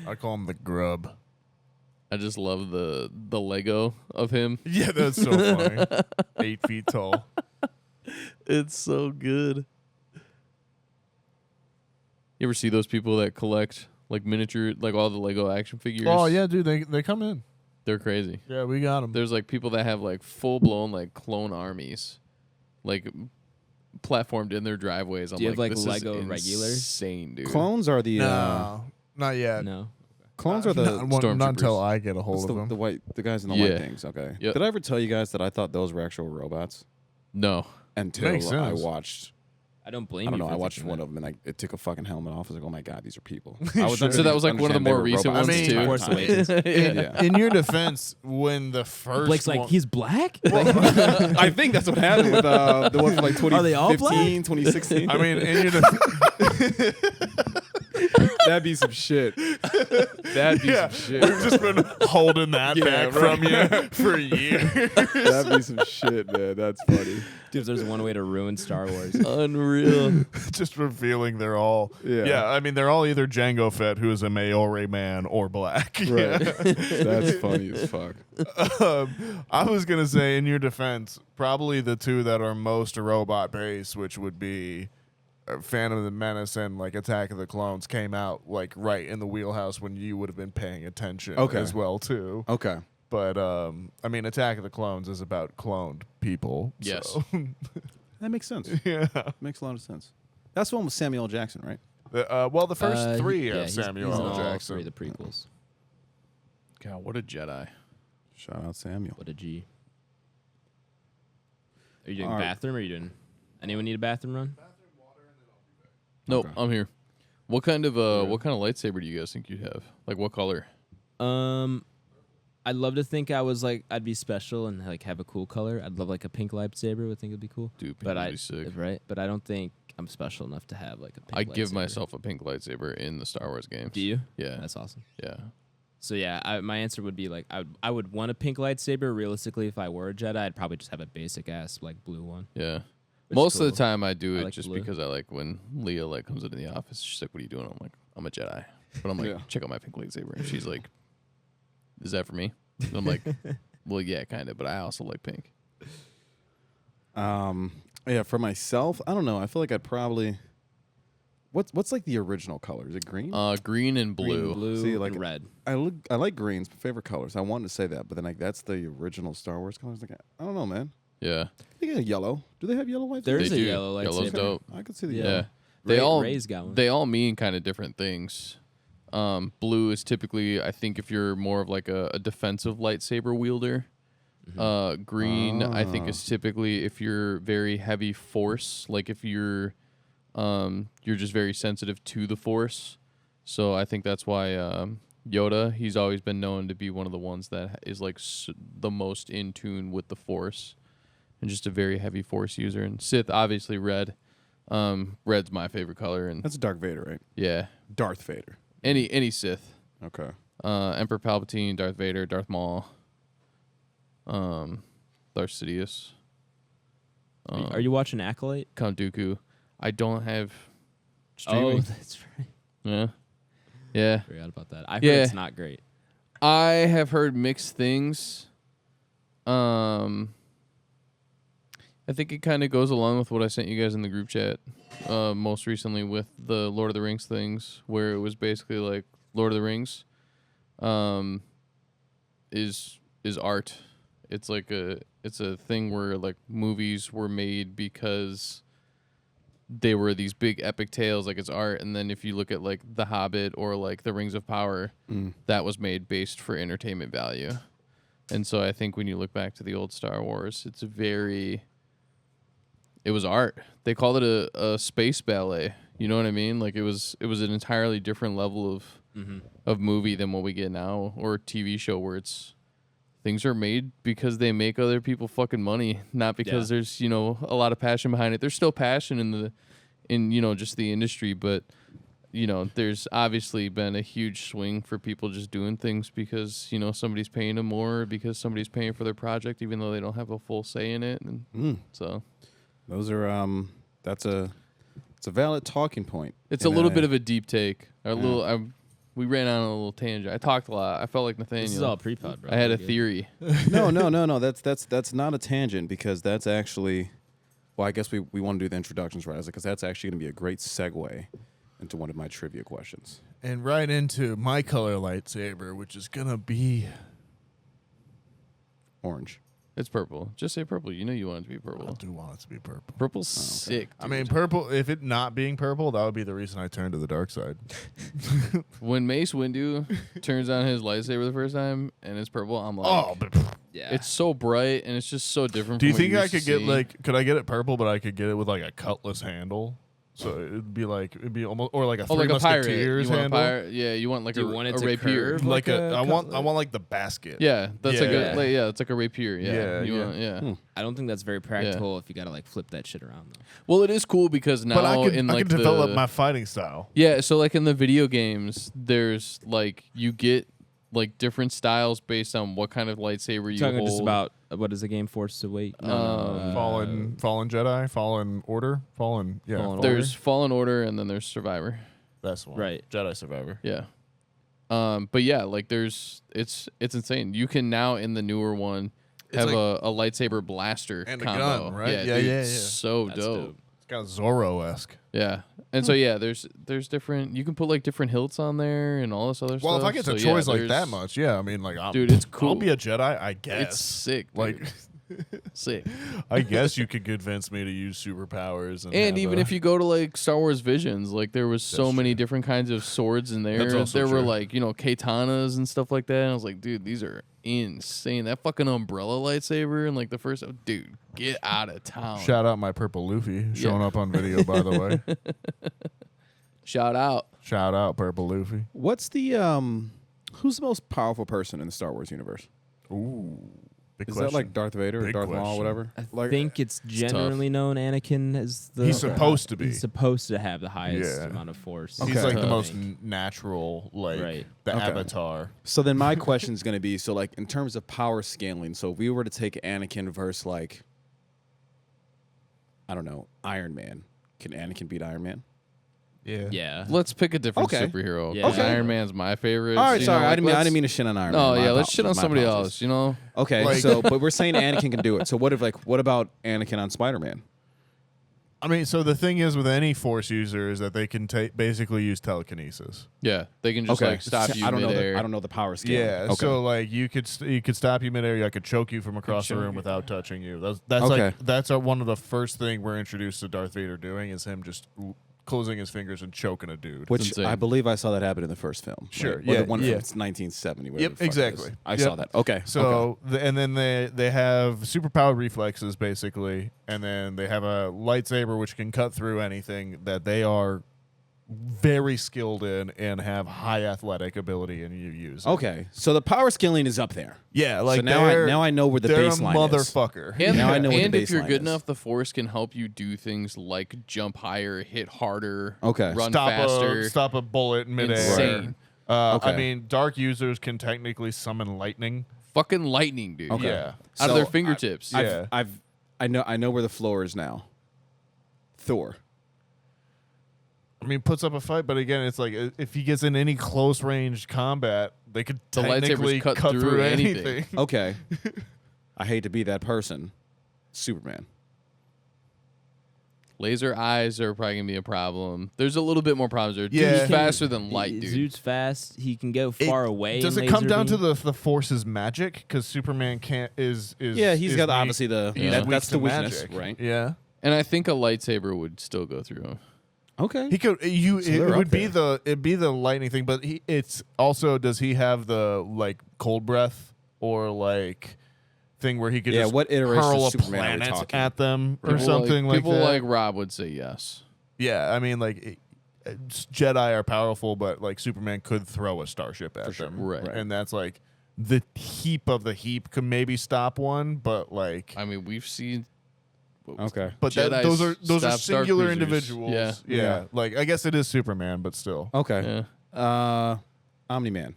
I call him the grub. I just love the Lego of him. Yeah, that's so funny. 8 feet tall. It's so good. You ever see those people that collect like miniature, like all the Lego action figures? Oh, yeah, dude, they come in. They're crazy. Yeah, we got them. There's like people that have like full blown like clone armies, like platformed in their driveways. Do you have like this Lego is regulars? Insane, dude. Clones are the No, not yet. No. clones are the not stormtroopers. until I get a hold what's of them. the guys in the Yeah. white things. Okay. Yep. Did I ever tell you guys that I thought those were actual robots No. until Makes I sense. watched? I don't blame I don't you. know. for I watched thinking one that. of them and it took a fucking helmet off. I was like, oh my god, these are people. So that was like one of the more recent ones robots. too. Force Awakens. Yeah. In your defense, when the first Blake's like, one, he's black? I think that's what happened with the one from like 2015, Are they all black? 2016. I mean, in your defense, That'd be some shit. That'd be some shit. we've just been holding that Yeah, back right. from you for years. That'd be some shit, man. That's funny. Dude, if there's one way to ruin Star Wars. Unreal. Just revealing they're all, Yeah. I mean, they're all either Jango Fett, who is a Maori man, or black. Right. That's funny as fuck. I was gonna say, in your defense, probably the two that are most robot based, which would be Phantom of the Menace and like Attack of the Clones, came out like right in the wheelhouse when you would have been paying attention as well too. Okay. But I mean, Attack of the Clones is about cloned people. Yes. So. That makes sense. Yeah. Makes a lot of sense. That's the one with Samuel L. Jackson, right? Well, the first three yeah, have Samuel he's in L. all Jackson. three of the prequels. God, what a Jedi. Shout out Samuel. What a G. Are you doing All right. bathroom or are you doing... Anyone need a bathroom run? Nope, Okay. I'm here. What kind of lightsaber do you guys think you'd have? Like what color? I'd love to think I'd be special and like have a cool color. I'd love like a pink lightsaber. I think it'd be cool. Dude, pink But would be sick. right? But I don't think I'm special enough to have like a pink I give lightsaber. myself a pink lightsaber in the Star Wars games. Do you? Yeah. That's awesome. Yeah. So yeah, my answer would be like I would want a pink lightsaber. Realistically, if I were a Jedi, I'd probably just have a basic ass like blue one. Yeah. Which is Most of cool. the time I do I it like just blue. because I like when Leah like comes into the office, she's like, "What are you doing?" I'm like, "I'm a Jedi." But I'm like, Yeah. "Check out my pink lightsaber." And she's like, "Is that for me?" And I'm like, "Well, yeah, kind of, but I also like pink." Yeah, for myself, I don't know. I feel like I'd probably. What's like the original color? Is it green? Green and blue. Green, blue, See, like and red. I like greens, my favorite colors. I wanted to say that, but then like that's the original Star Wars colors. Like I don't know, man. Yeah. They got yellow. Do they have yellow lightsabers? There's They a do. yellow Yellow's lightsaber. dope. I could see the Yeah. yellow. Yeah. They Ray- all Ray's got one. They all mean kind of different things. Blue is typically, I think, if you're more of like a defensive lightsaber wielder. Green, I think, is typically if you're very heavy force, like if you're just very sensitive to the force. So I think that's why Yoda, he's always been known to be one of the ones that is like the most in tune with the force, and just a very heavy force user. And Sith, obviously red. Red's my favorite color, and That's Darth Vader, right? yeah, Darth Vader. any Sith. Okay. Emperor Palpatine, Darth Vader, Darth Maul, Darth Sidious, Are you watching Acolyte? Count Dooku. I don't have Oh, streaming. that's right. Yeah. Forgot about that. I heard Yeah. it's not great. I have heard mixed things. I think it kind of goes along with what I sent you guys in the group chat most recently with the Lord of the Rings things, where it was basically like Lord of the Rings is art. It's like it's a thing where like movies were made because they were these big epic tales, like it's art. And then if you look at like The Hobbit or like The Rings of Power, that was made based for entertainment value. And so I think when you look back to the old Star Wars, it was art. They called it a space ballet. You know what I mean? Like it was an entirely different level of movie than what we get now, or TV show where it's things are made because they make other people fucking money, not because there's, a lot of passion behind it. There's still passion in just the industry, but there's obviously been a huge swing for people just doing things because, somebody's paying them more, because somebody's paying for their project, even though they don't have a full say in it. And so those are it's a valid talking point. it's a little bit of a deep take. We ran on a little tangent. I talked a lot. I felt like Nathaniel. This is all pre-pod, bro. I had a You're good. theory. No. That's not a tangent, because that's actually. Well, I guess we want to do the introductions right, because that's actually going to be a great segue into one of my trivia questions. And right into my color lightsaber, which is gonna be Orange. It's purple. Just say purple. You know you want it to be I purple. do want it to be purple. Purple's sick. I mean, purple. If it not being purple, that would be the reason I turned to the dark side. When Mace Windu turns on his lightsaber the first time and it's purple, I'm like, Oh, but Yeah. it's so bright and it's just so different. do you from what think you're I used to could get seeing. could I get it purple, but I could get it with like a cutlass handle? So it'd be almost, or like a Oh, Three like a pirate. Musketeers You want a handle. pirate? Yeah, you want like Do you a, want it a to rapier. curve? Like Like a, a I want cutlass? like the basket. Yeah, that's like Yeah. it's like a rapier. Yeah, Yeah, want. I don't think that's very practical if you gotta like flip that shit around though. Well, it is cool because now But I could in like develop my fighting style. Yeah, so like in the video games, there's like you get like different styles based on what kind of lightsaber you Talking hold. just about what is the game Force Await? Fallen Jedi, Fallen Order, Fallen Fallen There's Fallen Order and then there's Survivor. That's one. Right. Jedi Survivor. Yeah. But yeah, like it's insane. You can now in the newer one have like- a lightsaber blaster And a combo. gun, right? Yeah, Yeah, dude, yeah, yeah. So That's dope. dope. It's kind of Zorro-esque. Yeah. And so yeah, there's different. You can put like different hilts on there and all this other stuff. Well, if I get So, to yeah, choice like that there's- much, yeah, I mean, like, Dude, it's cool. I'll be a Jedi, I guess. It's sick. Dude. Like, sick. I guess you could convince me to use superpowers, and And even if you go to like Star Wars Visions, like there was so That's many true. different kinds of swords in there. That's also There were true. like, katanas and stuff like that. And I was like, dude, these are insane. That fucking umbrella lightsaber and like the first, dude, get out of town. shout out my purple Luffy showing up on video, by the way. Shout out. Shout out purple Luffy. What's the who's the most powerful person in the Star Wars universe? Ooh, big Is question. that like Darth Vader or Big Darth Maul or question. whatever? I Like, think it's generally known Anakin as the. He's supposed to be. He's supposed to have the highest Yeah. amount of force. He's Okay. like the I most think. natural, like Right. the Okay. Avatar. So then my question is going to be, so like in terms of power scaling, so if we were to take Anakin versus like, I don't know, Iron Man, can Anakin beat Iron Man? Yeah. Let's pick a different Okay. superhero. Yeah. 'Cause Okay. Iron Man's my favorite. All right, You sorry, know, I like, didn't let's- mean to shit on Iron No, Man. yeah, My let's shit on my somebody apologies. else. Okay, Like- so but we're saying Anakin can do it. So what about Anakin on Spider-Man? I mean, so the thing is with any Force user is that they can basically use telekinesis. Yeah, they can just like stop you I don't midair. know the power scale. Yeah, Okay. so like you could stop you midair. I could choke you from across the room without touching you. That's Okay. like that's one of the first thing we're introduced to Darth Vader doing is him just closing his fingers and choking a dude. Which insane. I believe I saw that happen in the first film. Sure, Or yeah, the one yeah. from 1970. whatever Yep, the fuck it exactly. is. I Yep. saw that. Okay. So and then they have superpowered reflexes basically, and then they have a lightsaber which can cut through anything that they are very skilled in and have high athletic ability and you use. Okay. So the power scaling is up there. Yeah, like so now I know where the they're baseline a is. motherfucker. And, Now I know what and the if you're baseline good is. enough, the Force can help you do things like jump higher, hit harder, Okay. run faster. Stop a bullet in midair. Insane. I mean, dark users can technically summon lightning. Fucking lightning, dude. Okay. Yeah. Out of So their fingertips. Yeah. I know where the floor is now. Thor. I mean, puts up a fight, but again, it's like if he gets in any close range combat, they could The lightsabers technically cut cut through through anything. anything. Okay. I hate to be that person. Superman. Laser eyes are probably gonna be a problem. There's a little bit more problems there. Yeah. Dude's He can- faster than light, dude. Zoot's fast. He can go far away. Does in it come laser down to beam. the Force's magic? Because Superman can't is Yeah, he's is got weak- obviously the Yeah. that, weak that's to the weakness, magic. right? Yeah, And I think a lightsaber would still go through him. Okay. he could. You So it they're would up be there. it'd be the lightning thing, but it's also does he have the like cold breath or like thing where he could Yeah, just what iteration hurl of a Superman are we planet talking? at them or People something like people that? like Rob would say yes. Yeah, I mean, like Jedi are powerful, but like Superman could throw a starship at them, Right. And that's like the heap of the heap could maybe stop one, but like, I mean, we've seen. Okay. but that, Jedi's those are stop Star singular Cruisers. individuals. Yeah. yeah. Like I guess it is Superman, but still. Okay. Yeah. Omni-Man.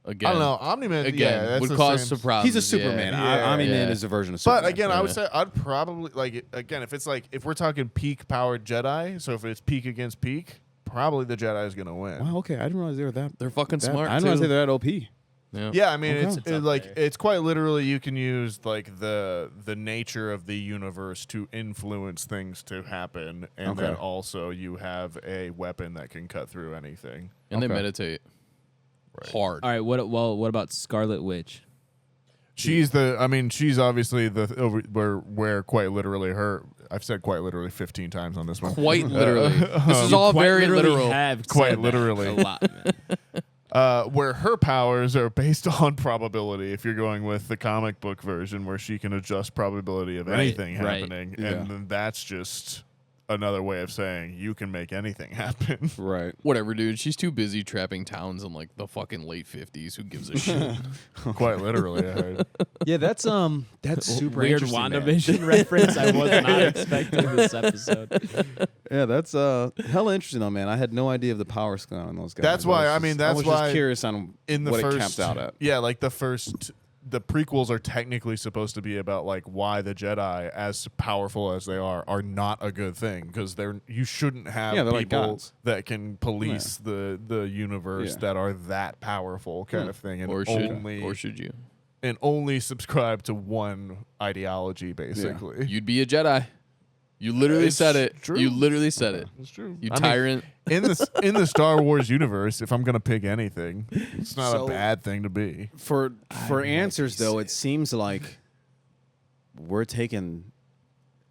Again. I don't know. Omni-Man Again, yeah, that's would the cause same. some problems. He's a Superman. Yeah. Omni-Man Yeah. is a version of Superman. But again, I would Yeah. say I'd probably like again if it's like if we're talking peak powered Jedi, so if it's peak against peak, probably the Jedi is gonna win. Wow, okay. I didn't realize they were that. They're fucking that smart. I didn't realize too. they're that OP. Yeah. Yeah, I mean Okay. it's It's it, up like there. it's quite literally you can use like the nature of the universe to influence things to happen, and Okay. then also you have a weapon that can cut through anything. And they Okay. meditate hard. All right. What about Scarlet Witch? She's she's obviously where quite literally her. I've said quite literally 15 times on this one. Quite literally. This is all Quite very literally literal. Have Quite said that literally. a lot. Man. Where her powers are based on probability. If you're going with the comic book version, where she can adjust probability of Right, anything right. happening, Yeah. and then that's just another way of saying you can make anything happen. Right. Whatever, dude. She's too busy trapping towns in like the fucking late 50s. Who gives a shit? Quite literally, I heard. Yeah, that's super Weird interesting, man. WandaVision reference. I was not expecting this episode. Yeah, that's hella interesting though, man. I had no idea of the power scale on those guys. That's why- I mean, that's I was why just curious on In the what first, it capped out at. yeah, like the prequels are technically supposed to be about like why the Jedi, as powerful as they are not a good thing because you shouldn't have Yeah, they're like people gods. that can police the universe Yeah. that are that powerful kind of thing, and or should you? and only subscribe to one ideology basically. You'd be a Jedi. You literally It's said it. true. You literally said it. It's true. You I mean, tyrant. in the Star Wars universe, if I'm gonna pick anything, it's not So- a bad thing to be. For answers though, it seems like we're taking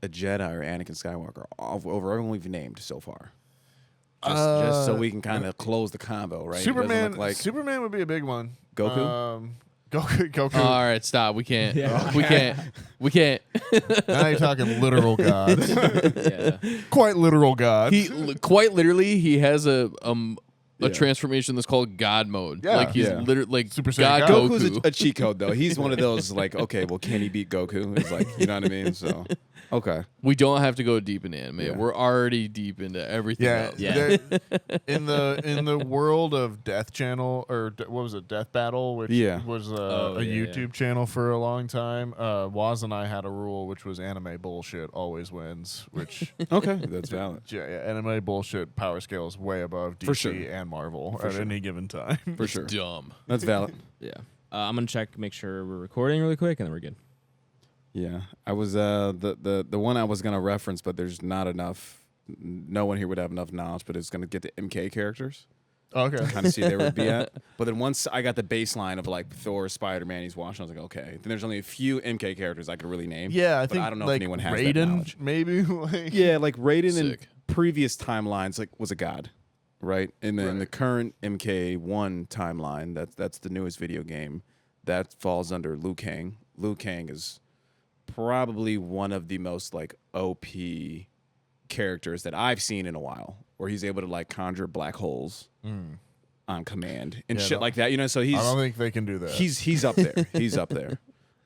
a Jedi or Anakin Skywalker over everyone we've named so far. Just so we can kind of close the combo, right? It doesn't Superman, look like Superman would be a big one. Goku? Goku. All right, stop. We can't. Yeah. We can't. We can't. Now you're talking literal gods. Yeah. Quite literal gods. Quite literally, he has a Yeah. transformation that's called God mode. Yeah. Like he's Yeah. literally like Super Saiyan God God. Goku. Goku's a cheat code though. He's one of those like, okay, well, can he beat Goku? It's like, you know what I mean? So, okay. We don't have to go deep into anime. Yeah. We're already deep into everything yeah, else. Yeah. there- in the world of Death Channel or what was it, Death Battle, which Yeah. was Oh, a yeah, YouTube channel for a long time. Waz and I had a rule which was anime bullshit always wins, which Okay, that's valid. yeah, anime bullshit power scale is way above DC For sure. and Marvel For at sure. any given time. For sure. Dumb. That's valid. Yeah. I'm gonna check, make sure we're recording really quick, and then we're good. Yeah, I was the one I was gonna reference, but there's not enough. No one here would have enough knowledge, but it's gonna get the MK characters. Okay. kind of see where they would be at. But then once I got the baseline of like Thor, Spider-Man, he's watching, I was like, okay. Then there's only a few MK characters I could really name. Yeah, I but think I don't know like if anyone has that Raiden, knowledge. maybe. Like, Yeah, like Raiden in Sick. previous timelines like was a god, right? And then the current MK1 timeline, that's the newest video game, that falls under Liu Kang. Liu Kang is probably one of the most like OP characters that I've seen in a while, where he's able to like conjure black holes on command and shit like that. You know, so I don't think they can do that. he's up there. He's up there.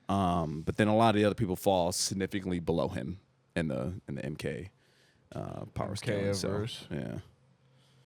But then a lot of the other people fall significantly below him in the MK power scale. So, MK-verse. yeah.